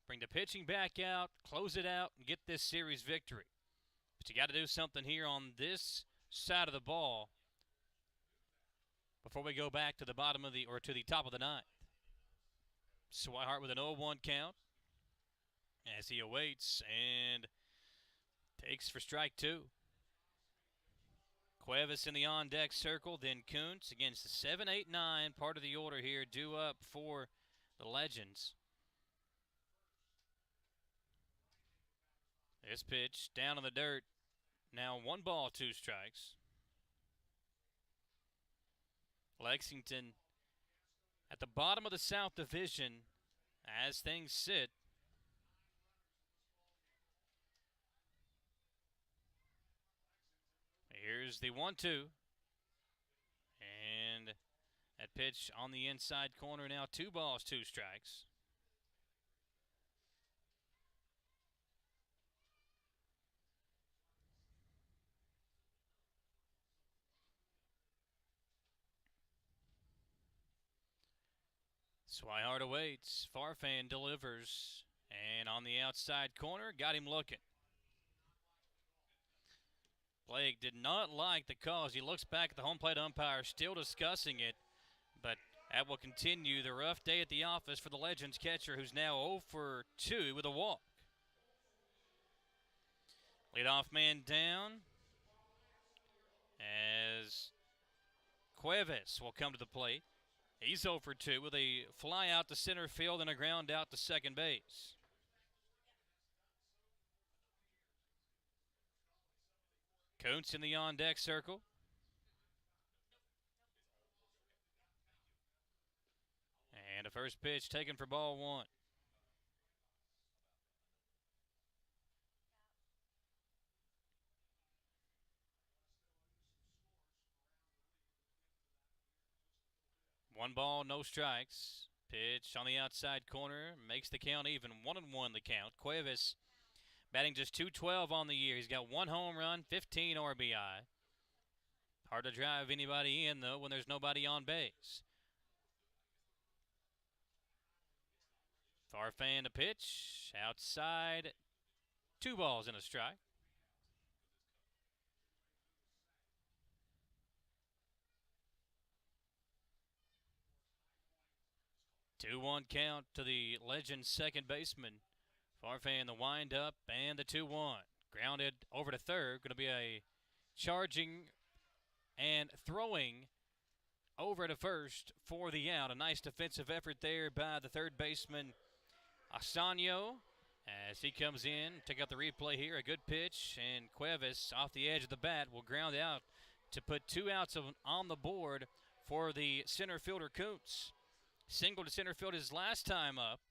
bring the pitching back out, close it out, and get this series victory. But you got to do something here on this side of the ball before we go back to the bottom of to the top of the 9th. Swihart with an 0-1 count as he awaits and takes for strike 2. Cuevas in the on-deck circle, then Kuntz against the 7, 8, 9 part of the order here, due up for the Legends. This pitch down in the dirt. Now 1 ball, 2 strikes. Lexington at the bottom of the South Division as things sit. Here's the 1-2. And that pitch on the inside corner now 2 balls, 2 strikes. Swihart awaits. Farfan delivers. And on the outside corner, got him looking. Blake did not like the call as he looks back at the home plate umpire, still discussing it. But that will continue the rough day at the office for the Legends catcher, who's now 0 for 2 with a walk. Leadoff man down as Cuevas will come to the plate. He's 0 for 2 with a fly out to center field and a ground out to second base. Kuntz in the on-deck circle. And a first pitch taken for ball 1. One ball, no strikes. Pitch on the outside corner makes the count even. 1-1 the count. Cuevas batting just .212 on the year. He's got 1 home run, 15 RBI. Hard to drive anybody in, though, when there's nobody on base. Farfan to pitch. Outside. 2 balls and a strike. Two-one count to the Legends second baseman. Farfan the wind-up and the 2-1. Grounded over to third. Going to be a charging and throwing over to first for the out. A nice defensive effort there by the third baseman, Gastonia, as he comes in. Take out the replay here. A good pitch, and Cuevas off the edge of the bat will ground out to put 2 outs on the board for the center fielder, Kuntz. Single to center field his last time up.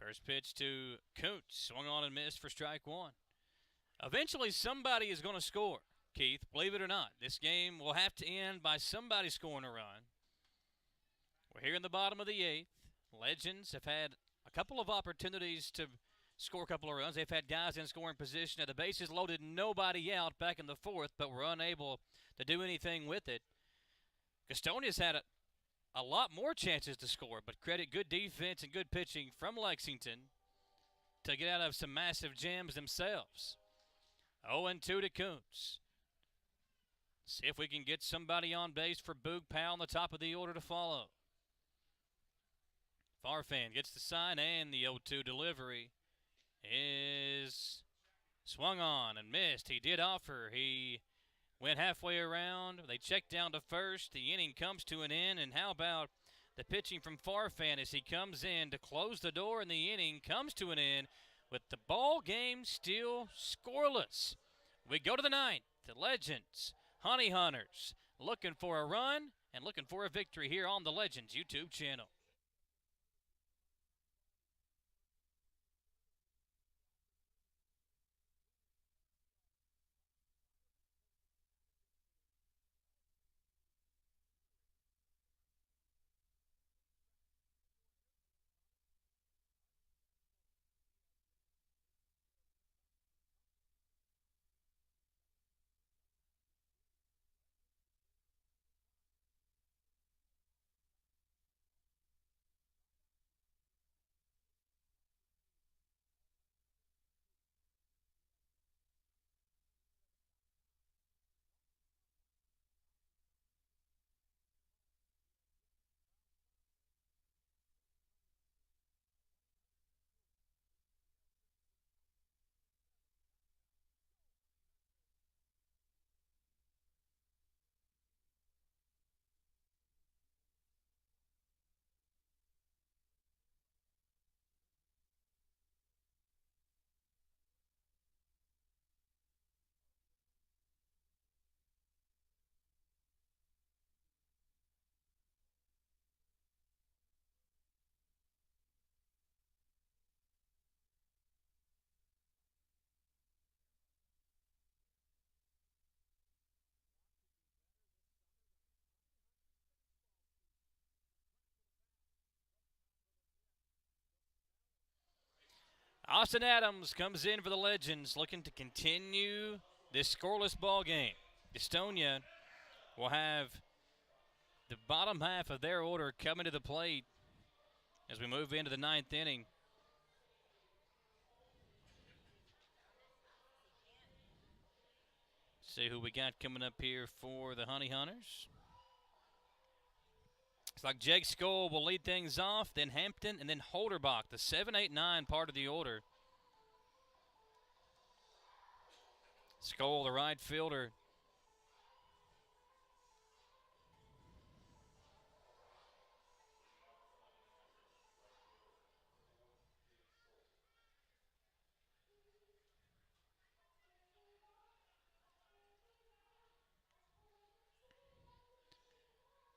First pitch to Kuntz, swung on and missed for strike 1. Eventually somebody is going to score, Keith, believe it or not. This game will have to end by somebody scoring a run. We're here in the bottom of the 8th. Legends have had a couple of opportunities to score a couple of runs. They've had guys in scoring position. At the bases loaded, nobody out back in the 4th, but were unable to do anything with it. Gastonia's had a lot more chances to score, but credit good defense and good pitching from Lexington to get out of some massive jams themselves. 0-2 to Kuntz. See if we can get somebody on base for Boog Powell on the top of the order to follow. Farfan gets the sign, and the 0-2 delivery is Swung on and missed. He did offer. He went halfway around. They checked down to first. The inning comes to an end. And how about the pitching from Farfan as he comes in to close the door, and the inning comes to an end with the ball game still scoreless. We go to the ninth. The Legends, Honey Hunters, looking for a run and looking for a victory here on the Legends YouTube channel. Austin Adams comes in for the Legends, looking to continue this scoreless ball game. Gastonia will have the bottom half of their order coming to the plate as we move into the ninth inning. See who we got coming up here for the Honey Hunters. It's like Jake Skoll will lead things off, then Hampton, and then Holderbach, the 7, 8, 9 part of the order. Skoll, the right fielder.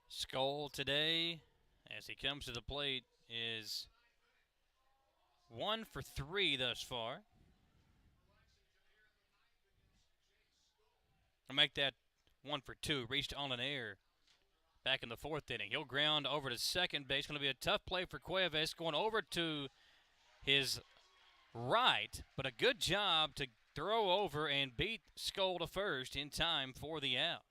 Skoll today, as he comes to the plate, is 1 for 3 thus far. I'll make that 1 for 2. Reached on an error back in the fourth inning. He'll ground over to second base. Going to be a tough play for Cuevas, going over to his right, but a good job to throw over and beat Skoll to first in time for the out.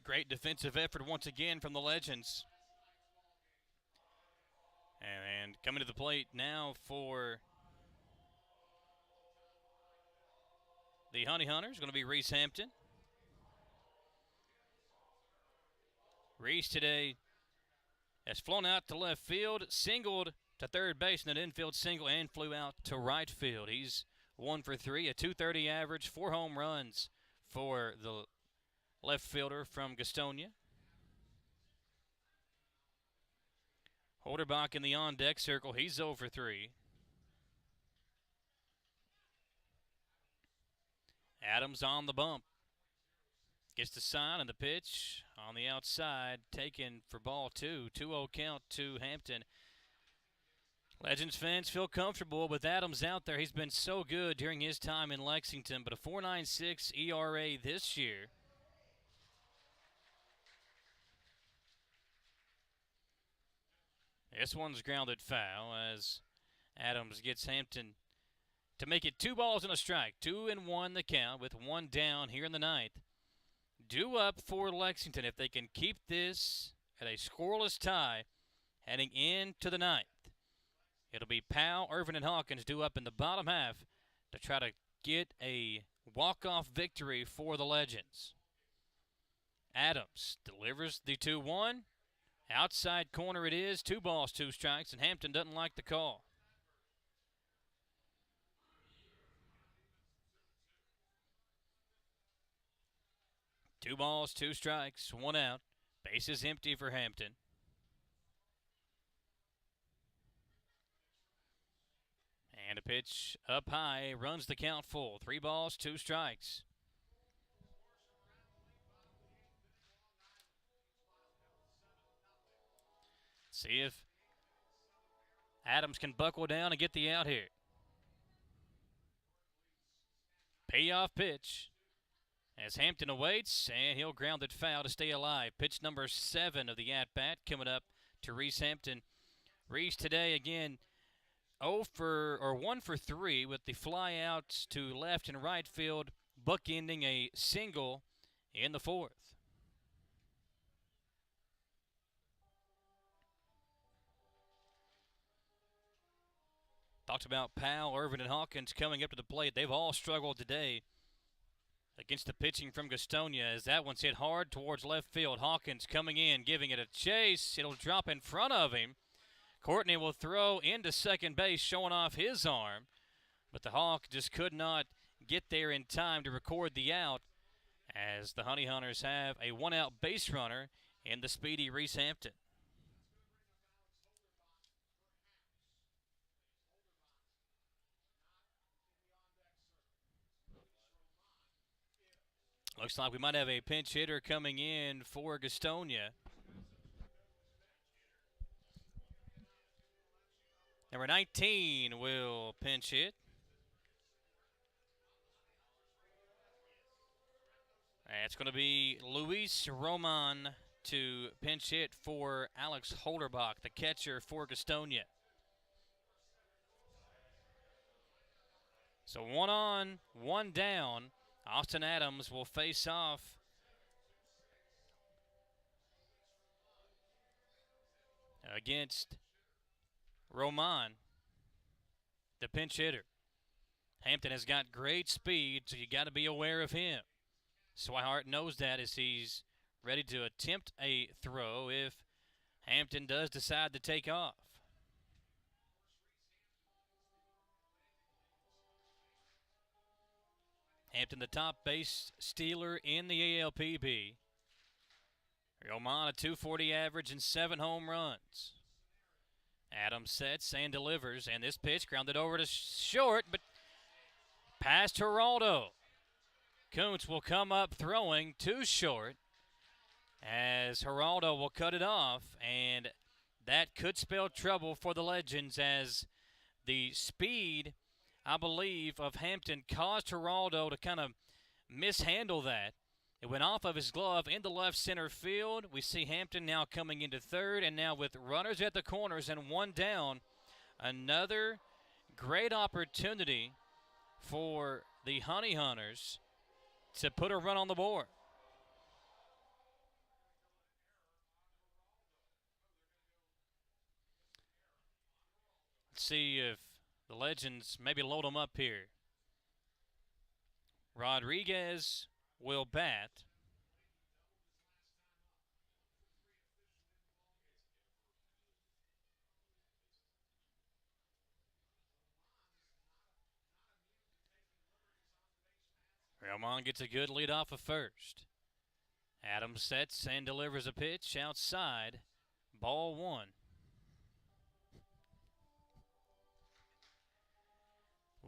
Great defensive effort once again from the Legends. And coming to the plate now for the Honey Hunters, going to be Reese Hampton. Reese today has flown out to left field, singled to third base, and an infield single, and flew out to right field. He's 1 for 3, a .230 average, 4 home runs for the left fielder from Gastonia. Holderbach in the on-deck circle. He's 0 for 3. Adams on the bump. Gets the sign and the pitch on the outside, taken for ball 2. 2-0 count to Hampton. Legends fans feel comfortable with Adams out there. He's been so good during his time in Lexington, but a .496 ERA this year. This one's grounded foul as Adams gets Hampton to make it 2 balls and a strike. 2-1 the count with 1 down here in the ninth. Due up for Lexington if they can keep this at a scoreless tie heading into the ninth. It'll be Powell, Irvin, and Hawkins due up in the bottom half to try to get a walk-off victory for the Legends. Adams delivers the 2-1. Outside corner it is. 2 balls, 2 strikes, and Hampton doesn't like the call. Two balls, 2 strikes, 1 out. Bases empty for Hampton. And a pitch up high, runs the count full. 3 balls, 2 strikes. See if Adams can buckle down and get the out here. Payoff pitch as Hampton awaits, and he'll ground it foul to stay alive. Pitch number 7 of the at-bat coming up to Reese Hampton. Reese today again 1 for 3 with the fly outs to left and right field, bookending a single in the 4th. Talked about Powell, Irvin, and Hawkins coming up to the plate. They've all struggled today against the pitching from Gastonia as that one's hit hard towards left field. Hawkins coming in, giving it a chase. It'll drop in front of him. Courtney will throw into second base, showing off his arm. But the Hawk just could not get there in time to record the out as the Honey Hunters have a 1-out base runner in the speedy Reese Hampton. Looks like we might have a pinch hitter coming in for Gastonia. Number 19 will pinch hit. It's going to be Luis Roman to pinch hit for Alex Holderbach, the catcher for Gastonia. So 1 on, 1 down. Austin Adams will face off against Roman, the pinch hitter. Hampton has got great speed, so you got to be aware of him. Swihart knows that as he's ready to attempt a throw if Hampton does decide to take off. Hampton, the top base stealer in the ALPB. Roman, a .240 average and 7 home runs. Adams sets and delivers, and this pitch grounded over to short, but past Geraldo. Kuntz will come up throwing too short as Geraldo will cut it off, and that could spell trouble for the Legends as the speed, I believe, of Hampton caused Geraldo to kind of mishandle that. It went off of his glove into left center field. We see Hampton now coming into third, and now with runners at the corners and 1 down, another great opportunity for the Honey Hunters to put a run on the board. Let's see if the Legends maybe load them up here. Rodriguez will bat. Roman gets a good lead off of first. Adams sets and delivers a pitch outside. Ball 1.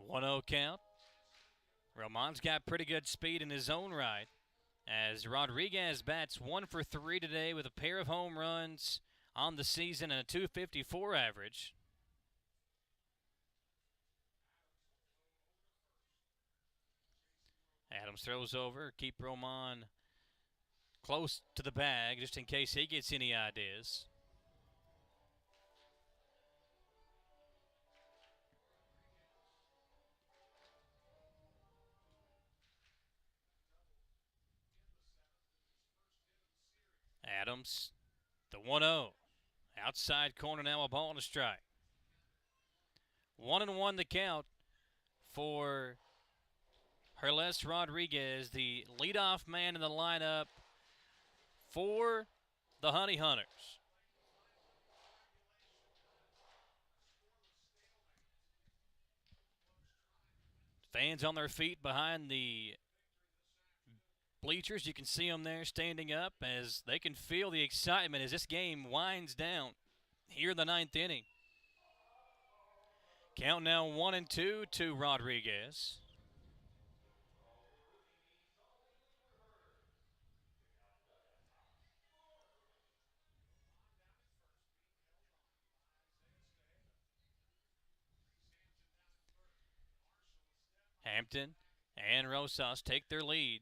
1-0 count. Roman's got pretty good speed in his own right as Rodriguez bats 1 for 3 today with a pair of home runs on the season and a .254 average. Adams throws over, keep Roman close to the bag just in case he gets any ideas. Adams, the 1-0. Outside corner now, a ball and a strike. 1-1 the count for Herles Rodriguez, the leadoff man in the lineup for the Honey Hunters. Fans on their feet behind the bleachers. You can see them there standing up as they can feel the excitement as this game winds down here in the ninth inning. Count now 1-2 to Rodriguez. Hampton and Rosas take their lead,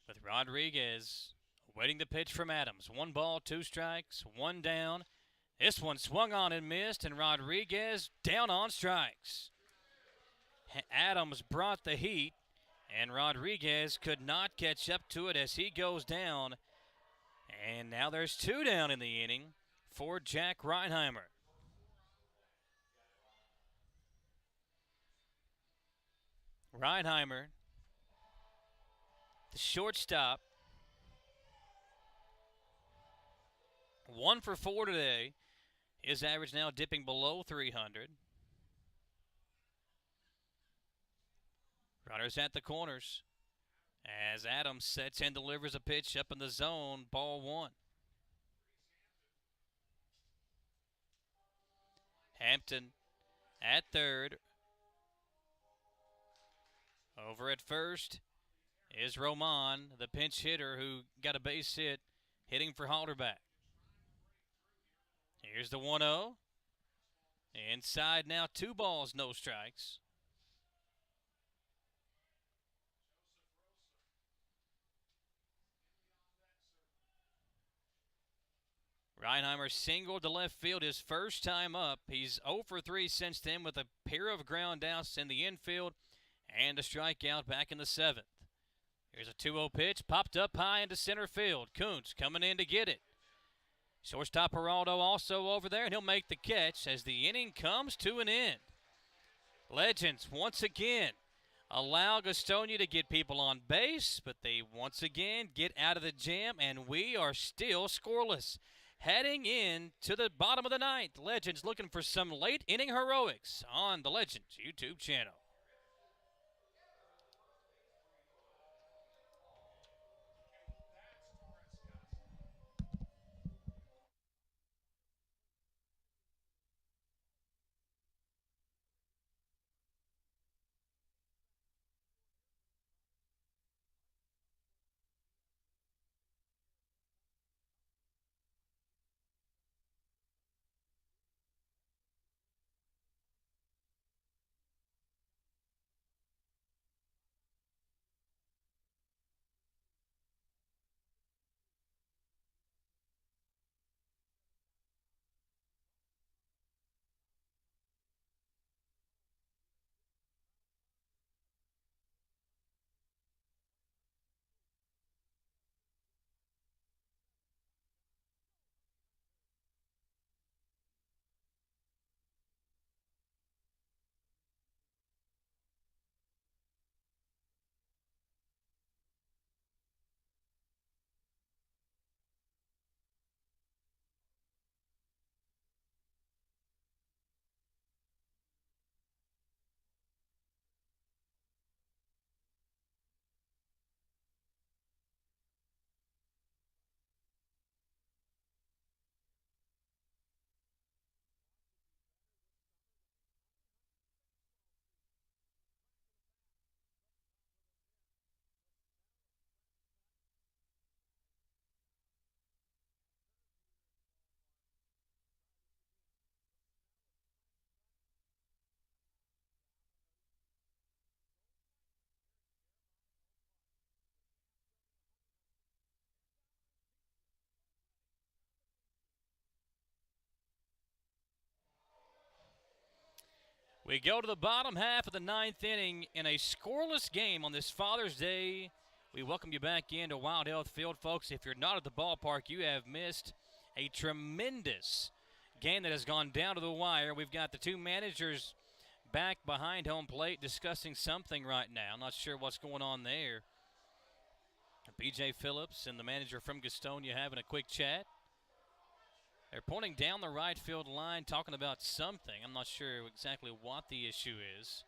with Rodriguez waiting the pitch from Adams. 1 ball, 2 strikes, 1 down. This one swung on and missed, and Rodriguez down on strikes. Adams brought the heat, and Rodriguez could not catch up to it as he goes down. And now there's 2 down in the inning for Jack Reinheimer. Reinheimer, the shortstop, 1 for 4 today. His average now dipping below 300. Runners at the corners as Adams sets and delivers a pitch up in the zone, ball 1. Hampton at third. Over at first is Roman, the pinch hitter who got a base hit, hitting for Halderback. Here's the 1-0. Inside now, 2 balls, no strikes. Reinheimer singled to left field his first time up. He's 0 for 3 since then with a pair of ground outs in the infield and a strikeout back in the 7th. Here's a 2-0 pitch, popped up high into center field. Kuntz coming in to get it. Shortstop Geraldo also over there, and he'll make the catch as the inning comes to an end. Legends once again allow Gastonia to get people on base, but they once again get out of the jam, and we are still scoreless. Heading in to the bottom of the 9th, Legends looking for some late inning heroics on the Legends YouTube channel. We go to the bottom half of the 9th inning in a scoreless game on this Father's Day. We welcome you back into Wild Health Field, folks. If you're not at the ballpark, you have missed a tremendous game that has gone down to the wire. We've got the 2 managers back behind home plate discussing something right now. I'm not sure what's going on there. B.J. Phillips and the manager from Gastonia having a quick chat. They're pointing down the right field line, talking about something. I'm not sure exactly what the issue is.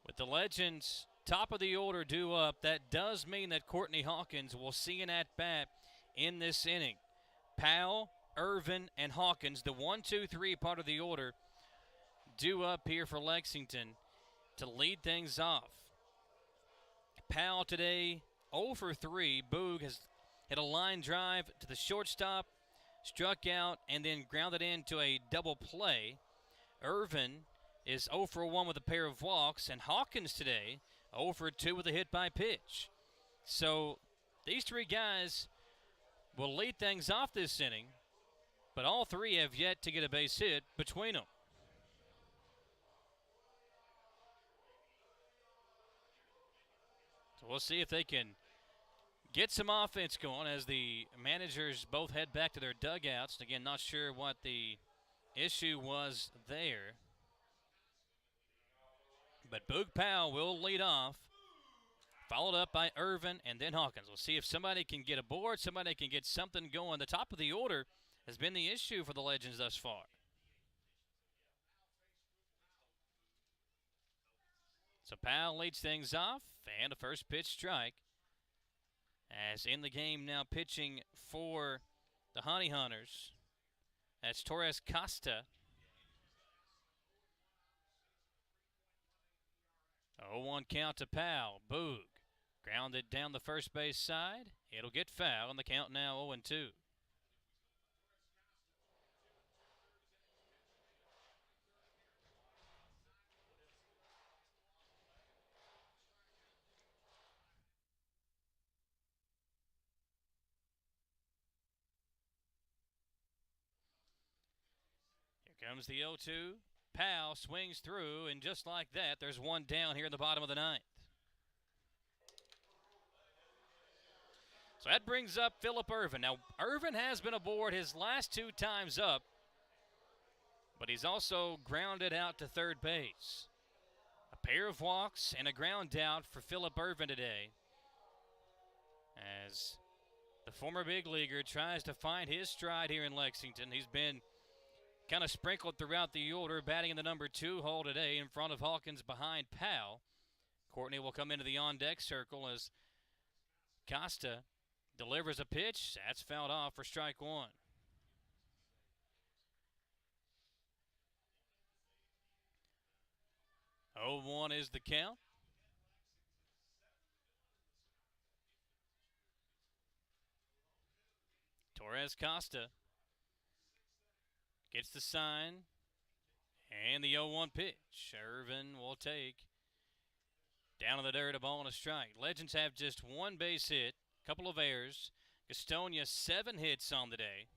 With the Legends top of the order due up, that does mean that Courtney Hawkins will see an at-bat in this inning. Powell, Irvin, and Hawkins, the 1, 2, 3 part of the order, due up here for Lexington to lead things off. Powell today 0 for 3. Boog has hit a line drive to the shortstop, struck out, and then grounded into a double play. Irvin is 0 for 1 with a pair of walks, and Hawkins today 0 for 2 with a hit by pitch. So these three guys will lead things off this inning, but all three have yet to get a base hit between them. So we'll see if they can get some offense going as the managers both head back to their dugouts. Again, not sure what the issue was there. But Boog Powell will lead off, followed up by Irvin and then Hawkins. We'll see if somebody can get aboard, somebody can get something going. The top of the order has been the issue for the Legends thus far. So Powell leads things off, and a first pitch strike. As in the game now pitching for the Honey Hunters, that's Torres Costa. 0-1 count to Powell. Boog grounded down the first base side. It'll get foul, and the count now 0-2. Here comes the 0-2. Powell swings through, and just like that, there's one down here in the bottom of the ninth. So that brings up Phillip Irvin. Now, Irvin has been aboard his last two times up, but he's also grounded out to third base. A pair of walks and a ground out for Phillip Irvin today, as the former big leaguer tries to find his stride here in Lexington. He's been kind of sprinkled throughout the order, batting in the number 2 hole today in front of Hawkins behind Powell. Courtney will come into the on-deck circle as Costa delivers a pitch. That's fouled off for strike one. Oh, 1 is the count. Torres Costa gets the sign, and the 0-1 pitch. Irvin will take down in the dirt, a ball and a strike. Legends have just one base hit, a couple of errors. Gastonia 7 hits on the day.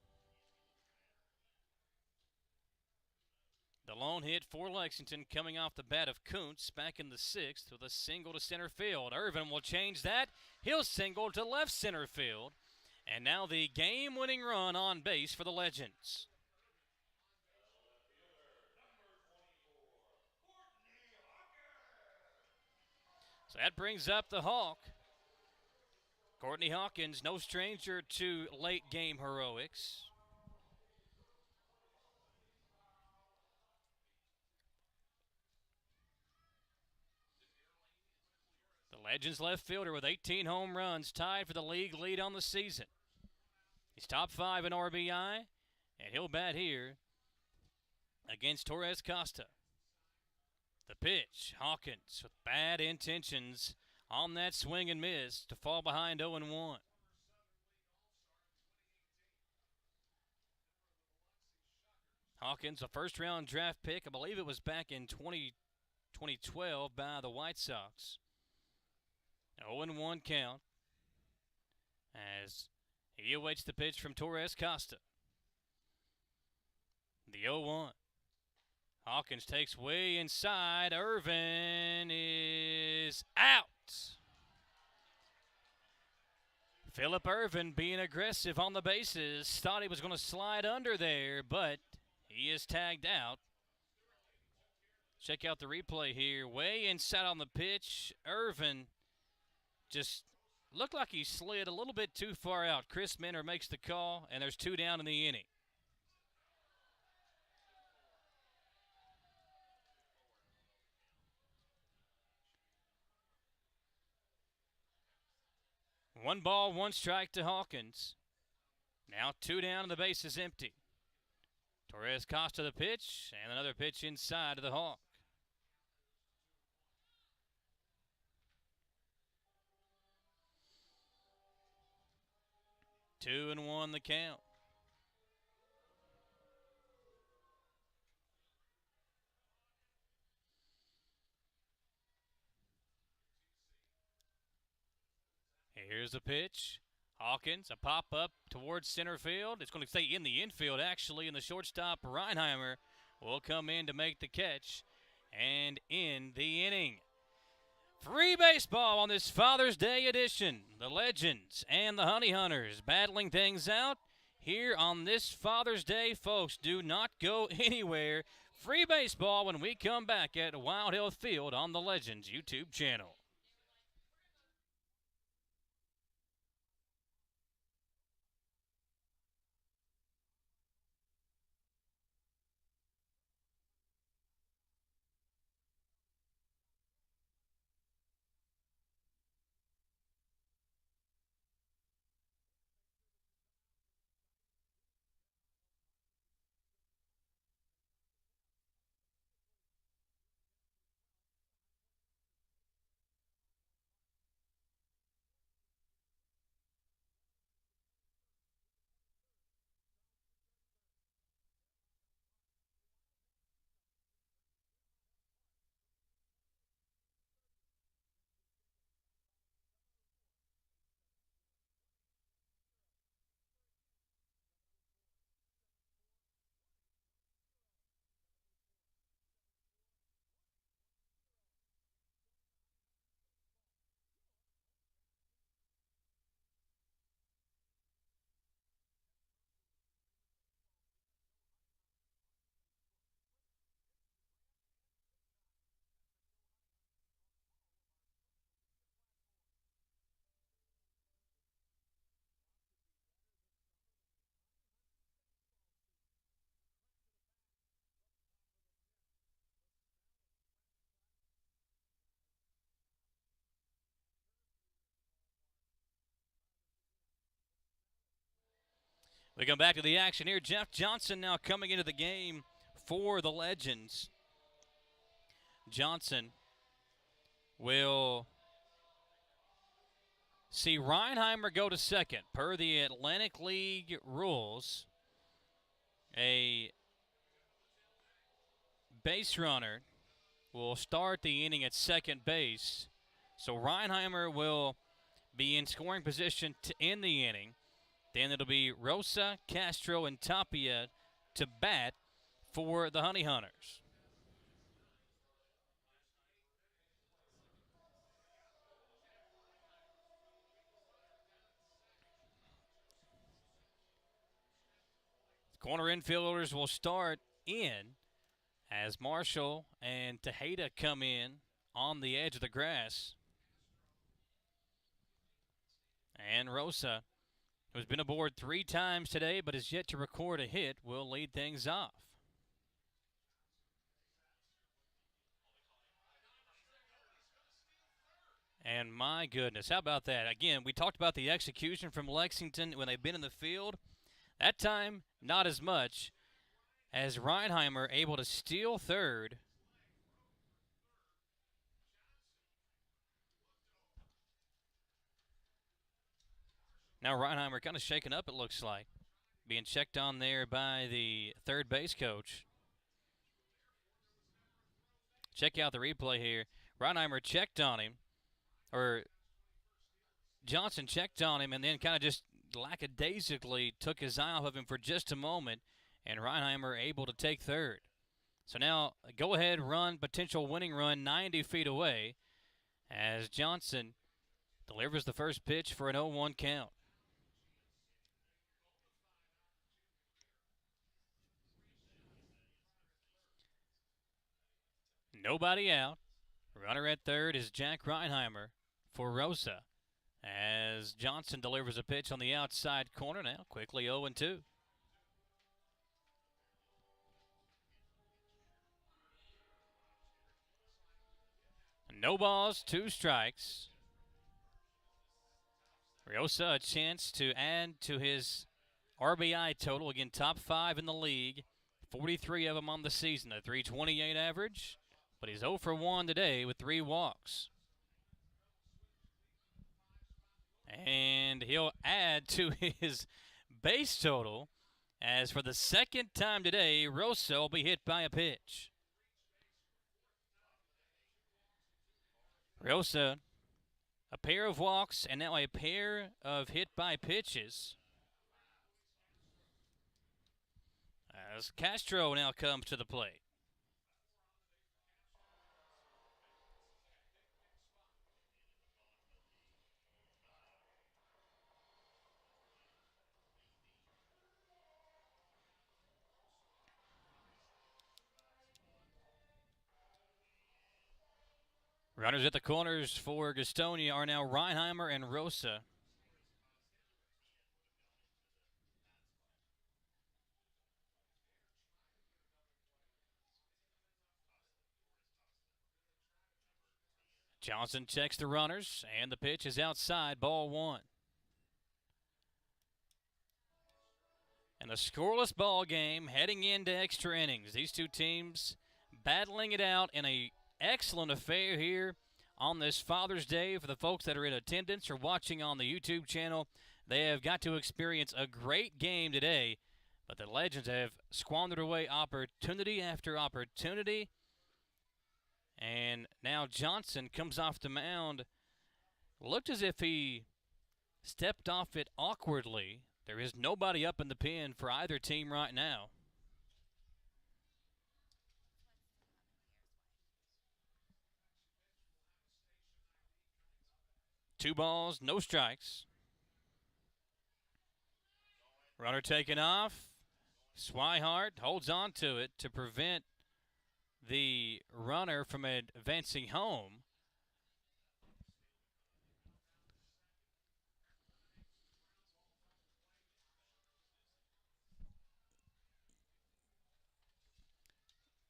The lone hit for Lexington coming off the bat of Kuntz back in the 6th with a single to center field. Irvin will change that. He'll single to left center field. And now the game-winning run on base for the Legends. So that brings up the Hawk. Courtney Hawkins, no stranger to late-game heroics. The Legends left fielder with 18 home runs, tied for the league lead on the season. He's top 5 in RBI, and he'll bat here against Torres Costa. The pitch, Hawkins with bad intentions on that swing and miss to fall behind 0-1. Hawkins, a first-round draft pick. I believe it was back in 2012 by the White Sox. 0-1 count as he awaits the pitch from Torres Costa. The 0-1. Hawkins takes way inside. Irvin is out. Phillip Irvin being aggressive on the bases. Thought he was going to slide under there, but he is tagged out. Check out the replay here. Way inside on the pitch. Irvin just looked like he slid a little bit too far out. Chris Minner makes the call, and there's 2 down in the inning. 1 ball, 1 strike to Hawkins. Now 2 down and the base is empty. Torres Costa the pitch, and another pitch inside to the Hawk. 2-1 the count. Here's the pitch. Hawkins, a pop-up towards center field. It's going to stay in the infield, actually, and the shortstop, Reinheimer, will come in to make the catch and end the inning. Free baseball on this Father's Day edition. The Legends and the Honey Hunters battling things out here on this Father's Day, folks. Do not go anywhere. Free baseball when we come back at Wild Health Field on the Legends YouTube channel. We come back to the action here. Jeff Johnson now coming into the game for the Legends. Johnson will see Reinheimer go to second. Per the Atlantic League rules, a base runner will start the inning at second base. So Reinheimer will be in scoring position to end the inning. Then it'll be Rosa, Castro, and Tapia to bat for the Honey Hunters. Corner infielders will start in as Marshall and Tejeda come in on the edge of the grass. And Rosa, who's been aboard 3 times today but has yet to record a hit, will lead things off. And my goodness, how about that? Again, we talked about the execution from Lexington when they've been in the field. That time, not as much, as Reinheimer able to steal third. Now Reinheimer kind of shaken up, it looks like. Being checked on there by the third base coach. Check out the replay here. Reinheimer checked on him, or Johnson checked on him, and then kind of just lackadaisically took his eye off of him for just a moment, and Reinheimer able to take third. So now a go-ahead run, potential winning run 90 feet away as Johnson delivers the first pitch for an 0-1 count. Nobody out. Runner at third is Jack Reinheimer for Rosa as Johnson delivers a pitch on the outside corner now, quickly 0-2. No balls, 2 strikes. Riosa a chance to add to his RBI total. Again, top 5 in the league. 43 of them on the season, a 328 average. But he's 0 for 1 today with 3 walks. And he'll add to his base total as for the second time today, Rosa will be hit by a pitch. Rosa, a pair of walks and now a pair of hit by pitches. As Castro now comes to the plate. Runners at the corners for Gastonia are now Reinheimer and Rosa. Johnson checks the runners, and the pitch is outside, ball 1. And a scoreless ball game heading into extra innings. These two teams battling it out in an excellent affair here on this Father's Day. For the folks that are in attendance or watching on the YouTube channel, they have got to experience a great game today. But the Legends have squandered away opportunity after opportunity. And now Johnson comes off the mound. Looked as if he stepped off it awkwardly. There is nobody up in the pen for either team right now. Two balls, no strikes. Runner taken off. Swihart holds on to it to prevent the runner from advancing home.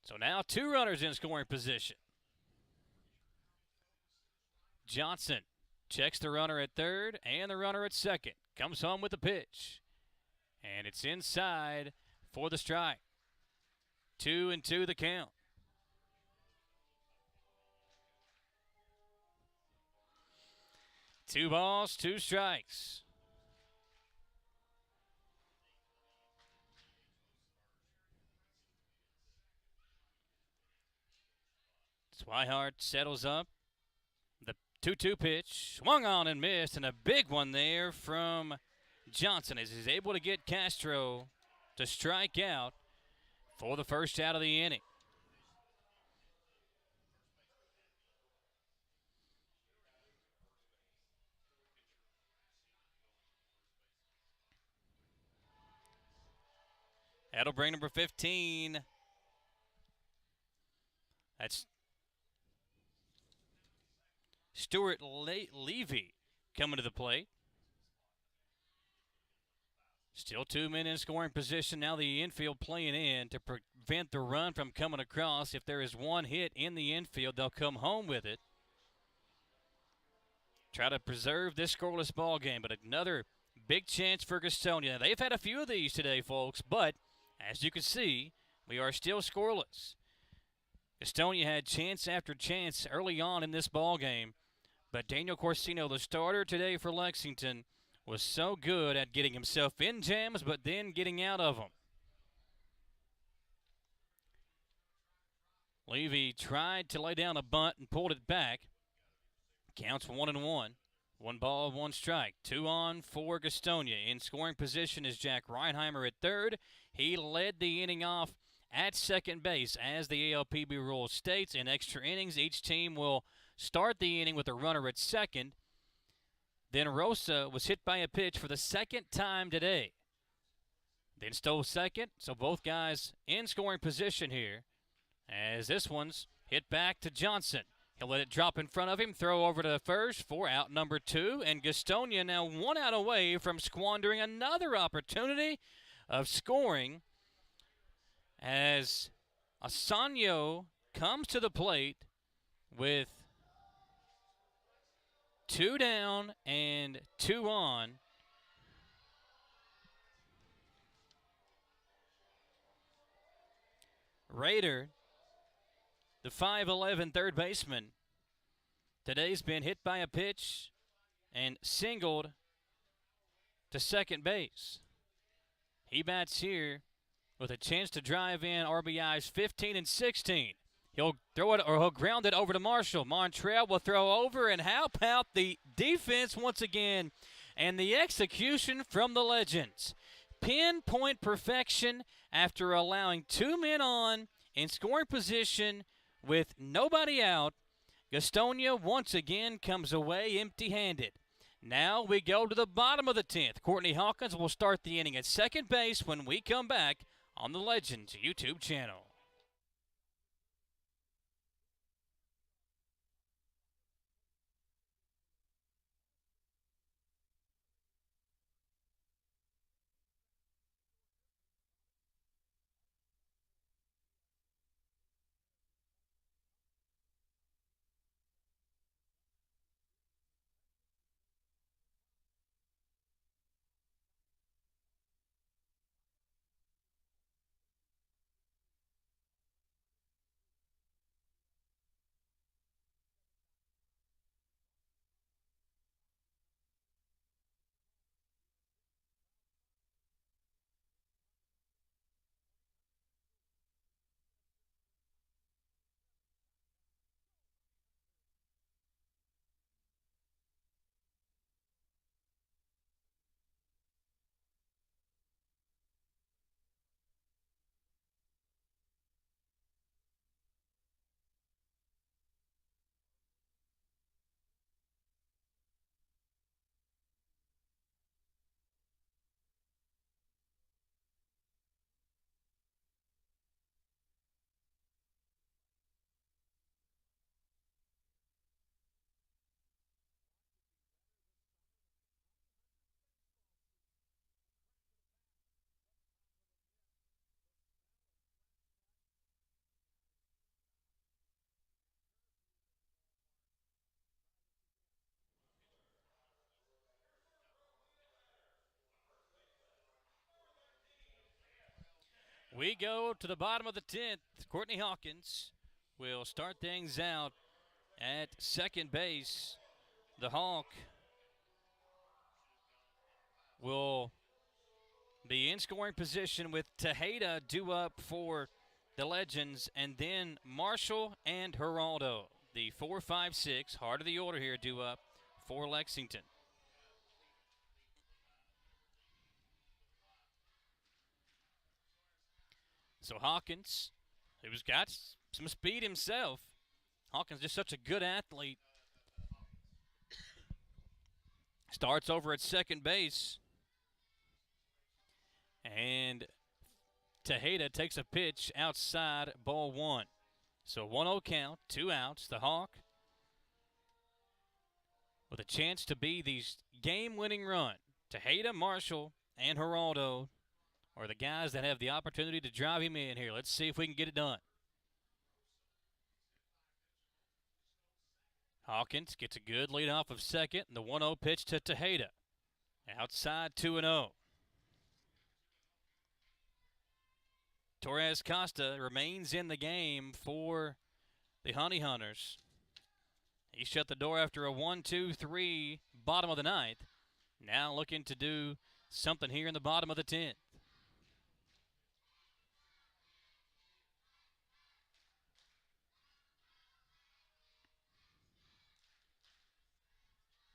So now 2 runners in scoring position. Johnson checks the runner at third and the runner at second. Comes home with the pitch. And it's inside for the strike. 2-2 the count. Two balls, 2 strikes. Swihart settles up. The 2-2 pitch, swung on and missed, and a big one there from Johnson as he's able to get Castro to strike out for the first out of the inning. That'll bring number 15. That's Stuart Levy coming to the plate. Still 2 men in scoring position. Now the infield playing in to prevent the run from coming across. If there is one hit in the infield, they'll come home with it. Try to preserve this scoreless ball game, but another big chance for Gastonia. They've had a few of these today, folks, but as you can see, we are still scoreless. Gastonia had chance after chance early on in this ball game, but Daniel Corsino, the starter today for Lexington, was so good at getting himself in jams, but then getting out of them. Levy tried to lay down a bunt and pulled it back. Counts 1-1. 1 ball, 1 strike. 2 on for Gastonia. In scoring position is Jack Reinheimer at third. He led the inning off at second base. As the ALPB rule states, in extra innings, each team will start the inning with a runner at second. Then Rosa was hit by a pitch for the second time today. Then stole second, so both guys in scoring position here. As this one's hit back to Johnson. He'll let it drop in front of him, throw over to first for out number 2. And Gastonia now 1 out away from squandering another opportunity of scoring as Asano comes to the plate with 2 down and 2 on. Rader, the 5'11" third baseman, today's been hit by a pitch and singled to second base. He bats here with a chance to drive in RBIs 15 and 16. He'll throw it or he'll ground it over to Marshall. Montrell will throw over, and how about the defense once again and the execution from the Legends. Pinpoint perfection after allowing 2 men on in scoring position with nobody out. Gastonia once again comes away empty-handed. Now we go to the bottom of the 10th. Courtney Hawkins will start the inning at second base when we come back on the Legends YouTube channel. We go to the bottom of the 10th. Courtney Hawkins will start things out at second base. The Hawk will be in scoring position with Tejeda due up for the Legends, and then Marshall and Geraldo. The 4-5-6, heart of the order here, due up for Lexington. So Hawkins, who's got some speed himself. Hawkins just such a good athlete. Starts over at second base. And Tejeda takes a pitch outside, ball one. So 1-0 count, 2 outs. The Hawk with a chance to be the game-winning run. Tejeda, Marshall, and Geraldo are the guys that have the opportunity to drive him in here. Let's see if we can get it done. Hawkins gets a good lead off of second, and the 1-0 pitch to Tejeda. Outside 2-0. Torres Costa remains in the game for the Honey Hunters. He shut the door after a 1-2-3 bottom of the ninth. Now looking to do something here in the bottom of the 10th.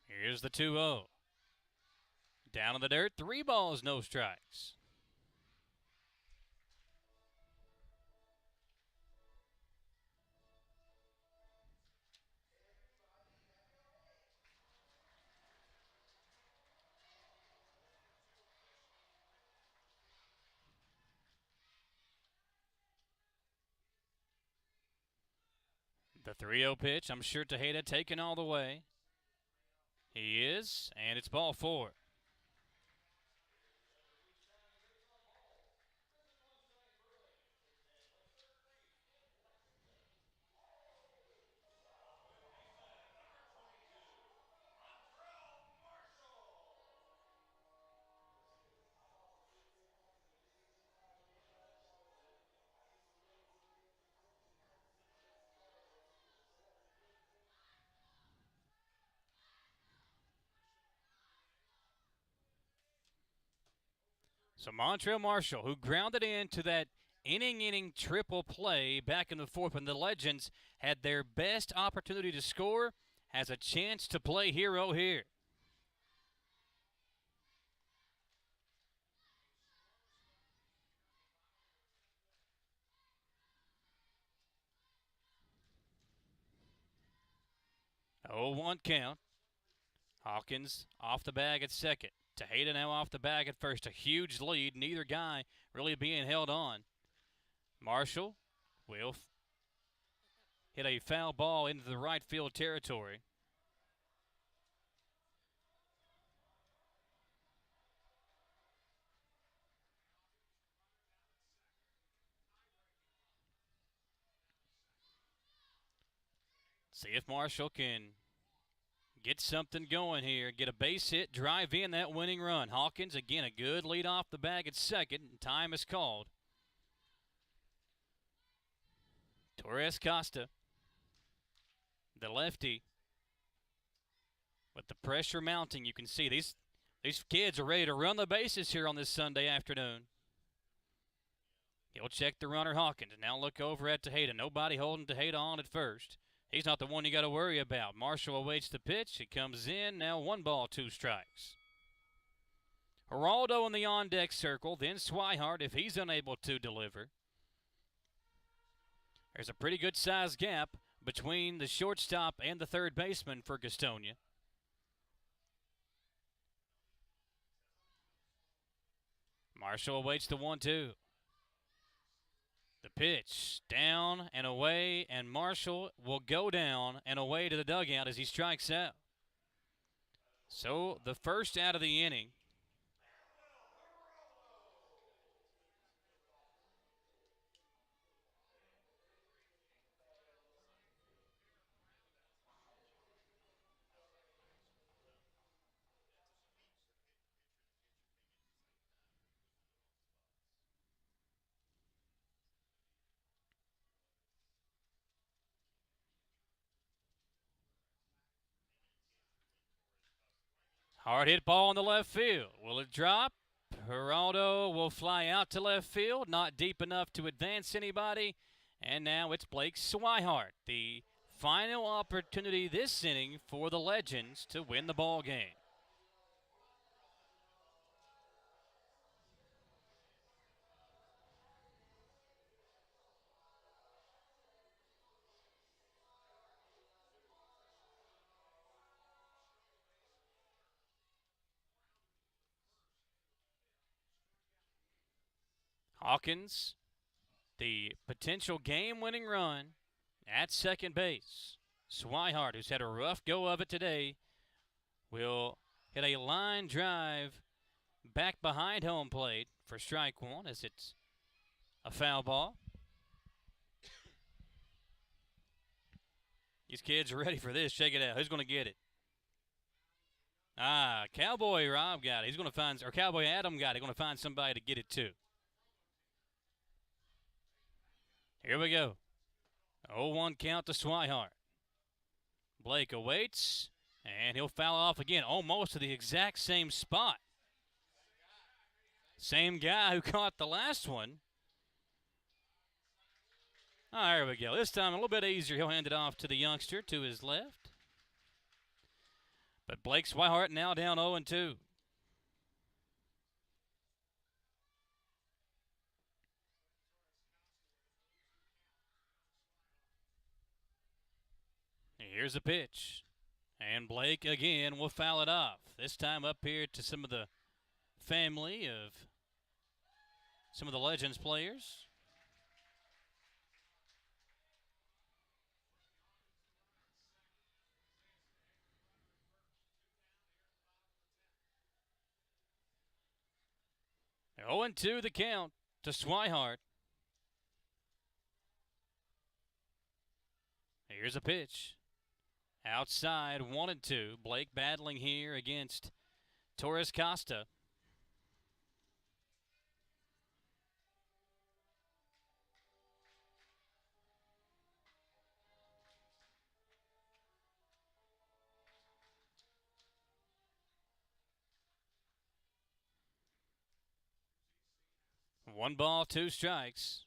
Here's the 2-0. Down in the dirt, 3 balls, no strikes. The 3-0 pitch, I'm sure Tejeda taken all the way. He is, and it's ball 4. So Montrell Marshall, who grounded into that inning triple play back in the fourth when the Legends had their best opportunity to score, has a chance to play hero here. Oh, 1 count. Hawkins off the bag at second. Tejeda now off the bag at first. A huge lead. Neither guy really being held on. Marshall will hit a foul ball into the right field territory. See if Marshall can get something going here. Get a base hit, drive in that winning run. Hawkins, again, a good lead off the bag at second. Time is called. Torres Costa, the lefty, with the pressure mounting. You can see these kids are ready to run the bases here on this Sunday afternoon. He'll check the runner, Hawkins. Now look over at Tejeda. Nobody holding Tejeda on at first. He's not the one you got to worry about. Marshall awaits the pitch. It comes in. Now 1 ball, 2 strikes. Geraldo in the on-deck circle. Then Swihart if he's unable to deliver. There's a pretty good size gap between the shortstop and the third baseman for Gastonia. Marshall awaits the 1-2. The pitch down and away, and Marshall will go down and away to the dugout as he strikes out. So the first out of the inning. Hard hit ball in the left field. Will it drop? Geraldo will fly out to left field, not deep enough to advance anybody. And now it's Blake Swihart, the final opportunity this inning for the Legends to win the ball game. Hawkins, the potential game-winning run at second base. Swihart, who's had a rough go of it today, will hit a line drive back behind home plate for strike 1 as it's a foul ball. These kids are ready for this. Check it out. Who's going to get it? Cowboy Rob got it. He's going to find, or Cowboy Adam got it. Going to find somebody to get it to. Here we go. 0-1 count to Swihart. Blake awaits, and he'll foul off again, almost to the exact same spot. Same guy who caught the last one. There we go. This time a little bit easier. He'll hand it off to the youngster to his left. But Blake Swihart now down 0-2. Here's a pitch. And Blake again will foul it off. This time up here to some of the family of some of the Legends players. They're 0-2 the count to Swihart. Here's a pitch. Outside, 1-2. Blake battling here against Torres Costa. 1 ball, 2 strikes.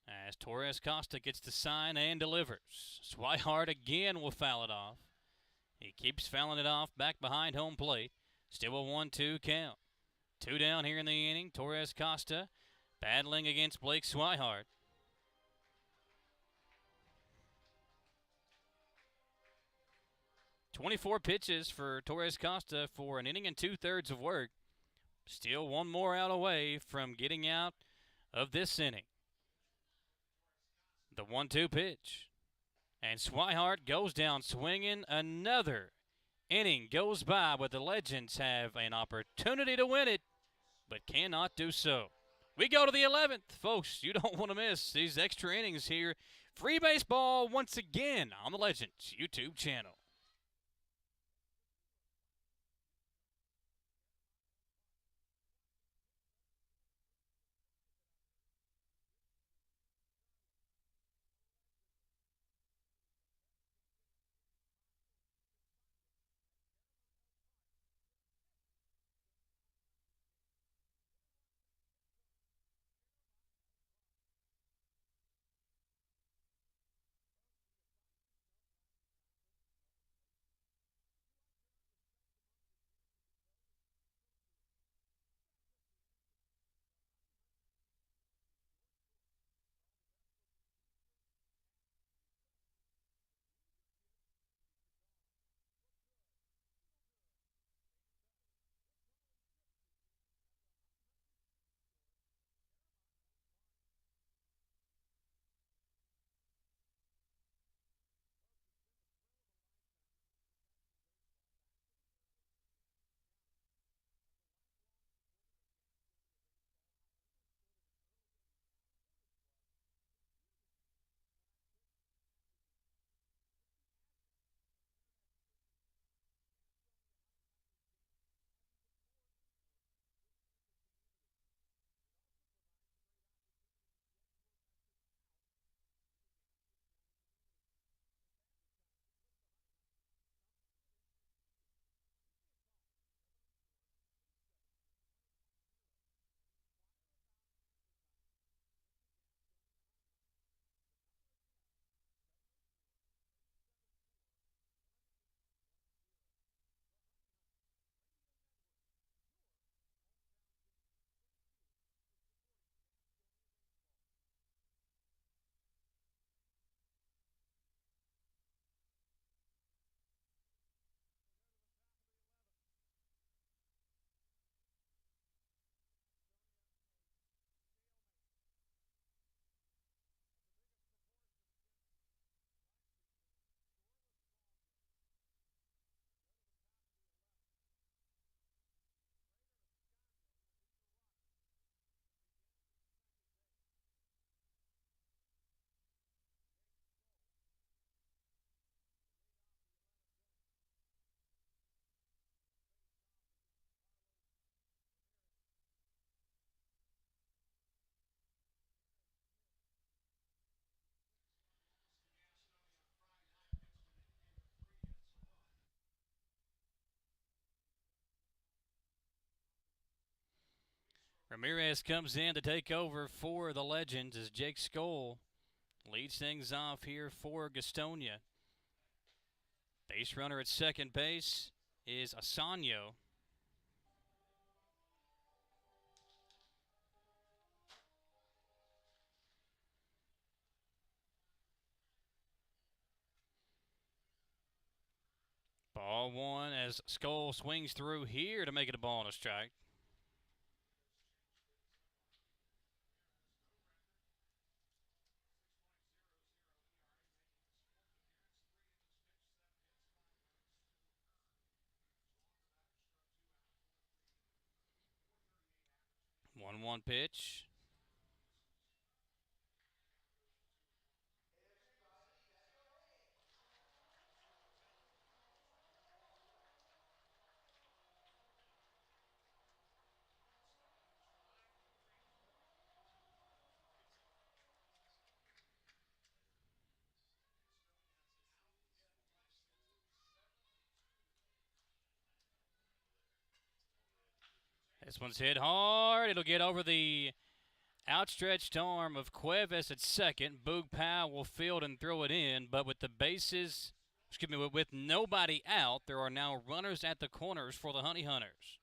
As Torres Costa gets the sign and delivers. Swihart again will foul it off. He keeps fouling it off back behind home plate. Still a 1-2 count. 2 down here in the inning. Torres Costa battling against Blake Swihart. "24 pitches for Torres Costa for an inning and 2/3 of work. Still 1 more out away from getting out of this inning. The 1-2 pitch. And Swihart goes down swinging. Another inning goes by, but the Legends have an opportunity to win it, but cannot do so. We go to the 11th. Folks, you don't want to miss these extra innings here. Free baseball once again on the Legends YouTube channel. Ramirez comes in to take over for the Legends as Jake Skoll leads things off here for Gastonia. Base runner at second base is Asanyo. Ball 1 as Skoll swings through here to make it a ball and a strike. One pitch. This one's hit hard. It'll get over the Outstretched arm of Cuevas at second. Boog Powell will field and throw it in, but with the bases, with nobody out, there are now runners at the corners for the Honey Hunters.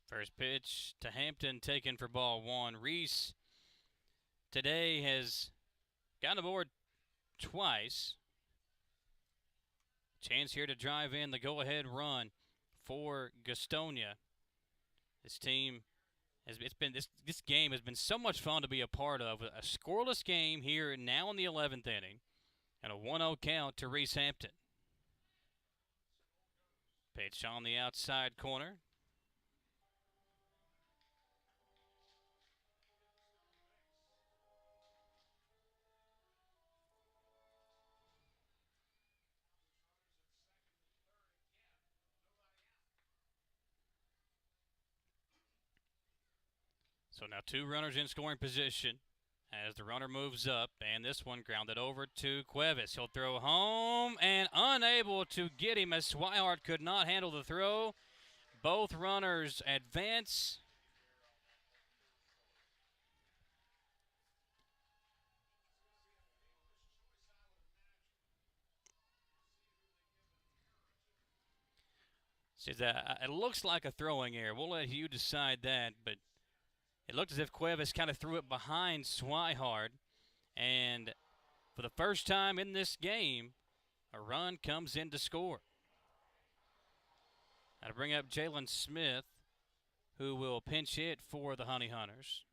First pitch to Hampton, taken for ball one. Reese today has gotten aboard twice. Chance here to drive in the go-ahead run for Gastonia. This team this game has been so much fun to be a part of. A scoreless game here now in the 11th inning, and a 1-0 count to Reese Hampton. Pitch on the outside corner. So now two runners in scoring position as the runner moves up, and this one grounded over to Cuevas. He'll throw home and unable to get him as Swihart could not handle the throw. Both runners advance. See that it looks like a throwing error. We'll let you decide that, but it looked as if Cuevas kind of threw it behind Swihart, and for the first time in this game, a run comes in to score. Now to bring up Jalen Smith, who will pinch hit for the Honey Hunters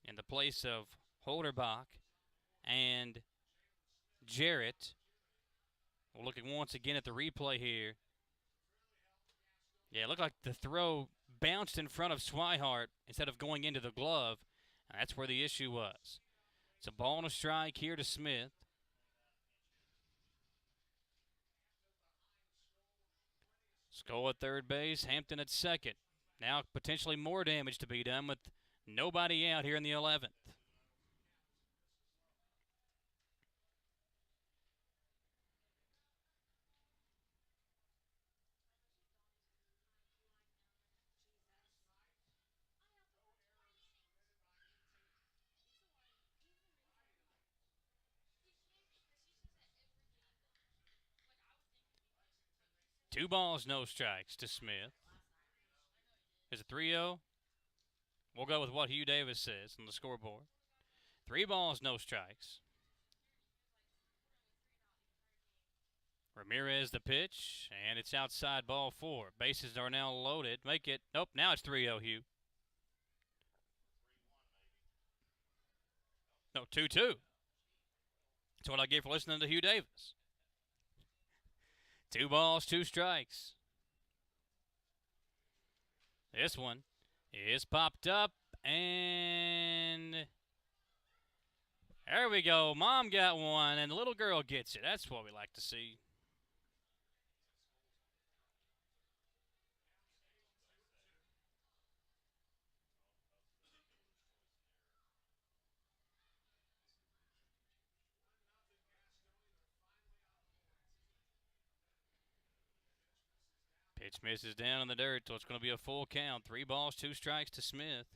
in the place of Holderbach and Jarrett. We're looking once again at the replay here. Yeah, it looked like the throw bounced in front of Swihart instead of going into the glove. And that's where the issue was. It's a ball and a strike here to Smith. Skull at third base, Hampton at second. Now potentially more damage to be done with nobody out here in the 11th. Two balls, no strikes to Smith. Is it 3-0? We'll go with what Hugh Davis says on the scoreboard. 3 balls, no strikes. Ramirez the pitch, and it's outside ball 4. Bases are now loaded. Make it. Nope, now it's 3-0, Hugh. No, 2-2. That's what I get for listening to Hugh Davis. 2 balls, 2 strikes. This one is popped up, and there we go. Mom got one, and the little girl gets it. That's what we like to see. Pitch misses down in the dirt, so it's going to be a full count. 3 balls, 2 strikes to Smith.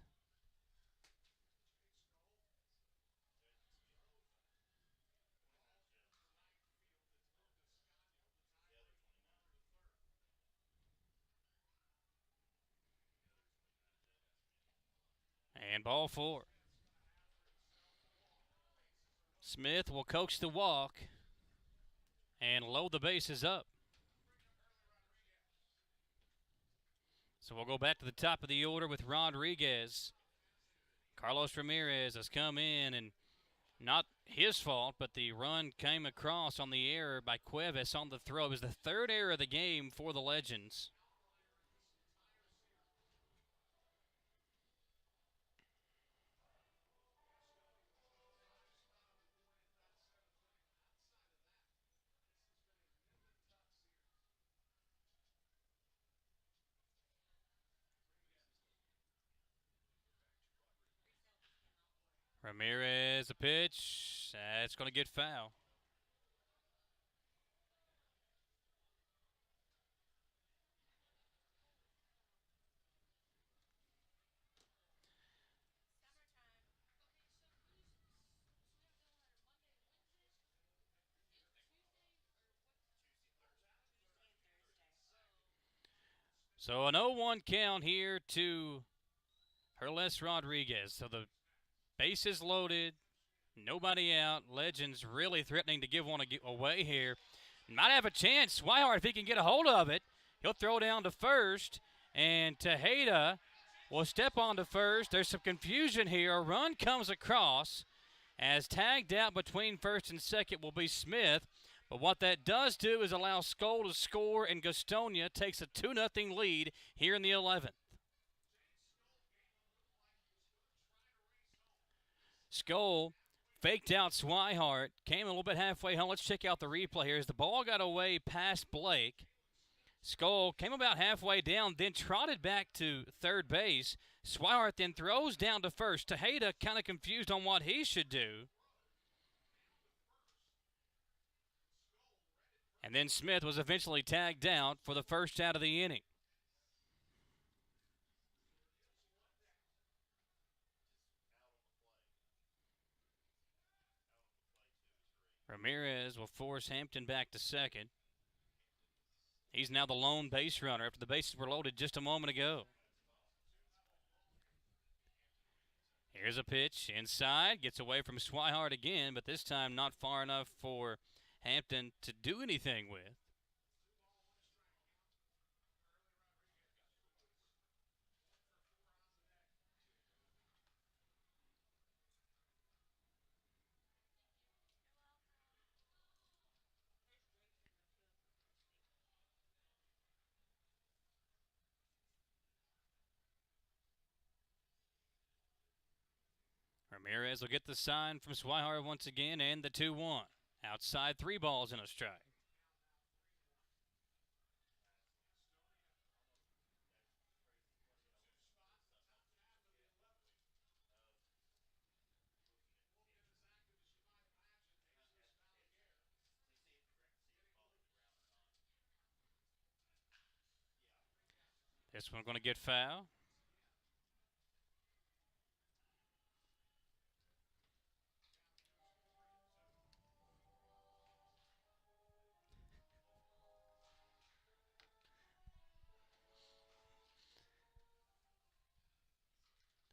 And ball 4. Smith will coax the walk and load the bases up. So we'll go back to the top of the order with Rodriguez. Carlos Ramirez has come in, and not his fault, but the run came across on the error by Cuevas on the throw. It was the 3rd error of the game for the Legends. Ramirez, a pitch. That's going to get foul. So an 0-1 count here to Herles Rodriguez. So the bases loaded, nobody out. Legends really threatening to give one away here. Might have a chance. Swihart, if he can get a hold of it, he'll throw down to first. And Tejeda will step on to first. There's some confusion here. A run comes across. As tagged out between first and second will be Smith. But what that does do is allow Skoll to score, and Gastonia takes a 2-0 lead here in the 11th. Skoll faked out Swihart, came a little bit halfway home. Let's check out the replay here. As the ball got away past Blake, Skoll came about halfway down, then trotted back to third base. Swihart then throws down to first. Tejeda kind of confused on what he should do. And then Smith was eventually tagged out for the first out of the inning. Ramirez will force Hampton back to second. He's now the lone base runner after the bases were loaded just a moment ago. Here's a pitch inside, gets away from Swihart again, but this time not far enough for Hampton to do anything with. Ramirez will get the sign from Swihart once again, and the 2-1. Outside, 3 balls and a strike. This one going to get foul.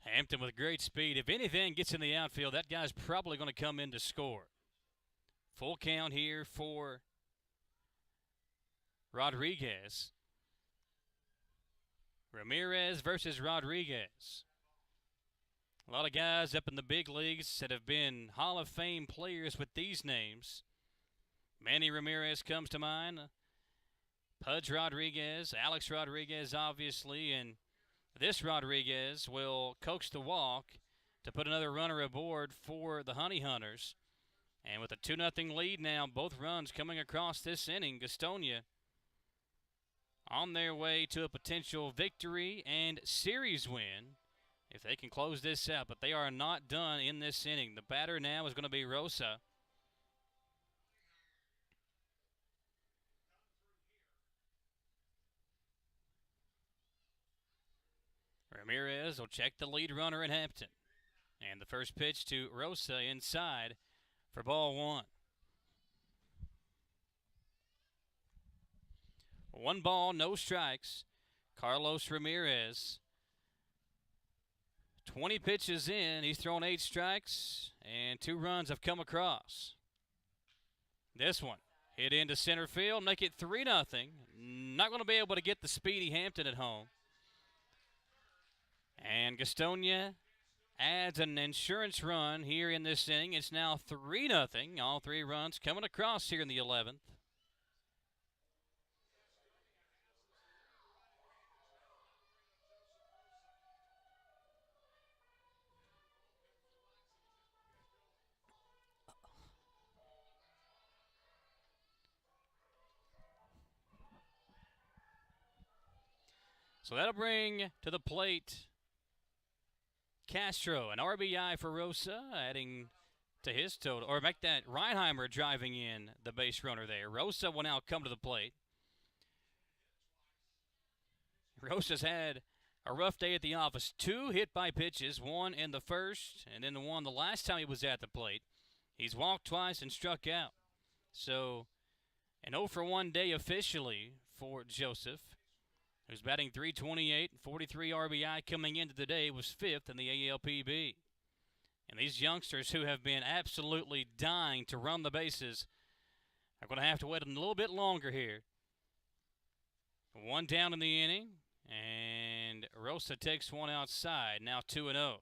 Hampton with great speed. If anything gets in the outfield, that guy's probably going to come in to score. Full count here for Rodriguez. Ramirez versus Rodriguez. A lot of guys up in the big leagues that have been Hall of Fame players with these names. Manny Ramirez comes to mind. Pudge Rodriguez, Alex Rodriguez, obviously, and this Rodriguez will coax the walk to put another runner aboard for the Honey Hunters. And with a 2-0 lead now, both runs coming across this inning, Gastonia on their way to a potential victory and series win if they can close this out. But they are not done in this inning. The batter now is going to be Rosa. Ramirez will check the lead runner in Hampton. And the first pitch to Rosa inside for ball 1. 1 ball, no strikes. Carlos Ramirez. 20 pitches in. He's thrown 8 strikes, and 2 runs have come across. This one hit into center field, make it 3-0. Not going to be able to get the speedy Hampton at home. And Gastonia adds an insurance run here in this inning. It's now 3-0. All 3 runs coming across here in the 11th. So that'll bring to the plate Castro, an RBI for Rosa, adding to his total, or make that Reinheimer driving in the base runner there. Rosa will now come to the plate. Rosa's had a rough day at the office. 2 hit by pitches, 1 in the first, and then the 1 the last time he was at the plate. He's walked twice and struck out. So, an 0 for 1 day officially for Joseph, who's batting .328, 43 RBI coming into the day, was 5th in the ALPB. And these youngsters who have been absolutely dying to run the bases are going to have to wait a little bit longer here. 1 down in the inning, and Rosa takes 1 outside, now 2-0.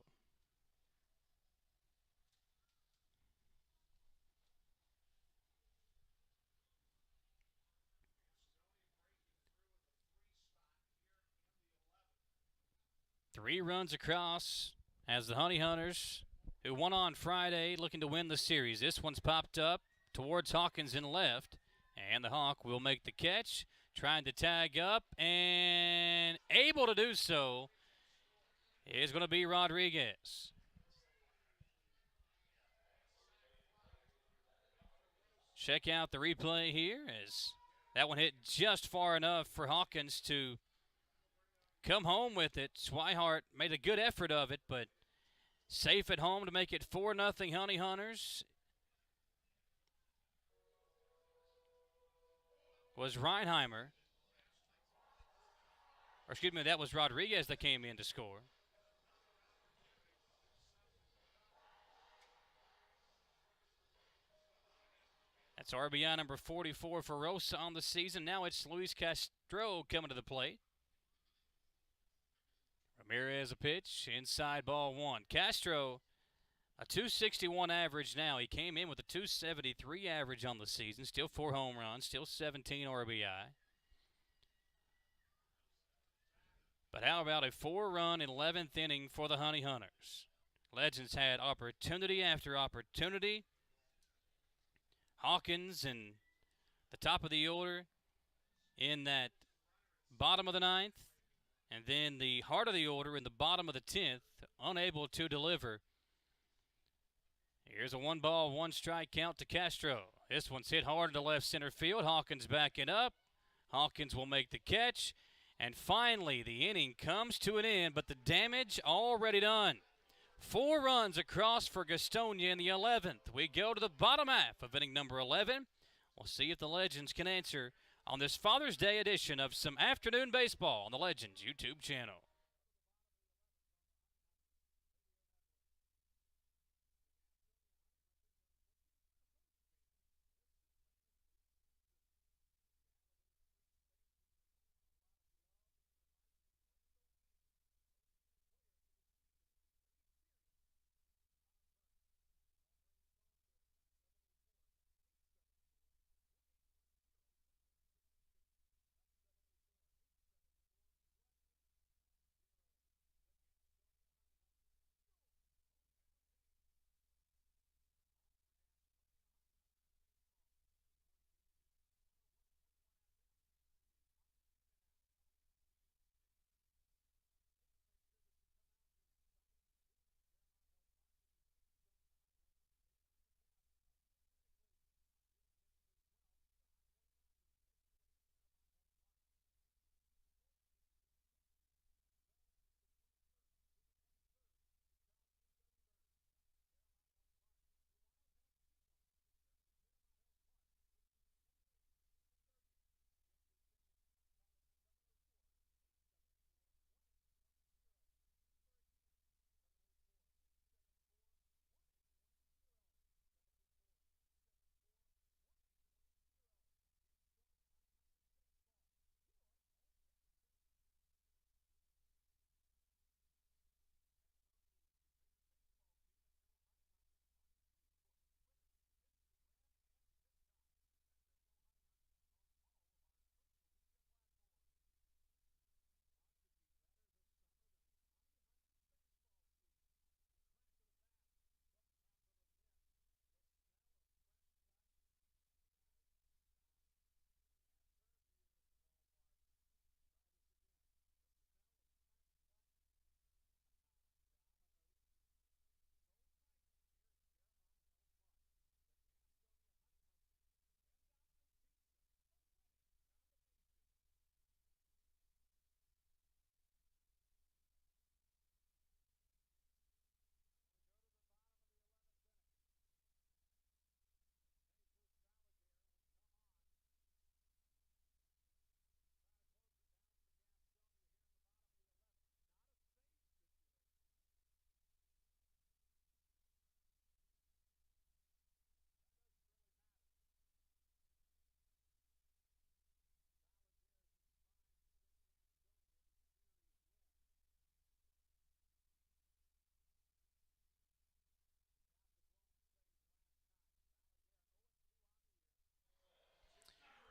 Three runs across as the Honey Hunters, who won on Friday, looking to win the series. This one's popped up towards Hawkins in left, and the Hawk will make the catch, trying to tag up, and able to do so is going to be Rodriguez. Check out the replay here as that one hit just far enough for Hawkins to come home with it. Swihart made a good effort of it, but safe at home to make it 4-0 Honey Hunters. Was Reinheimer. Or excuse me, that was Rodriguez that came in to score. That's RBI number 44 for Rosa on the season. Now it's Luis Castro coming to the plate. Ramirez a pitch, inside ball 1. Castro, a .261 average now. He came in with a .273 average on the season. Still 4 home runs, still 17 RBI. But how about a 4-run 11th inning for the Honey Hunters? Legends had opportunity after opportunity. Hawkins in the top of the order in that bottom of the 9th. And then the heart of the order in the bottom of the 10th, unable to deliver. Here's a 1-ball, 1-strike count to Castro. This one's hit hard to left center field. Hawkins backing up. Hawkins will make the catch. And finally, the inning comes to an end, but the damage already done. 4 runs across for Gastonia in the 11th. We go to the bottom half of inning number 11. We'll see if the Legends can answer on this Father's Day edition of some afternoon baseball on the Legends YouTube channel.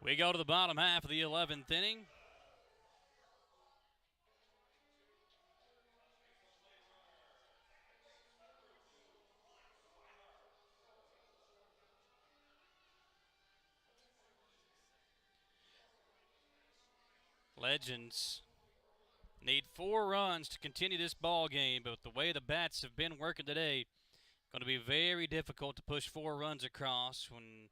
We go to the bottom half of the 11th inning. Legends need 4 runs to continue this ball game, but the way the bats have been working today, going to be very difficult to push 4 runs across when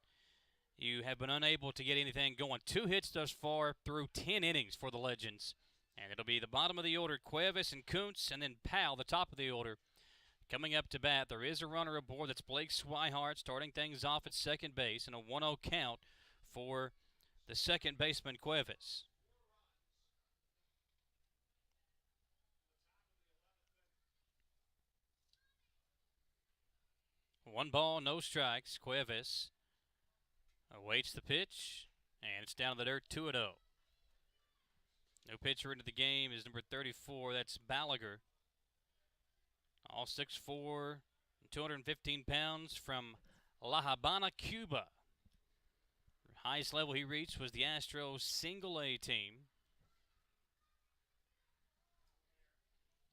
you have been unable to get anything going. 2 hits thus far through 10 innings for the Legends. And it'll be the bottom of the order, Cuevas and Kuntz, and then Powell, the top of the order. Coming up to bat, there is a runner aboard. That's Blake Swihart starting things off at second base, and a 1-0 count for the second baseman, Cuevas. One ball, no strikes. Cuevas awaits the pitch, and it's down to the dirt, 2-0. New pitcher into the game is number 34. That's Balaguer. All 6'4", 215 pounds from La Habana, Cuba. The highest level he reached was the Astros single-A team.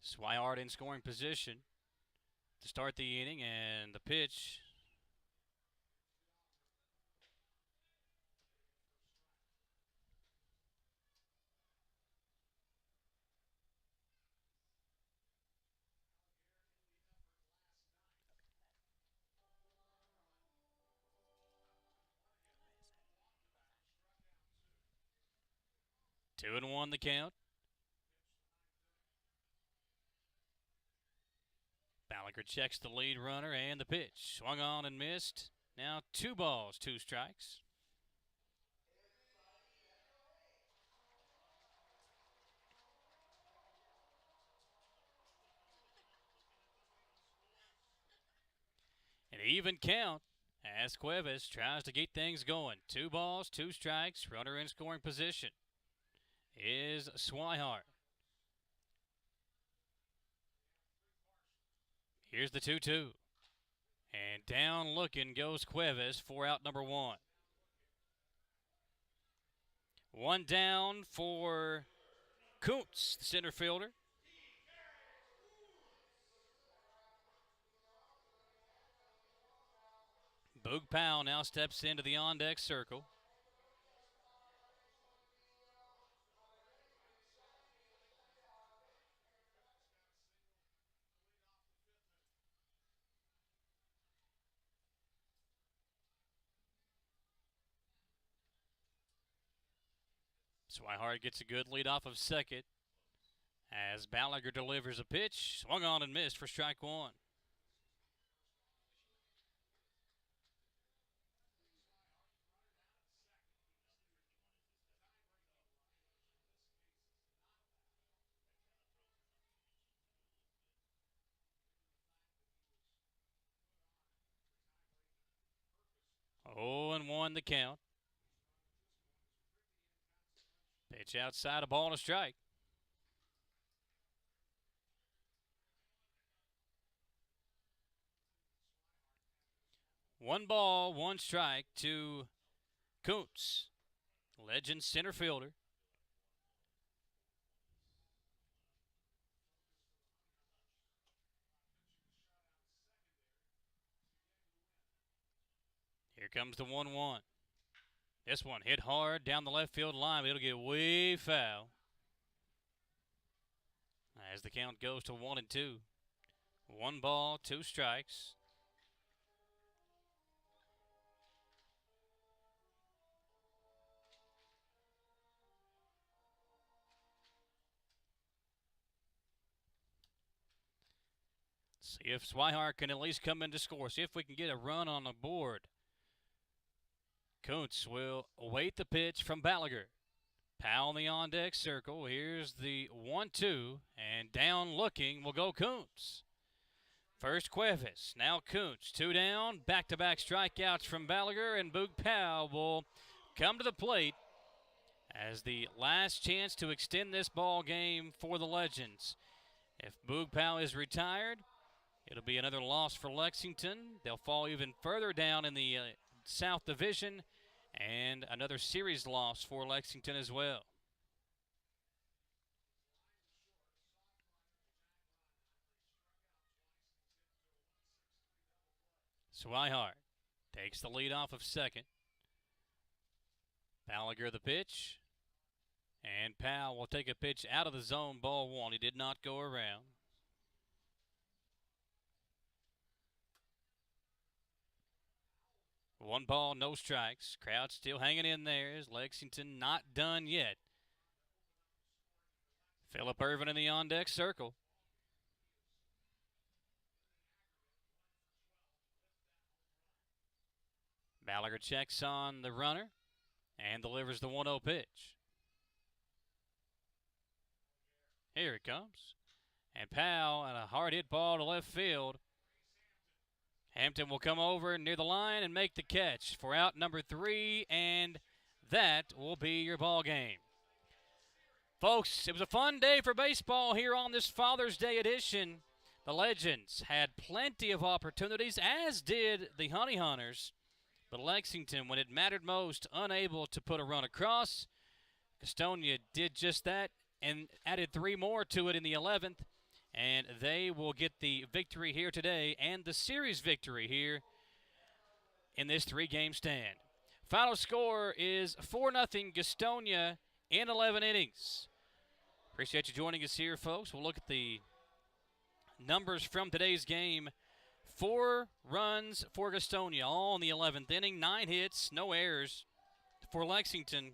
Swihart in scoring position to start the inning, and the pitch. Two and one the count. Balaguer checks the lead runner, and the pitch. Swung on and missed. Now 2 balls, 2 strikes. An even count as Cuevas tries to get things going. 2 balls, 2 strikes. Runner in scoring position is Swihart. Here's the 2-2. And down looking goes Cuevas for out number 1. 1 down for Kuntz, the center fielder. Boog Powell now steps into the on-deck circle. Swihart gets a good lead off of second as Balaguer delivers a pitch. Swung on and missed for strike 1. Oh, and 1 the count. Pitch outside, a ball and a strike. One ball, 1 strike to Kuntz, Legend center fielder. Here comes the 1-1. This one hit hard down the left field line, but it'll get way foul as the count goes to 1-2. 1 ball, 2 strikes. See if Swihart can at least come in to score. See if we can get a run on the board. Kuntz will await the pitch from Balaguer. Powell in the on-deck circle. Here's the 1-2, and down looking will go Kuntz. First Cuevas, now Kuntz. 2 down, back-to-back strikeouts from Balaguer, and Boog Powell will come to the plate as the last chance to extend this ball game for the Legends. If Boog Powell is retired, it'll be another loss for Lexington. They'll fall even further down in the South Division, And another series loss for Lexington as well. Swihart takes the lead off of second. Gallagher the pitch. And Powell will take a pitch out of the zone, ball one. He did not go around. One ball, no strikes. Crowd still hanging in there. Is Lexington not done yet? Phillip Irvin in the on-deck circle. Gallagher checks on the runner and delivers the 1-0 pitch. Here it comes. And Powell and a hard hit ball to left field. Hampton will come over near the line and make the catch for out number 3, and that will be your ball game. Folks, it was a fun day for baseball here on this Father's Day edition. The Legends had plenty of opportunities, as did the Honey Hunters. But Lexington, when it mattered most, unable to put a run across. Gastonia did just that and added 3 more to it in the 11th. And they will get the victory here today and the series victory here in this 3-game stand. Final score is 4-0 Gastonia in 11 innings. Appreciate you joining us here, folks. We'll look at the numbers from today's game. 4 runs for Gastonia, all in the 11th inning. 9 hits, no errors for Lexington.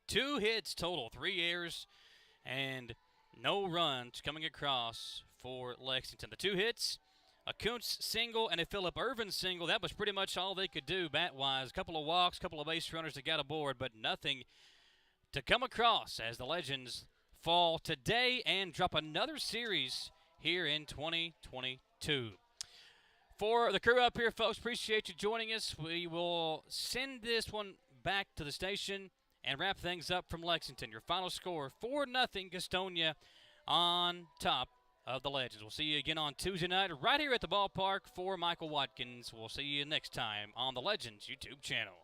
2 hits total, 3 errors, and no runs coming across for Lexington. The 2 hits, a Kuntz single and a Phillip Irvin single. That was pretty much all they could do bat-wise. A couple of walks, a couple of base runners that got aboard, but nothing to come across as the Legends fall today and drop another series here in 2022. For the crew up here, folks, appreciate you joining us. We will send this one back to the station and wrap things up from Lexington. Your final score, 4-0 Gastonia on top of the Legends. We'll see you again on Tuesday night right here at the ballpark. For Michael Watkins, we'll see you next time on the Legends YouTube channel.